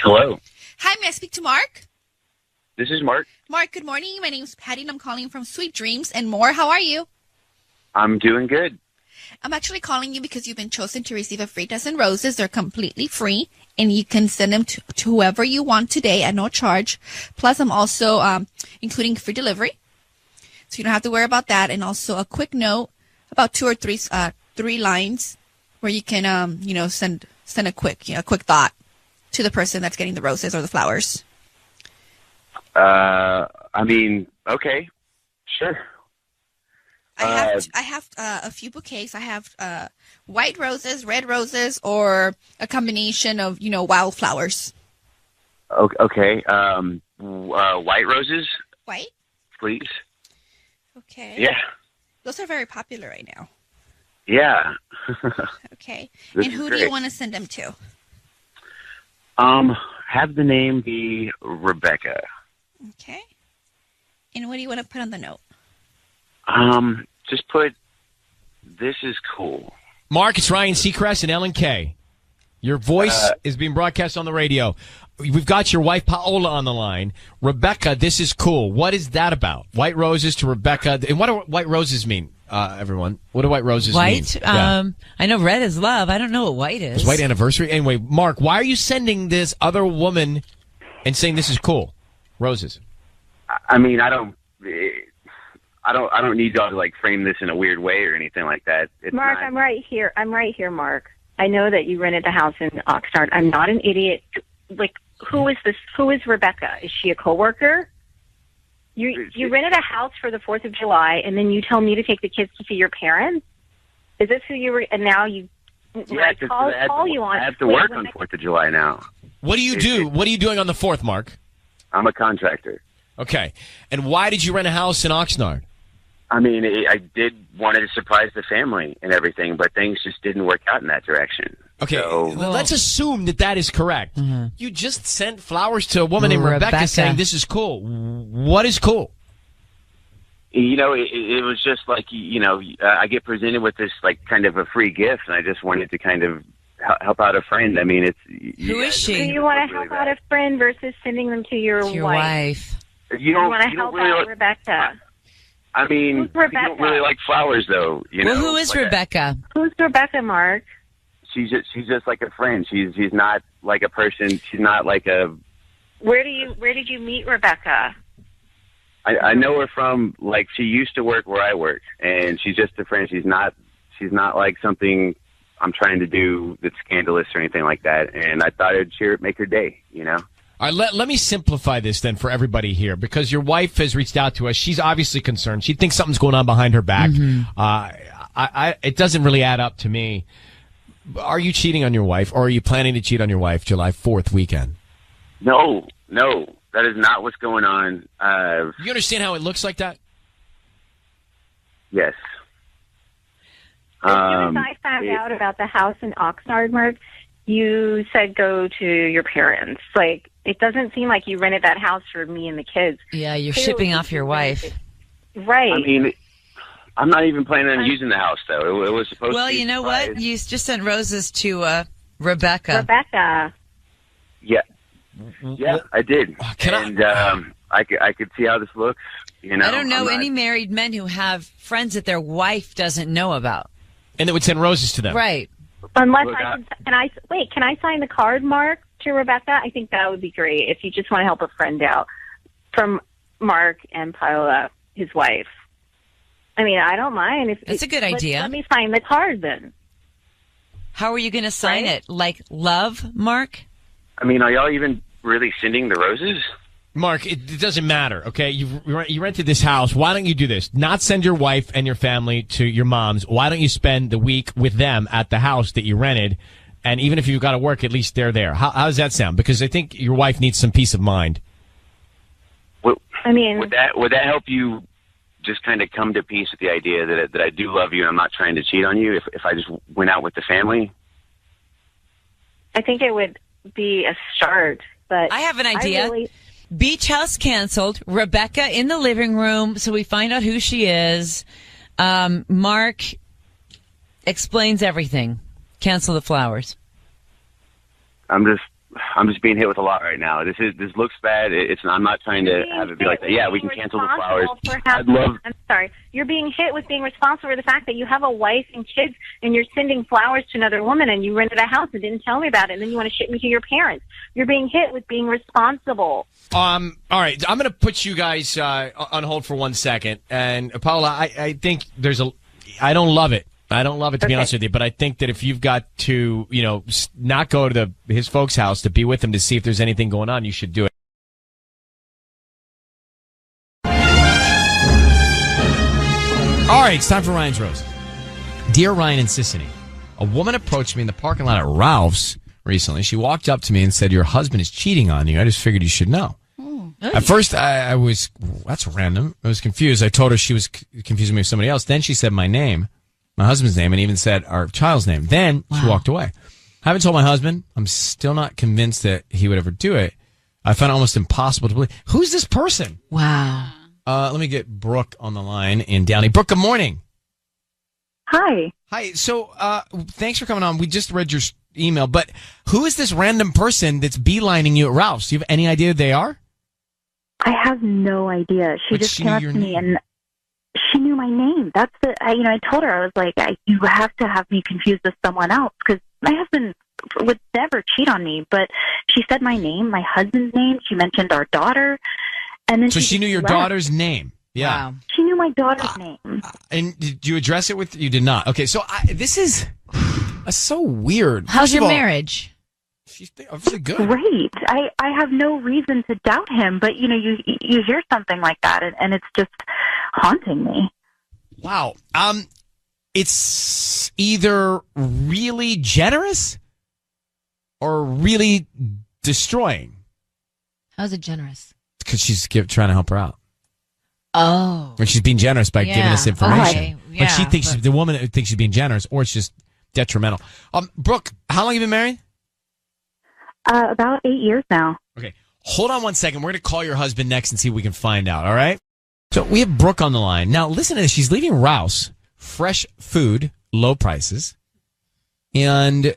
Hello. Hi, may I speak to Mark? This is Mark. Mark, good morning. My name is Patty, and I'm calling from Sweet Dreams and More. How are you? I'm doing good. I'm actually calling you because you've been chosen to receive a free dozen roses. They're completely free, and you can send them to whoever you want today at no charge. Plus, I'm also including free delivery, so you don't have to worry about that. And also a quick note, about 2 or 3 lines, where you can send a quick thought to the person that's getting the roses or the flowers. Okay, sure. I have a few bouquets. I have white roses, red roses, or a combination of wildflowers. Okay. White roses. White? please. Okay. Yeah. Those are very popular right now. Yeah. Okay. This And is who do great. you want to send them to? Have the name be Rebecca. Okay. And what do you want to put on the note? Just put, this is cool. Mark, it's Ryan Seacrest and Ellen Kay. Your voice is being broadcast on the radio. We've got your wife Paola on the line. Rebecca, this is cool. What is that about? White roses to Rebecca. And what do white roses mean, everyone? What do white roses mean? White? Yeah. I know red is love. I don't know what white is. It's white anniversary. Anyway, Mark, why are you sending this other woman and saying this is cool? Roses. I mean, I don't need y'all to like frame this in a weird way or anything like that. It's Mark, not, I'm right here. Mark. I know that you rented the house in Oxnard. I'm not an idiot. Like, who is this? Who is Rebecca? Is she a coworker? You rented a house for the 4th of July, and then you tell me to take the kids to see your parents? Is this who you were? And now you, yeah, I call you on. I have to work on 4th of July now. What do you do? What are you doing on the 4th, Mark? I'm a contractor. Okay. And why did you rent a house in Oxnard? I mean, I did wanted to surprise the family and everything, but things just didn't work out in that direction. Okay, So, let's assume that is correct. Mm-hmm. You just sent flowers to a woman named Rebecca saying this is cool. What is cool? you know, it was just like, you know, I get presented with this like kind of a free gift, and I just wanted to kind of help out a friend. I mean, it's who is she? Do you want to help out a friend versus sending them to your wife? You don't want to help out Rebecca. I mean, Who's you Rebecca? don't really like flowers, though. You know, Well, who is like Rebecca? Who's Rebecca, Mark? She's just like a friend. She's not like a person. She's not like a. Where did you meet Rebecca? I know her from, like, she used to work where I work, and she's just a friend. She's not like something I'm trying to do that's scandalous or anything like that. And I thought it'd make her day, you know. All right, let me simplify this then for everybody here, because your wife has reached out to us. She's obviously concerned. She thinks something's going on behind her back. Mm-hmm. It doesn't really add up to me. Are you cheating on your wife, or are you planning to cheat on your wife July 4th weekend? No, that is not what's going on. You understand how it looks like that? Yes. As soon as I found out about the house in Oxnard, Mark, you said go to your parents. Like, it doesn't seem like you rented that house for me and the kids. Yeah, you're shipping off your wife. Right. I mean, I'm not even planning on using the house, though. It was supposed to be. Well, you know what? You just sent roses to Rebecca. Rebecca. Yeah, I did. I could see how this looks. You know, I don't know any married men who have friends that their wife doesn't know about. And they would send roses to them. Right. Unless can I sign the card, Mark, to Rebecca? I think that would be great if you just want to help a friend out. From Mark and Paola, his wife. I mean, I don't mind. That's a good idea. Let me sign the card then. How are you going to sign it? Like love, Mark? I mean, are y'all even really sending the roses? Mark, it doesn't matter, okay? You rented this house. Why don't you do this? Not send your wife and your family to your mom's. Why don't you spend the week with them at the house that you rented? And even if you've got to work, at least they're there. How does that sound? Because I think your wife needs some peace of mind. I mean, would that help you just kind of come to peace with the idea that I do love you and I'm not trying to cheat on you if I just went out with the family? I think it would be a start, but I have an idea. Beach house canceled. Rebecca in the living room, so we find out who she is. Mark explains everything. Cancel the flowers. I'm just being hit with a lot right now. This looks bad. I'm not trying to have it be like that. Yeah, we can cancel the flowers. I'm sorry. You're being hit with being responsible for the fact that you have a wife and kids and you're sending flowers to another woman and you rented a house and didn't tell me about it and then you want to ship me to your parents. You're being hit with being responsible. All right. I'm going to put you guys on hold for 1 second. And Paula, I think I don't love it. I don't love it, to be honest with you, but I think that if you've got to, not go to his folks' house to be with him to see if there's anything going on, you should do it. All right, it's time for Ryan's Rose. Dear Ryan and Sissany, a woman approached me in the parking lot at Ralph's recently. She walked up to me and said, "Your husband is cheating on you. I just figured you should know." At first, I was, that's random. I was confused. I told her she was confusing me with somebody else. Then she said my name, my husband's name, and even said our child's name. Then she walked away. I haven't told my husband. I'm still not convinced that he would ever do it. I found it almost impossible to believe. Who's this person? Wow. Let me get Brooke on the line in Downey. Brooke, good morning. Hi. Hi. So, thanks for coming on. We just read your email, but who is this random person that's beelining you at Ralph's? Do you have any idea who they are? I have no idea. She just came up to me and she knew my name. That's I told her, I was like, you have to have me confused with someone else because my husband would never cheat on me. But she said my name, my husband's name. She mentioned our daughter. And then so she knew your daughter's name. Yeah. Wow. She knew my daughter's name. And did you address it with, you did not. Okay. So this is so weird. How's your marriage? She's obviously good. Great. I have no reason to doubt him, but you hear something like that and it's just haunting me. Wow. It's either really generous or really destroying. How's it generous? Because she's trying to help her out. Oh. Or she's being generous by giving us information. Okay. Yeah, but she thinks the woman thinks she's being generous, or it's just detrimental. Brooke, how long have you been married? About 8 years now. Okay. Hold on one second. We're going to call your husband next and see if we can find out, all right? So we have Brooke on the line. Now, listen to this. She's leaving Rouse, fresh food, low prices, and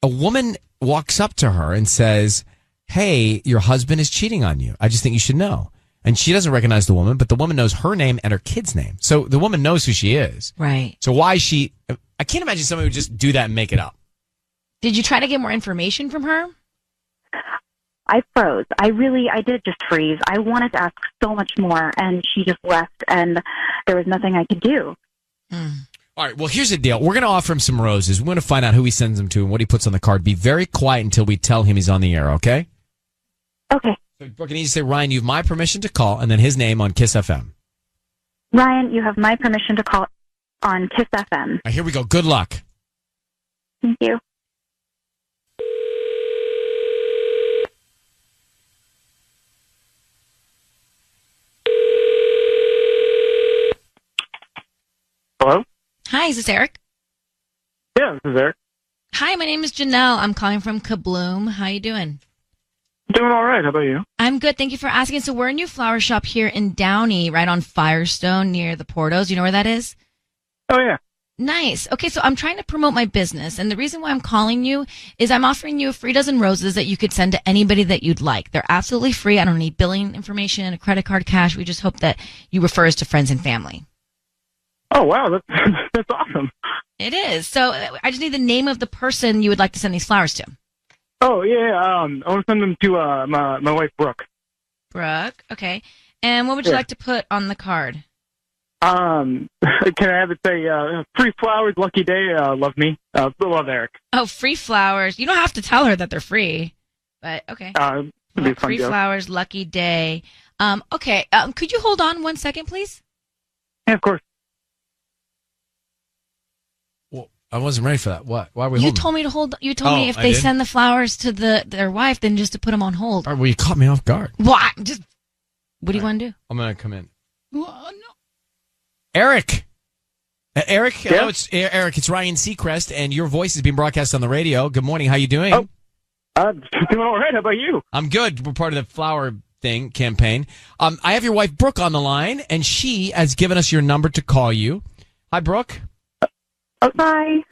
a woman walks up to her and says, hey, your husband is cheating on you. I just think you should know. And she doesn't recognize the woman, but the woman knows her name and her kid's name. So the woman knows who she is. Right. So why is she... I can't imagine somebody would just do that and make it up. Did you try to get more information from her? I froze. I did just freeze. I wanted to ask so much more, and she just left, and there was nothing I could do. All right, well, here's the deal. We're going to offer him some roses. We're going to find out who he sends them to and what he puts on the card. Be very quiet until we tell him he's on the air, okay? Okay. So, Brooke, I need you to say, Ryan, you have my permission to call, and then his name on Kiss FM. Ryan, you have my permission to call on Kiss FM. All right, here we go. Good luck. Thank you. Hello? Hi, is this Eric? Yeah, this is Eric. Hi, my name is Janelle. I'm calling from Kabloom. How you doing? Doing all right. How about you? I'm good. Thank you for asking. So we're a new flower shop here in Downey, right on Firestone near the Portos. You know where that is? Oh, yeah. Nice. Okay, so I'm trying to promote my business, and the reason why I'm calling you is I'm offering you a free dozen roses that you could send to anybody that you'd like. They're absolutely free. I don't need billing information, a credit card, cash. We just hope that you refer us to friends and family. Oh, wow. That's awesome. It is. So I just need the name of the person you would like to send these flowers to. Oh, yeah. I want to send them to my wife, Brooke. Brooke. Okay. And what would you like to put on the card? Can I have it say, free flowers, lucky day, love me, love Eric. Oh, free flowers. You don't have to tell her that they're free, but okay. Free flowers, lucky day. Okay. Could you hold on 1 second, please? Yeah, of course. Well, I wasn't ready for that. What? Why are we You holding? told me to hold. You told me if they send the flowers to their wife, then just to put them on hold. All right, well, you caught me off guard. What? What do you want to do? I'm going to come in. Well, no. Eric. Eric, hello, Yeah? it's Eric. It's Ryan Seacrest, and your voice is being broadcast on the radio. Good morning. How you doing? Oh, doing all right. How about you? I'm good. We're part of the flower thing campaign. I have your wife Brooke on the line, and she has given us your number to call you. Hi, Brooke. Oh, hi.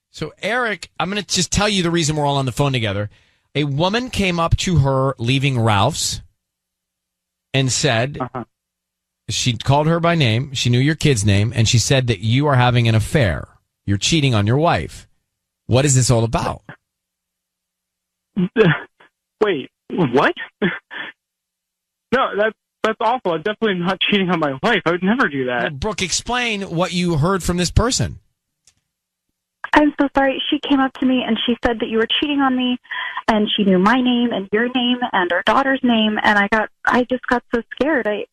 So, Eric, I'm going to just tell you the reason we're all on the phone together. A woman came up to her leaving Ralph's and said, she called her by name, she knew your kid's name, and she said that you are having an affair. You're cheating on your wife. What is this all about? Wait, what? No, that's awful. I'm definitely not cheating on my wife. I would never do that. Well, Brooke, explain what you heard from this person. I'm so sorry. She came up to me and she said that you were cheating on me, and she knew my name and your name and our daughter's name, and I just got so scared. I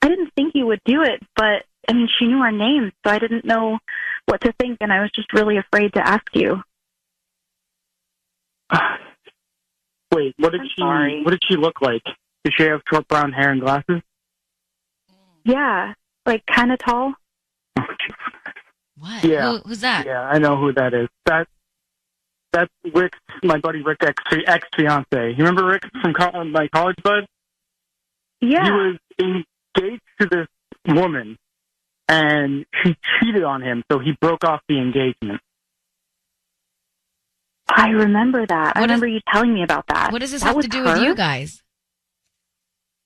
didn't think you would do it, but I mean, she knew our names, so I didn't know what to think, and I was just really afraid to ask you. Wait, what did she look like? Does she have short brown hair and glasses? Yeah, like kind of tall. What? Yeah. Who's that? Yeah, I know who that is. That's Rick's, my buddy Rick's ex-fiance. You remember Rick from my college bud? Yeah. He was engaged to this woman, and she cheated on him, so he broke off the engagement. I remember that. I remember you telling me about that. What does this That have was to do her? with you guys?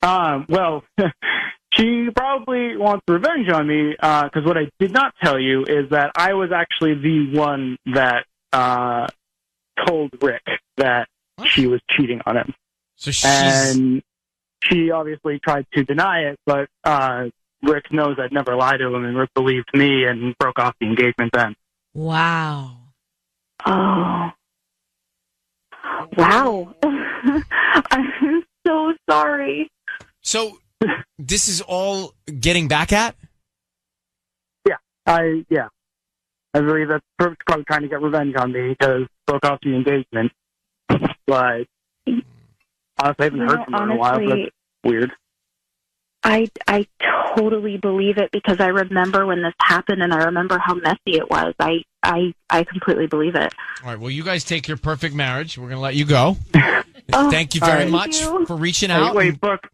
Well, she probably wants revenge on me, because what I did not tell you is that I was actually the one that told Rick that she was cheating on him. So and she obviously tried to deny it, but Rick knows I'd never lied to him, and Rick believed me and broke off the engagement then. Wow. Oh. Wow. I'm so sorry. So this is all getting back at? Yeah. I believe that's probably trying to get revenge on me because broke off the engagement. But honestly, I haven't heard from her in a while. But that's weird. I totally believe it because I remember when this happened and I remember how messy it was. I completely believe it. All right, well, you guys take your perfect marriage. We're going to let you go. Thank you very much for reaching out. Wait, Brooke,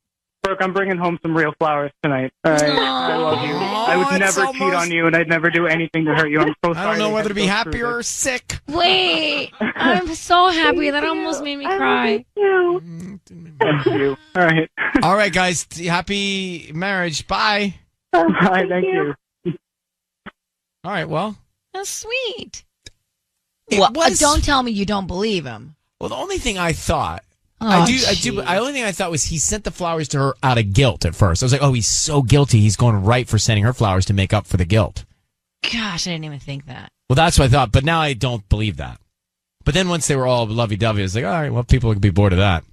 I'm bringing home some real flowers tonight. All right? I love you. I would never cheat on you, and I'd never do anything to hurt you. I'm so sorry. I don't know whether to be happy or sick. Wait, I'm so happy. That almost made me cry. Thank you. All right. All right, guys. Happy marriage. Bye. Bye. Thank you. All right, well. That's sweet. Well, don't tell me you don't believe him. Well, the only thing I thought... Oh, the only thing I thought was he sent the flowers to her out of guilt at first. I was like, oh, he's so guilty. He's going right for sending her flowers to make up for the guilt. Gosh, I didn't even think that. Well, that's what I thought, but now I don't believe that. But then once they were all lovey-dovey, I was like, all right, well, people could be bored of that.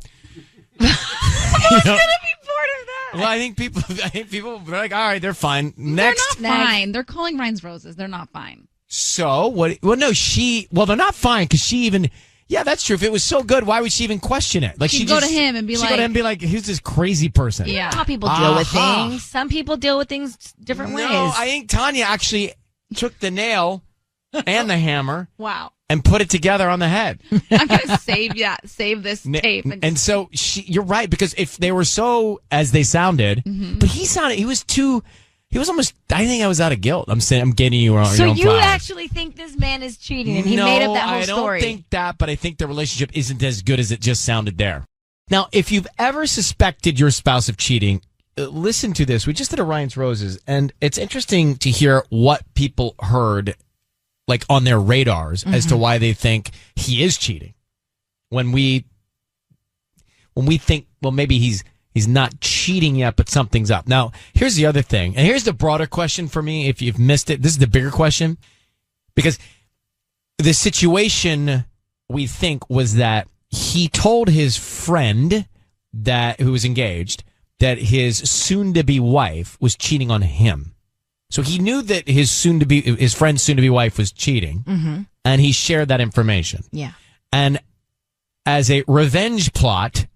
Who's going to be bored of that? Well, I think people, they're like, all right, they're fine. Next. They're not fine. They're calling Ryan's roses. They're not fine. So, what? Well, no, they're not fine because she even... Yeah, that's true. If it was so good, why would she even question it? Like she'd go to him and be like, who's this crazy person? Yeah, how people deal with things. Some people deal with things different ways. No, I think Tanya actually took the nail and the hammer. Wow. And put it together on the head. I'm gonna save this tape. And so you're right, because if they were so as they sounded, but he was almost, I think I was out of guilt. I'm saying, I'm getting you on your own So you flowers. actually think this man is cheating and he made up that whole story? I don't think that, but I think the relationship isn't as good as it just sounded there. Now, if you've ever suspected your spouse of cheating, listen to this. We just did a Ryan's Roses, and it's interesting to hear what people heard, like on their radars, as to why they think he is cheating. When we think, well, maybe he's not cheating yet, but something's up. Now, here's the other thing. And here's the broader question for me. If you've missed it, this is the bigger question. Because the situation, we think, was that he told his friend who was engaged that his soon-to-be wife was cheating on him. So he knew that his friend's soon-to-be wife was cheating, and he shared that information. Yeah. And as a revenge plot,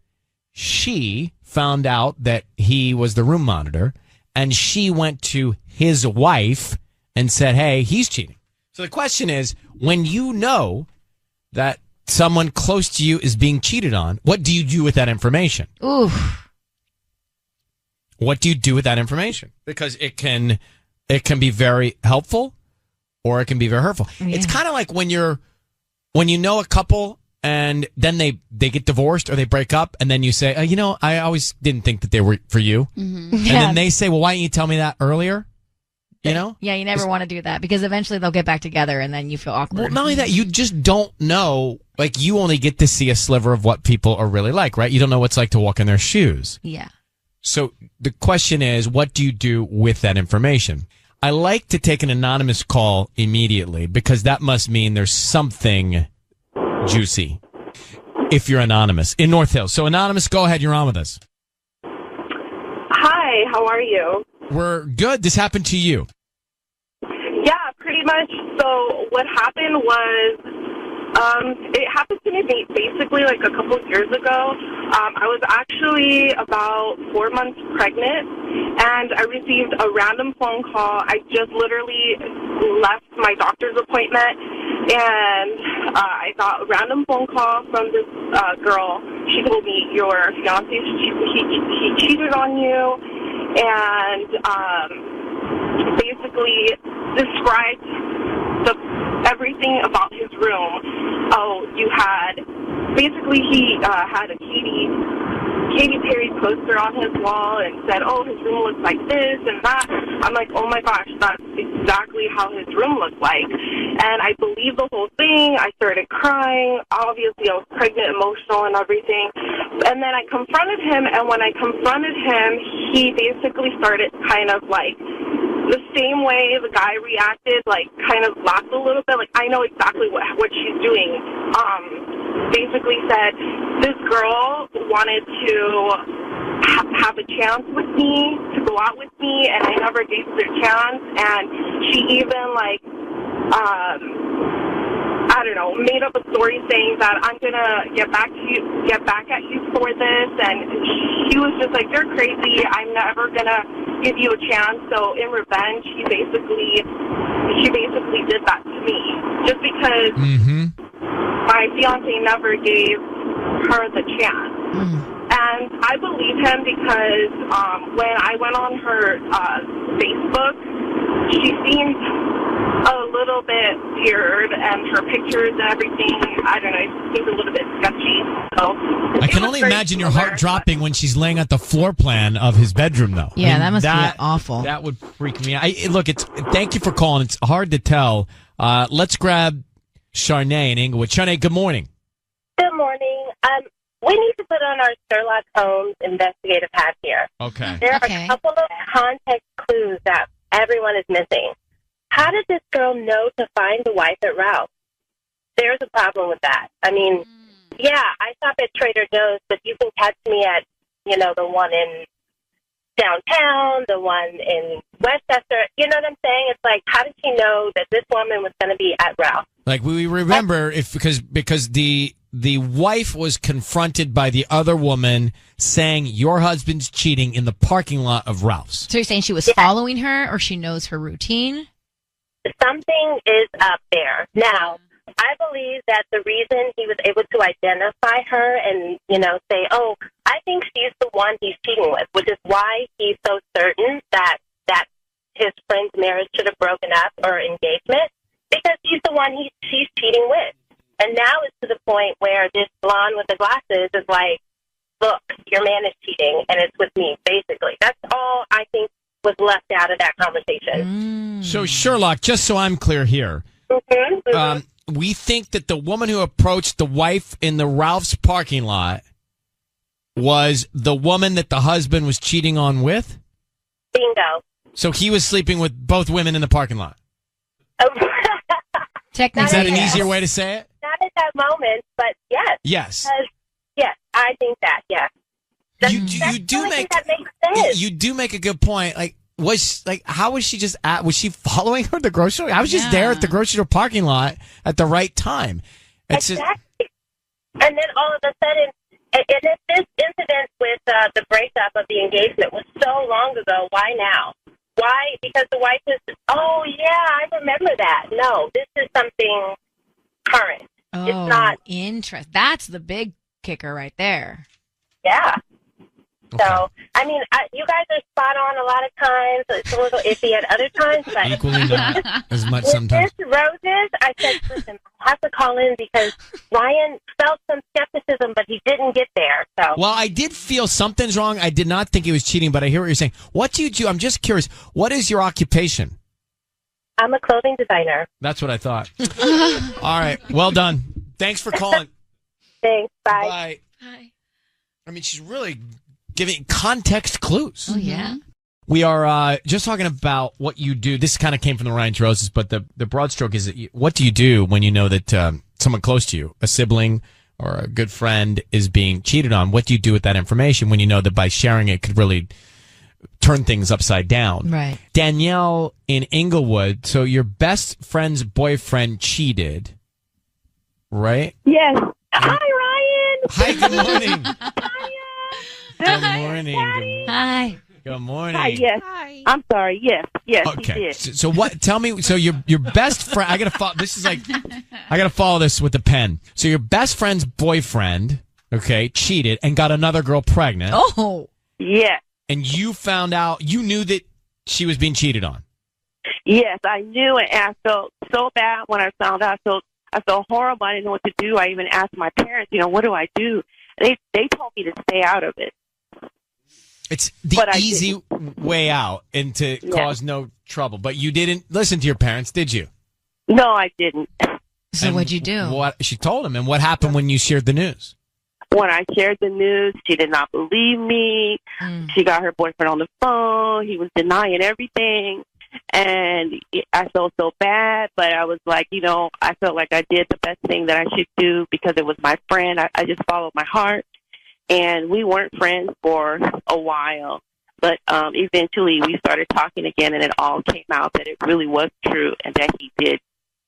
she found out that he was the room monitor, and she went to his wife and said, hey, he's cheating. So the question is, when you know that someone close to you is being cheated on, what do you do with that information? Ooh. What do you do with that information? Because it can be very helpful or it can be very hurtful. Yeah. It's kind of like when you know a couple and then they get divorced or they break up, and then you say, I always didn't think that they were for you. Mm-hmm. And then they say, well, why didn't you tell me that earlier? You know? Yeah, you never want to do that because eventually they'll get back together and then you feel awkward. Well, not only that, you just don't know. Like, you only get to see a sliver of what people are really like, right? You don't know what it's like to walk in their shoes. Yeah. So the question is, what do you do with that information? I like to take an anonymous call immediately because that must mean there's something juicy if you're anonymous in North Hills. So anonymous, go ahead. You're on with us. Hi, how are you? We're good. This happened to you. Yeah, pretty much. So what happened was It happened to me basically like a couple of years ago. I was actually about 4 months pregnant, and I received a random phone call. I just literally left my doctor's appointment, and I got a random phone call from this girl. She told me, your fiancé, he cheated on you, and basically described everything about his room. Oh, he had a Katy Perry poster on his wall and said, oh, his room looks like this and that. I'm like, oh my gosh, that's exactly how his room looked like. And I believed the whole thing. I started crying. Obviously, I was pregnant, emotional, and everything. And then I confronted him, and when I confronted him, he basically started kind of like the same way the guy reacted, like kind of laughed a little bit, like I know exactly what she's doing. Basically said this girl wanted to have a chance with me, to go out with me, and I never gave her a chance. And she even like I don't know, made up a story saying that I'm gonna get back at you for this, and she was just like, you're crazy, I'm never gonna give you a chance. So in revenge, she basically did that to me, just because my fiance never gave her the chance. And I believe him because when I went on her Facebook, she seemed a little bit weird, and her pictures and everything, I don't know, it seems a little bit sketchy. So I can only imagine your heart dropping when she's laying out the floor plan of his bedroom, though. Yeah, that must be awful. That would freak me out. Thank you for calling. It's hard to tell. Let's grab Charnay in Inglewood. Charnay, good morning. Good morning. We need to put on our Sherlock Holmes investigative hat here. Okay. There are a couple of context clues that everyone is missing. How did this girl know to find the wife at Ralph? There's a problem with that. I mean, yeah, I shop at Trader Joe's, but you can catch me at, the one in downtown, the one in Westchester. You know what I'm saying? It's like, how did she know that this woman was going to be at Ralph? Like, we remember because the wife was confronted by the other woman saying your husband's cheating in the parking lot of Ralph's. So you're saying she was following her, or she knows her routine? Something is up there. Now, I believe that the reason he was able to identify her and, say, oh, I think she's the one he's cheating with, which is why he's so certain that his friend's marriage should have broken up or engagement, because he's the one she's cheating with. And now it's to the point where this blonde with the glasses is like, look, your man is cheating, and it's with me, basically. That's all I think was left out of that conversation. So, Sherlock, just so I'm clear here, we think that the woman who approached the wife in the Ralph's parking lot was the woman that the husband was cheating on with? Bingo. So he was sleeping with both women in the parking lot? Technically, is that an easier way to say it? Not at that moment, but yes. Yes. Yes, I think that, yes. You do make a good point. How was she just at? Was she following her at the grocery store? I was just there at the grocery store parking lot at the right time. Exactly. And then all of a sudden, and if this incident with the breakup of the engagement was so long ago, why now? Why? Because the wife is, oh, yeah, I remember that. No, this is something current. Oh, it's not. That's the big kicker right there. Yeah. Okay. So, I mean, you guys are spot on a lot of times. It's a little iffy at other times, but equally not as much with sometimes. This Roses, I said, listen, I have to call in because Ryan felt some skepticism, but he didn't get there. So, well, I did feel something's wrong. I did not think he was cheating, but I hear what you're saying. What do you do? I'm just curious. What is your occupation? I'm a clothing designer. That's what I thought. All right. Well done. Thanks for calling. Thanks. Bye. Bye. Bye. I mean, she's really giving context clues. Oh, yeah. We are just talking about what you do. This kind of came from the Ryan's Roses, but the broad stroke is what do you do when you know that someone close to you, a sibling or a good friend, is being cheated on? What do you do with that information when you know that by sharing it could really turn things upside down? Right. Danielle in Inglewood, so your best friend's boyfriend cheated. right? Yes. Hi, Ryan. Hi, good morning. Good Hi, morning. Daddy. Hi. Good morning. Hi, yes. I'm sorry. Yes, he Okay. did. So what? Tell me. So your best friend. I gotta follow. This is like, I gotta follow this with a pen. So your best friend's boyfriend, okay, cheated and got another girl pregnant. Oh. Yeah. And you found out. You knew that she was being cheated on. Yes, I knew it, and I felt so bad when I found out. I felt horrible. I didn't know what to do. I even asked my parents, what do I do? They told me to stay out of it. It's the easy way out and to cause no trouble. But you didn't listen to your parents, did you? No, I didn't. So And what'd you do? What she told him, and what happened when you shared the news? When I shared the news, she did not believe me. She got her boyfriend on the phone. He was denying everything. And I felt so bad, but I was like, I felt like I did the best thing that I should do because it was my friend. I just followed my heart. And we weren't friends for a while. But eventually we started talking again, and it all came out that it really was true and that he did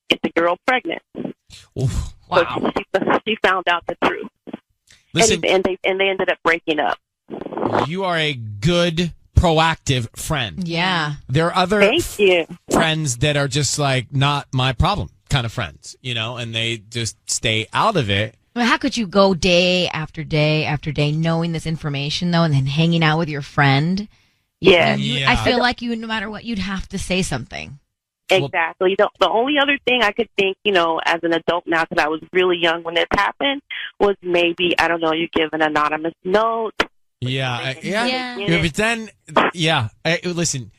get the girl pregnant. Oof, wow. So she found out the truth. Listen, and they ended up breaking up. You are a good, proactive friend. Yeah. There are other Thank you. friends that are just like not my problem kind of friends, and they just stay out of it. Well, how could you go day after day after day knowing this information, though, and then hanging out with your friend? Yeah. I feel like no matter what, you'd have to say something. Exactly. The only other thing I could think, as an adult now, because I was really young when this happened, was maybe, I don't know, you give an anonymous note. Yeah. Yeah. But then, listen,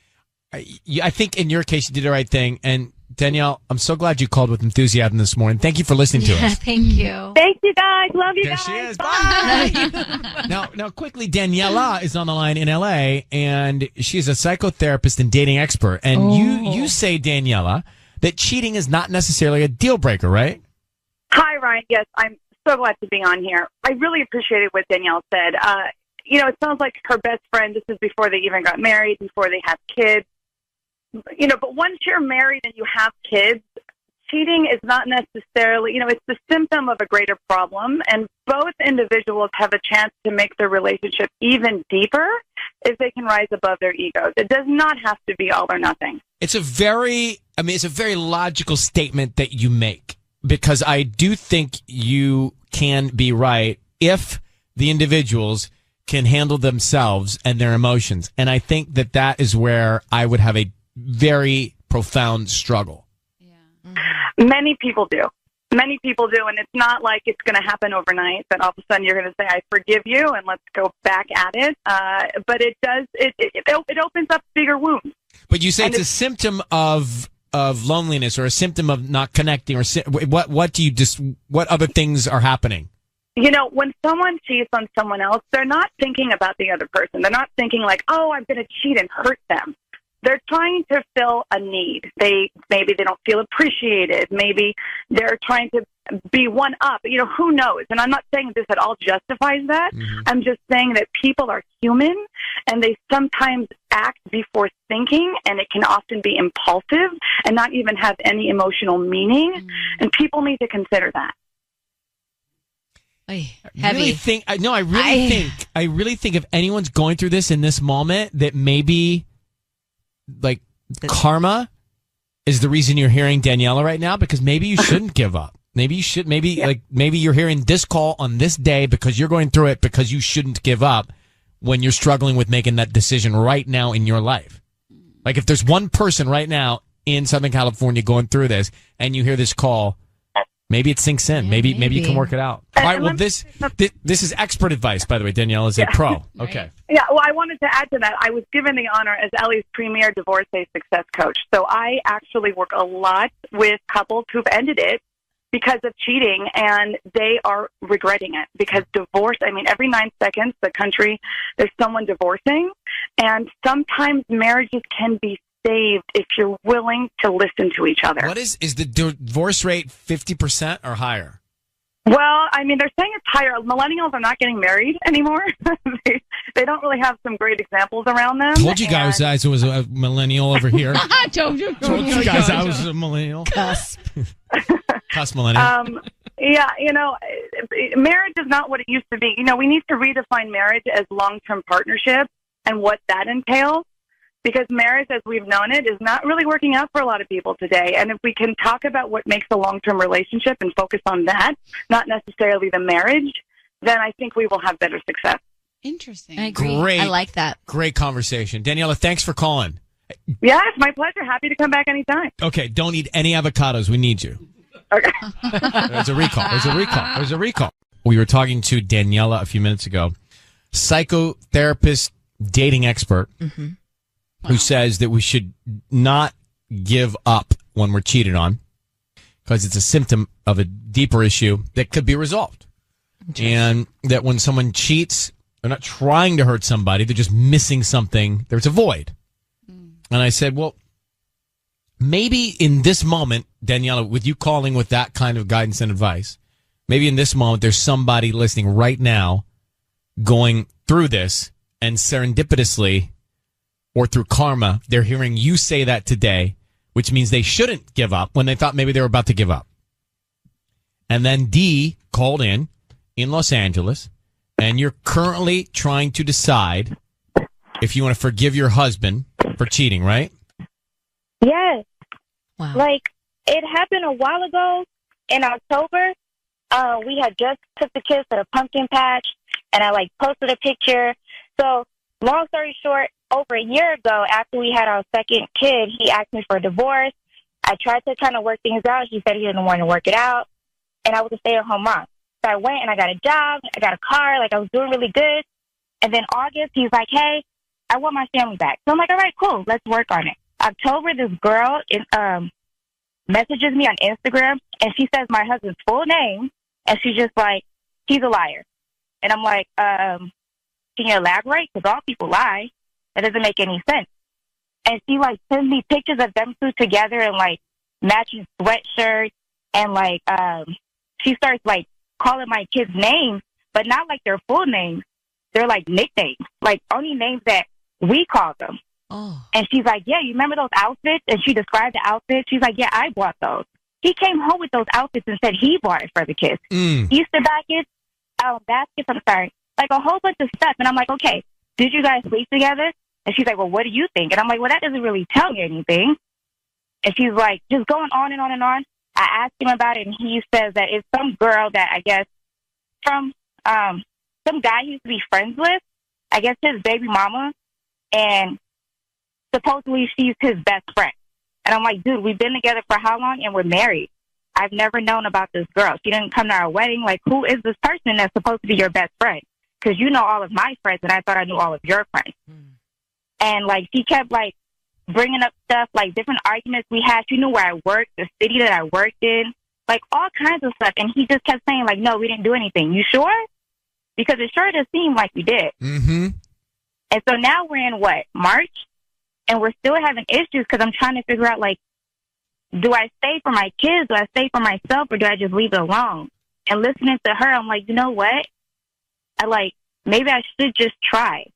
I think in your case you did the right thing. And Danielle, I'm so glad you called with enthusiasm this morning. Thank you for listening to us. Thank you. Thank you, guys. Love you There guys. she is. Bye. Now, quickly, Daniela is on the line in L.A., and she's a psychotherapist and dating expert. And you say, Daniela, that cheating is not necessarily a deal breaker, right? Hi, Ryan. Yes, I'm so glad to be on here. I really appreciated what Danielle said. It sounds like her best friend, this is before they even got married, before they have kids. But once you're married and you have kids, cheating is not necessarily, it's the symptom of a greater problem. And both individuals have a chance to make their relationship even deeper if they can rise above their egos. It does not have to be all or nothing. It's a very logical statement that you make, because I do think you can be right if the individuals can handle themselves and their emotions. And I think that is where I would have a very profound struggle. Many people do. Many people do, and it's not like it's going to happen overnight, that all of a sudden you're going to say, I forgive you, and let's go back at it. But it does, it opens up bigger wounds. But you say it's a symptom of loneliness, or a symptom of not connecting, or what other things are happening? When someone cheats on someone else, they're not thinking about the other person. They're not thinking like, oh, I'm going to cheat and hurt them. They're trying to fill a need. Maybe they don't feel appreciated. Maybe they're trying to be one up. Who knows? And I'm not saying this at all justifies that. Mm-hmm. I'm just saying that people are human, and they sometimes act before thinking, and it can often be impulsive and not even have any emotional meaning. Mm-hmm. And people need to consider that. Heavy. I really think if anyone's going through this in this moment, that maybe like karma is the reason you're hearing Daniela right now, because maybe you shouldn't give up. Maybe you should. Maybe you're hearing this call on this day because you're going through it, because you shouldn't give up when you're struggling with making that decision right now in your life. Like if there's one person right now in Southern California going through this, and you hear this call, maybe it sinks in. Maybe you can work it out. All right. Well, this is expert advice, by the way. Danielle is a pro. Okay. Yeah. Well, I wanted to add to that. I was given the honor as Ellie's premier divorcee success coach. So I actually work a lot with couples who've ended it because of cheating, and they are regretting it, because divorce, every 9 seconds, there's someone divorcing, and sometimes marriages can be saved if you're willing to listen to each other. What is the divorce rate 50% or higher? Well, they're saying it's higher. Millennials are not getting married anymore. They don't really have some great examples around them. Told you guys I was a millennial over here. Told you guys I was a millennial. Cusp. Cusp millennial. Yeah, marriage is not what it used to be. We need to redefine marriage as long-term partnership and what that entails, because marriage, as we've known it, is not really working out for a lot of people today. And if we can talk about what makes a long-term relationship and focus on that, not necessarily the marriage, then I think we will have better success. Interesting. I agree. Great. I like that. Great conversation. Daniela, thanks for calling. Yeah, it's my pleasure. Happy to come back anytime. Okay, don't eat any avocados. We need you. Okay. There's a recall. We were talking to Daniela a few minutes ago, psychotherapist, dating expert, who says that we should not give up when we're cheated on because it's a symptom of a deeper issue that could be resolved. And that when someone cheats, they're not trying to hurt somebody. They're just missing something. There's a void. And I said, well, maybe in this moment, Daniela, with you calling with that kind of guidance and advice, maybe in this moment, there's somebody listening right now going through this, and serendipitously or through karma, they're hearing you say that today, which means they shouldn't give up when they thought maybe they were about to give up. And then D called in Los Angeles, and you're currently trying to decide if you want to forgive your husband for cheating, right? Yes. Wow. Like, it happened a while ago in October. We had just took the kids to the pumpkin patch, and I, posted a picture. So, long story short, over a year ago, after we had our second kid, he asked me for a divorce. I tried to kind of work things out. He said he didn't want to work it out, and I was a stay-at-home mom. So I went and I got a job. I got a car. I was doing really good. And then August, he's like, hey, I want my family back. So I'm like, all right, cool. Let's work on it. October, this girl messages me on Instagram, and she says my husband's full name, and she's just like, he's a liar. And I'm like, can you elaborate? Because all people lie. That doesn't make any sense. And she, sends me pictures of them two together in, matching sweatshirts, and, she starts, calling my kids names, but not, their full names. They're, nicknames, only names that we call them. Oh. And she's like, yeah, you remember those outfits? And she described the outfits. She's like, yeah, I bought those. He came home with those outfits and said he bought it for the kids. Easter baskets, a whole bunch of stuff. And I'm like, okay, did you guys sleep together? And she's like, well, what do you think? And I'm like, well, that doesn't really tell me anything. And she's like, just going on and on and on. I asked him about it, and he says that it's some girl that I guess from some guy he used to be friends with, I guess his baby mama, and supposedly she's his best friend. And I'm like, dude, we've been together for how long, and we're married? I've never known about this girl. She didn't come to our wedding. Who is this person that's supposed to be your best friend? Because you know all of my friends, and I thought I knew all of your friends. And, she kept, bringing up stuff, different arguments we had. She knew where I worked, the city that I worked in, all kinds of stuff. And he just kept saying, no, we didn't do anything. You sure? Because it sure does seem like we did. Mm-hmm. And so now we're in, March? And we're still having issues because I'm trying to figure out, do I stay for my kids? Do I stay for myself? Or do I just leave it alone? And listening to her, I'm like, you know what? Maybe I should just try.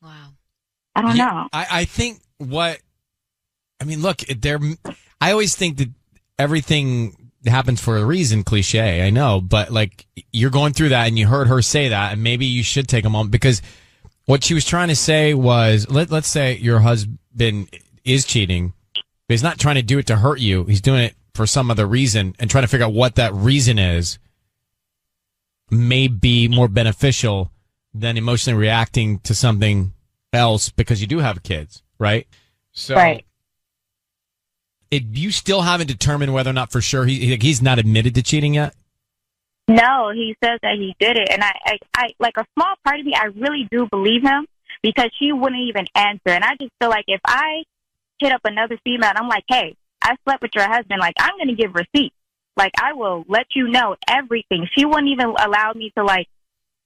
Wow. I don't know. I think look, I always think that everything happens for a reason, cliche, I know, but you're going through that and you heard her say that, and maybe you should take a moment, because what she was trying to say was, let's say your husband is cheating, but he's not trying to do it to hurt you. He's doing it for some other reason, and trying to figure out what that reason is may be more beneficial than emotionally reacting to something else, because you do have kids, right? So, right. You still haven't determined whether or not for sure he's not admitted to cheating yet? No, he says that he did it. And I a small part of me, I really do believe him, because she wouldn't even answer. And I just feel like if I hit up another female and I'm like, hey, I slept with your husband, I'm going to give receipts. I will let you know everything. She wouldn't even allow me to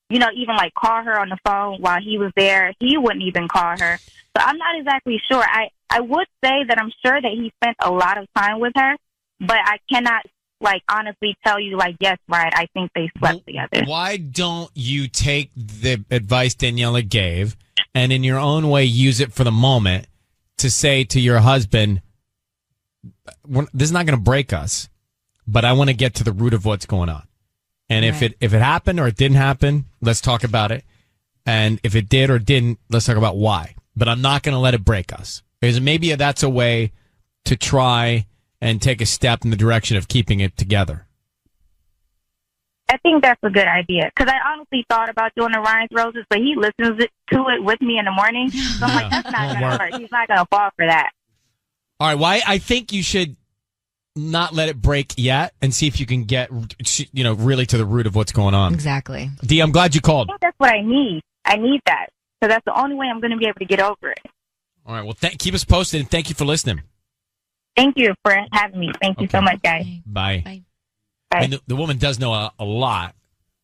even call her on the phone while he was there. He wouldn't even call her. So I'm not exactly sure. I would say that I'm sure that he spent a lot of time with her, but I cannot honestly tell you yes, right, I think they slept together. Why don't you take the advice Daniela gave and in your own way use it for the moment to say to your husband, this is not going to break us. but I want to get to the root of what's going on. And if it happened or it didn't happen, let's talk about it. And if it did or didn't, let's talk about why. But I'm not going to let it break us. Because maybe that's a way to try and take a step in the direction of keeping it together. I think that's a good idea. Because I honestly thought about doing the Ryan's Roses, but he listens to it with me in the morning. So I'm like, that's not going to work. He's not going to fall for that. All right. Why? I think you should not let it break yet and see if you can get, really to the root of what's going on. Exactly. Dee, I'm glad you called. I think that's what I need. I need that. So that's the only way I'm going to be able to get over it. All right. Well, keep us posted, and thank you for listening. Thank you for having me. Thank you so much, guys. Bye. Bye. And the woman does know a lot,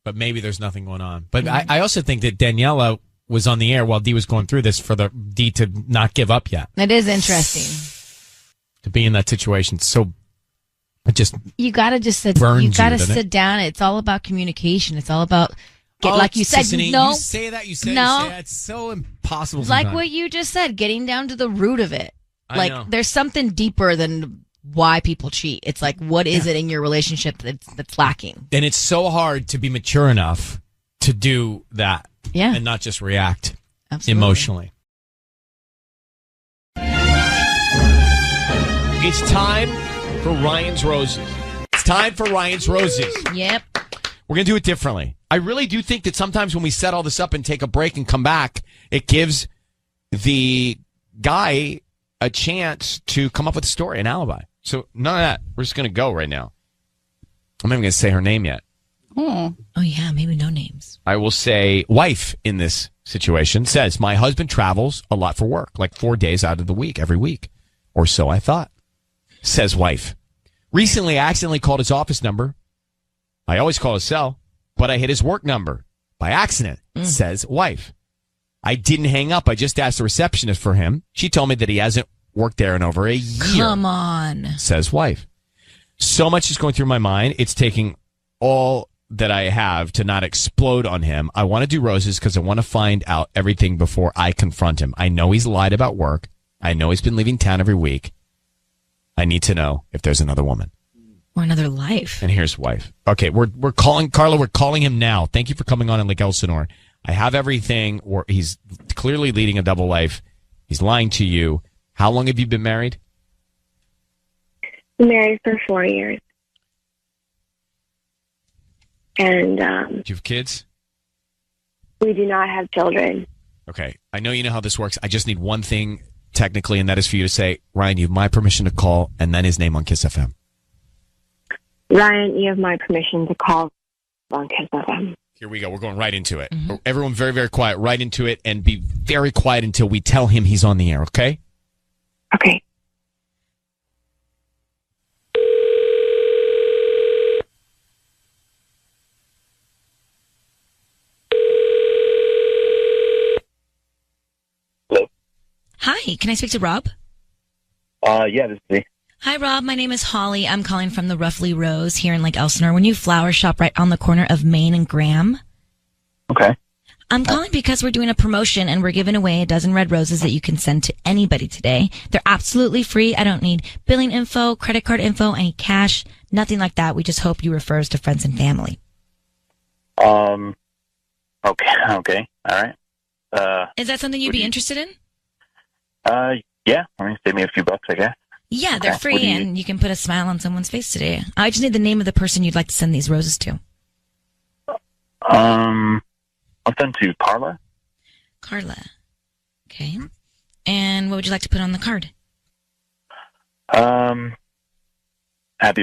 but maybe there's nothing going on. But I also think that Daniela was on the air while Dee was going through this for the Dee to not give up yet. It is interesting. To be in that situation. So it just you got to just sit down. It's all about communication. It's all about like you said, Sissany, no. You say that, you say that. It's so impossible sometimes. Like what you just said, getting down to the root of it. I know. There's something deeper than why people cheat. It's like, what is it in your relationship that's lacking? And it's so hard to be mature enough to do that. Yeah. And not just react emotionally. It's time for Ryan's Roses. It's time for Ryan's Roses. Yep. We're going to do it differently. I really do think that sometimes when we set all this up and take a break and come back, it gives the guy a chance to come up with a story, an alibi. So none of that. We're just going to go right now. I'm not even going to say her name yet. Oh, yeah, maybe no names. I will say wife in this situation says, my husband travels a lot for work, like 4 days out of the week, every week. Or so I thought. Says wife. Recently, I accidentally called his office number. I always call his cell, but I hit his work number by accident, says wife. I didn't hang up. I just asked the receptionist for him. She told me that he hasn't worked there in over a year. Come on. Says wife. So much is going through my mind. It's taking all that I have to not explode on him. I want to do roses because I want to find out everything before I confront him. I know he's lied about work. I know he's been leaving town every week. I need to know if there's another woman. Or another life. And here's wife. Okay, we're calling Carla. We're calling him now. Thank you for coming on in Lake Elsinore. I have everything. Or he's clearly leading a double life. He's lying to you. How long have you been married? Married for 4 years. And do you have kids? We do not have children. Okay, I know you know how this works. I just need one thing technically, and that is for you to say, Ryan, you have my permission to call, and then his name on Kiss FM. Ryan, you have my permission to call on Kiss FM. Here we go. We're going right into it. Everyone very, very quiet. Right into it, and be very quiet until we tell him he's on the air, okay? Okay. Hi, can I speak to Rob? Yeah, this is me. Hi, Rob. My name is Holly. I'm calling from the Roughly Rose here in Lake Elsinore. We're a new flower shop right on the corner of Main and Graham. Okay. I'm calling because we're doing a promotion and we're giving away a dozen red roses that you can send to anybody today. They're absolutely free. I don't need billing info, credit card info, any cash, nothing like that. We just hope you refer us to friends and family. Okay. All right. Is that something you'd be interested in? Yeah. I mean, save me a few bucks, I guess. Yeah, they're free, and you can put a smile on someone's face today. I just need the name of the person you'd like to send these roses to. I'll send to Carla. Carla. Okay. And what would you like to put on the card? Happy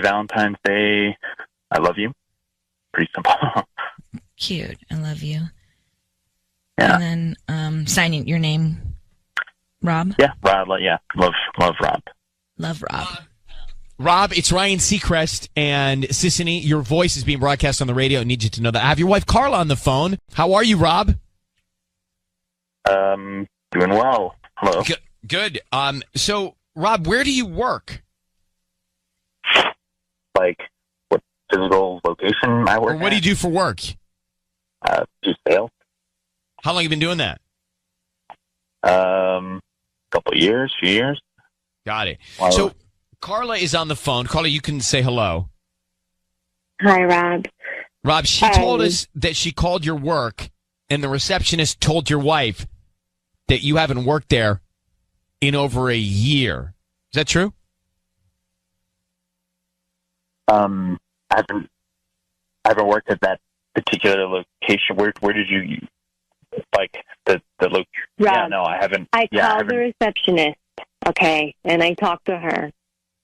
Valentine's Day. I love you. Pretty simple. Cute. I love you. Yeah. And then signing your name, Rob? Yeah, Rob. Yeah, love Rob. Love Rob. Rob, it's Ryan Seacrest and Sissany. Your voice is being broadcast on the radio. I need you to know that. I have your wife, Carla, on the phone. How are you, Rob? Doing well. Hello. Good. So, Rob, where do you work? Like, what physical location I work Or what do you do for work? Do sales. How long have you been doing that? Few years. Got it. Wow. So, Carla is on the phone. Carla, you can say hello. Hi, Rob. Rob, she told us that she called your work, and the receptionist told your wife that you haven't worked there in over a year. Is that true? I haven't worked at that particular location. Where did you like the location? Yeah, no, I haven't. I called the receptionist, okay, and I talked to her,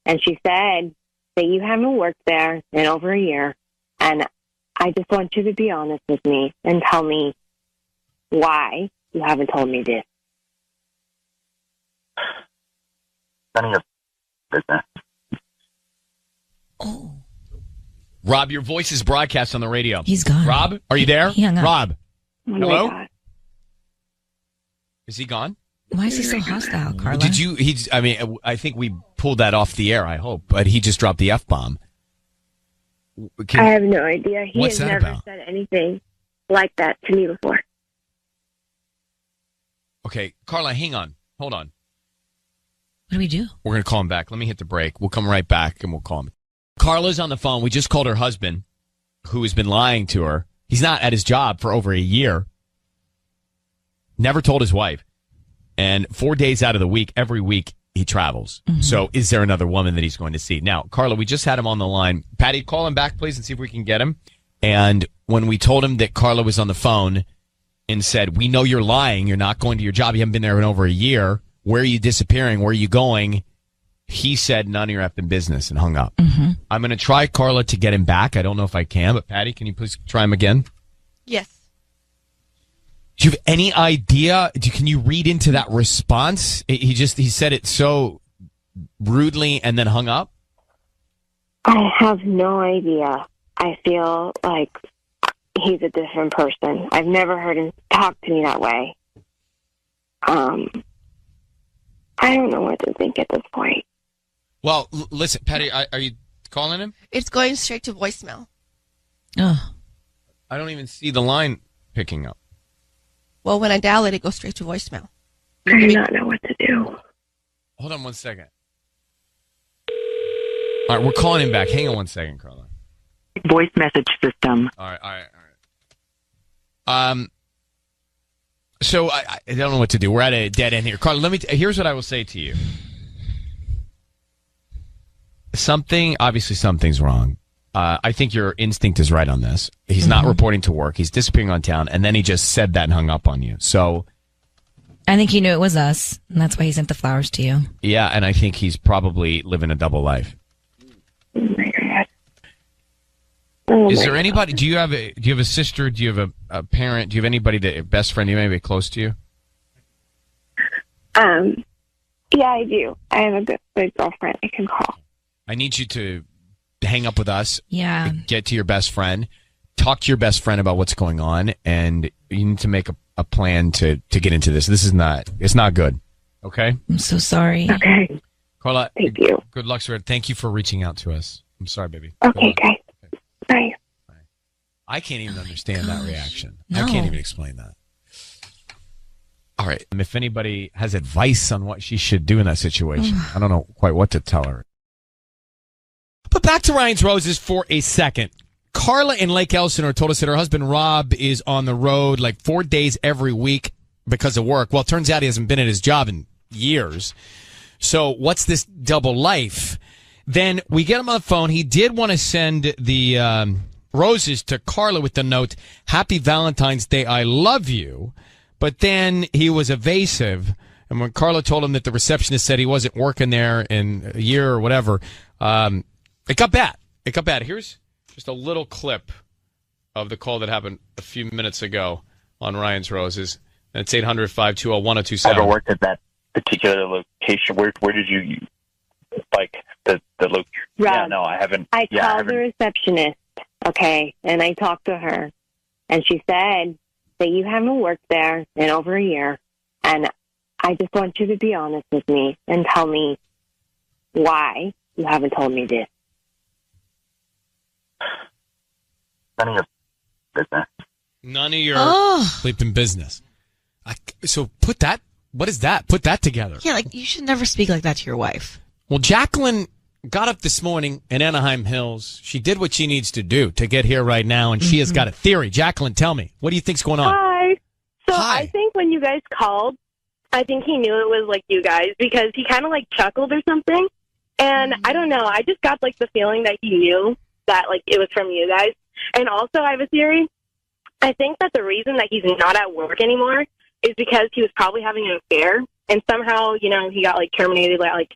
and she said that you haven't worked there in over a year, and I just want you to be honest with me and tell me why you haven't told me this. None of your business. Oh. Rob, your voice is broadcast on the radio. He's gone. Rob, are you there? He hung up. Rob. Oh Hello? my God. Is he gone? Why is he so hostile, Carla? Did you? I think we pulled that off the air. I hope, but he just dropped the F-bomb. I have no idea. He What's has that never about? said anything like that to me before. Okay, Carla, hang on. Hold on. What do we do? We're going to call him back. Let me hit the break. We'll come right back and we'll call him. Carla's on the phone. We just called her husband, who has been lying to her. He's not at his job for over a year. Never told his wife. And 4 days out of the week, every week, he travels. Mm-hmm. So is there another woman that he's going to see? Now, Carla, we just had him on the line. Patty, call him back, please, and see if we can get him. And when we told him that Carla was on the phone and said, we know you're lying. You're not going to your job. You haven't been there in over a year. Where are you disappearing? Where are you going? He said, none of your effing business, and hung up. Mm-hmm. I'm going to try, Carla, to get him back. I don't know if I can, but Patty, can you please try him again? Yes. Do you have any idea? Can you read into that response? He said it so rudely and then hung up? I have no idea. I feel like he's a different person. I've never heard him talk to me that way. I don't know what to think at this point. Well, listen, Patty, are you calling him? It's going straight to voicemail. Oh. I don't even see the line picking up. Well, when I dial it, it goes straight to voicemail. I do not know what to do. Hold on 1 second. All right, we're calling him back. Hang on 1 second, Carla. Voice message system. All right. So I don't know what to do. We're at a dead end here. Carla, here's what I will say to you. Obviously something's wrong. I think your instinct is right on this. He's not reporting to work. He's disappearing on town, and then he just said that and hung up on you. So I think he knew it was us, and that's why he sent the flowers to you. yeah, and I think he's probably living a double life. Oh my God. Is there anybody? Do you have a sister? Do you have a parent? Do you have anybody a best friend? Do you have anybody close to you? Yeah, I do. I have a good girlfriend I can call. I need you to hang up with us. Yeah. Get to your best friend. Talk to your best friend about what's going on, and you need to make a plan to get into this. It's not good. Okay? I'm so sorry. Okay. Carla, thank you. Good luck, sir. Thank you for reaching out to us. I'm sorry, baby. Okay, guys. Bye. I can't even understand that reaction. No. I can't even explain that. All right. If anybody has advice on what she should do in that situation, I don't know quite what to tell her. But back to Ryan's Roses for a second. Carla in Lake Elsinore told us that her husband Rob is on the road like 4 days every week because of work. Well, it turns out he hasn't been at his job in years. So what's this double life? Then we get him on the phone. He did want to send the roses to Carla with the note, Happy Valentine's Day, I love you. But then he was evasive. And when Carla told him that the receptionist said he wasn't working there in a year or whatever, it got bad. Here's just a little clip of the call that happened a few minutes ago on Ryan's Roses. And it's 800-520-1027. I haven't worked at that particular location. Where did you like the location? Rob, yeah, no, I haven't. I called the receptionist, okay, and I talked to her, and she said that you haven't worked there in over a year, and I just want you to be honest with me and tell me why you haven't told me this. None of your business. None of your bleeping business. So put that. What is that? Put that together. Yeah, like you should never speak like that to your wife. Well, Jacqueline got up this morning in Anaheim Hills. She did what she needs to do to get here right now, and she has got a theory. Jacqueline, tell me, what do you think's going on? Hi. So Hi. I think when you guys called, I think he knew it was like you guys because he kind of like chuckled or something. And I don't know. I just got like the feeling that he knew that like it was from you guys. And also I have a theory. I think that the reason that he's not at work anymore is because he was probably having an affair. And somehow, you know, he got like terminated, like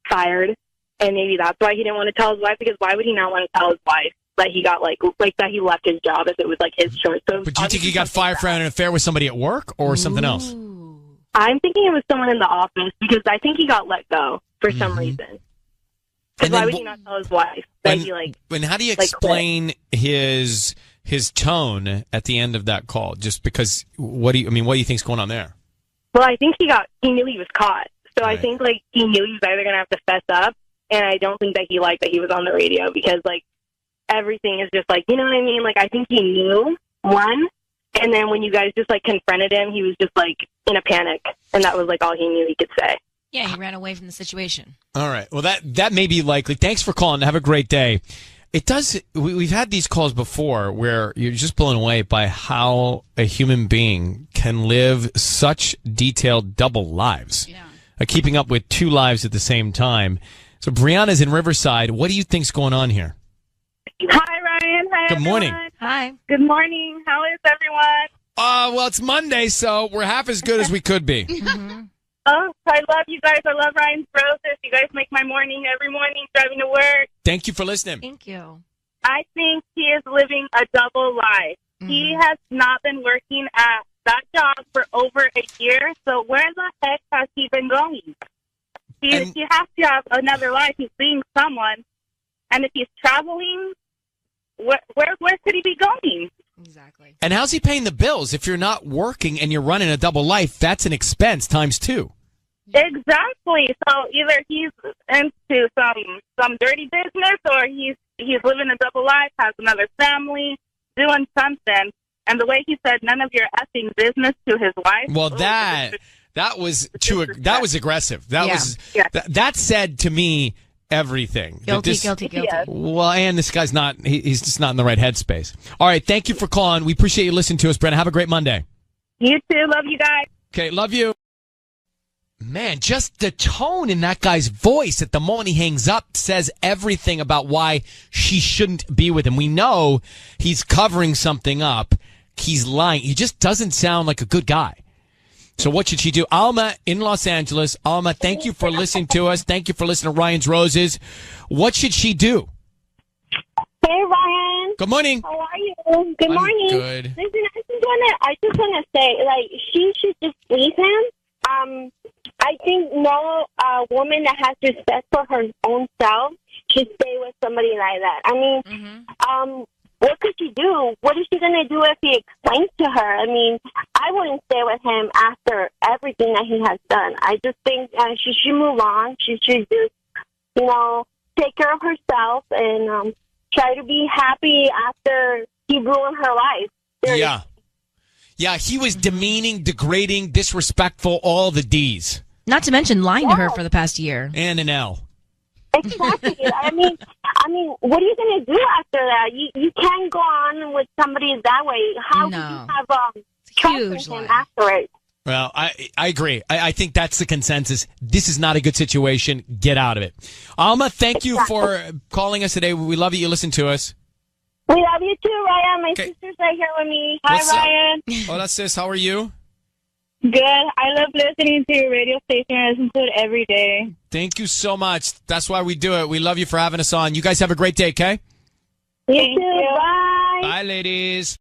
fired. And maybe that's why he didn't want to tell his wife, because why would he not want to tell his wife that he got like that he left his job if it was like his choice? So But do you think he got fired for having an affair with somebody at work or something else? I'm thinking it was someone in the office because I think he got let go for some reason. Because why would he not tell his wife that he like? And how do you like, explain his tone at the end of that call? Just because, what do you think's going on there? Well, I think he knew he was caught. So I think like he knew he was either going to have to fess up, and I don't think that he liked that he was on the radio because like everything is just like, you know what I mean? Like I think he knew one, and then when you guys just like confronted him, he was just like in a panic, and that was like all he knew he could say. Yeah, he ran away from the situation. All right. Well, that may be likely. Thanks for calling. Have a great day. It does. We've had these calls before where you're just blown away by how a human being can live such detailed double lives. Yeah. Keeping up with two lives at the same time. So Brianna's in Riverside. What do you think's going on here? Hi, Ryan. Hi, Good morning. everyone. Hi. Good morning. How is everyone? Well, it's Monday, so we're half as good as we could be. Oh, I love you guys. I love Ryan's Roses. You guys make my morning every morning driving to work. Thank you for listening. Thank you. I think he is living a double life. He has not been working at that job for over a year, so where the heck has he been going? He has to have another life. He's seeing someone, and if he's traveling, where could he be going? Exactly. And how's he paying the bills? If you're not working and you're running a double life, that's an expense times two. Exactly. So either he's into some dirty business, or he's living a double life, has another family, doing something. And the way he said, none of your effing business to his wife. Well, that was aggressive. That said to me everything. Guilty. Well, and this guy's he's just not in the right headspace. All right, thank you for calling. We appreciate you listening to us, Brenna. Have a great Monday. You too. Love you guys. Okay, love you. Man, just the tone in that guy's voice at the moment he hangs up says everything about why she shouldn't be with him. We know he's covering something up. He's lying. He just doesn't sound like a good guy. So what should she do? Alma in Los Angeles. Alma, thank you for listening to us. Thank you for listening to Ryan's Roses. What should she do? Hey, Ryan. Good morning. How are you? Good morning. Good. Listen, I just want to say, like, she should just leave him. I think no woman that has respect for her own self should stay with somebody like that. I mean, what could she do? What is she going to do if he explains to her? I mean, I wouldn't stay with him after everything that he has done. I just think she should move on. She should just, take care of herself and try to be happy after he ruined her life. Yeah. Yeah, he was demeaning, degrading, disrespectful, all the D's. Not to mention lying to her for the past year. And an L. Exactly. I mean, what are you going to do after that? You can't go on with somebody that way. How can you have trust in him after it? Well, I agree. I think that's the consensus. This is not a good situation. Get out of it. Alma, thank you for calling us today. We love you listen to us. We love you too, Ryan. My sister's right here with me. What's Hi, Ryan. Hola, sis. How are you? Good. I love listening to your radio station. I listen to it every day. Thank you so much. That's why we do it. We love you for having us on. You guys have a great day, okay? You too. Bye. Bye, ladies.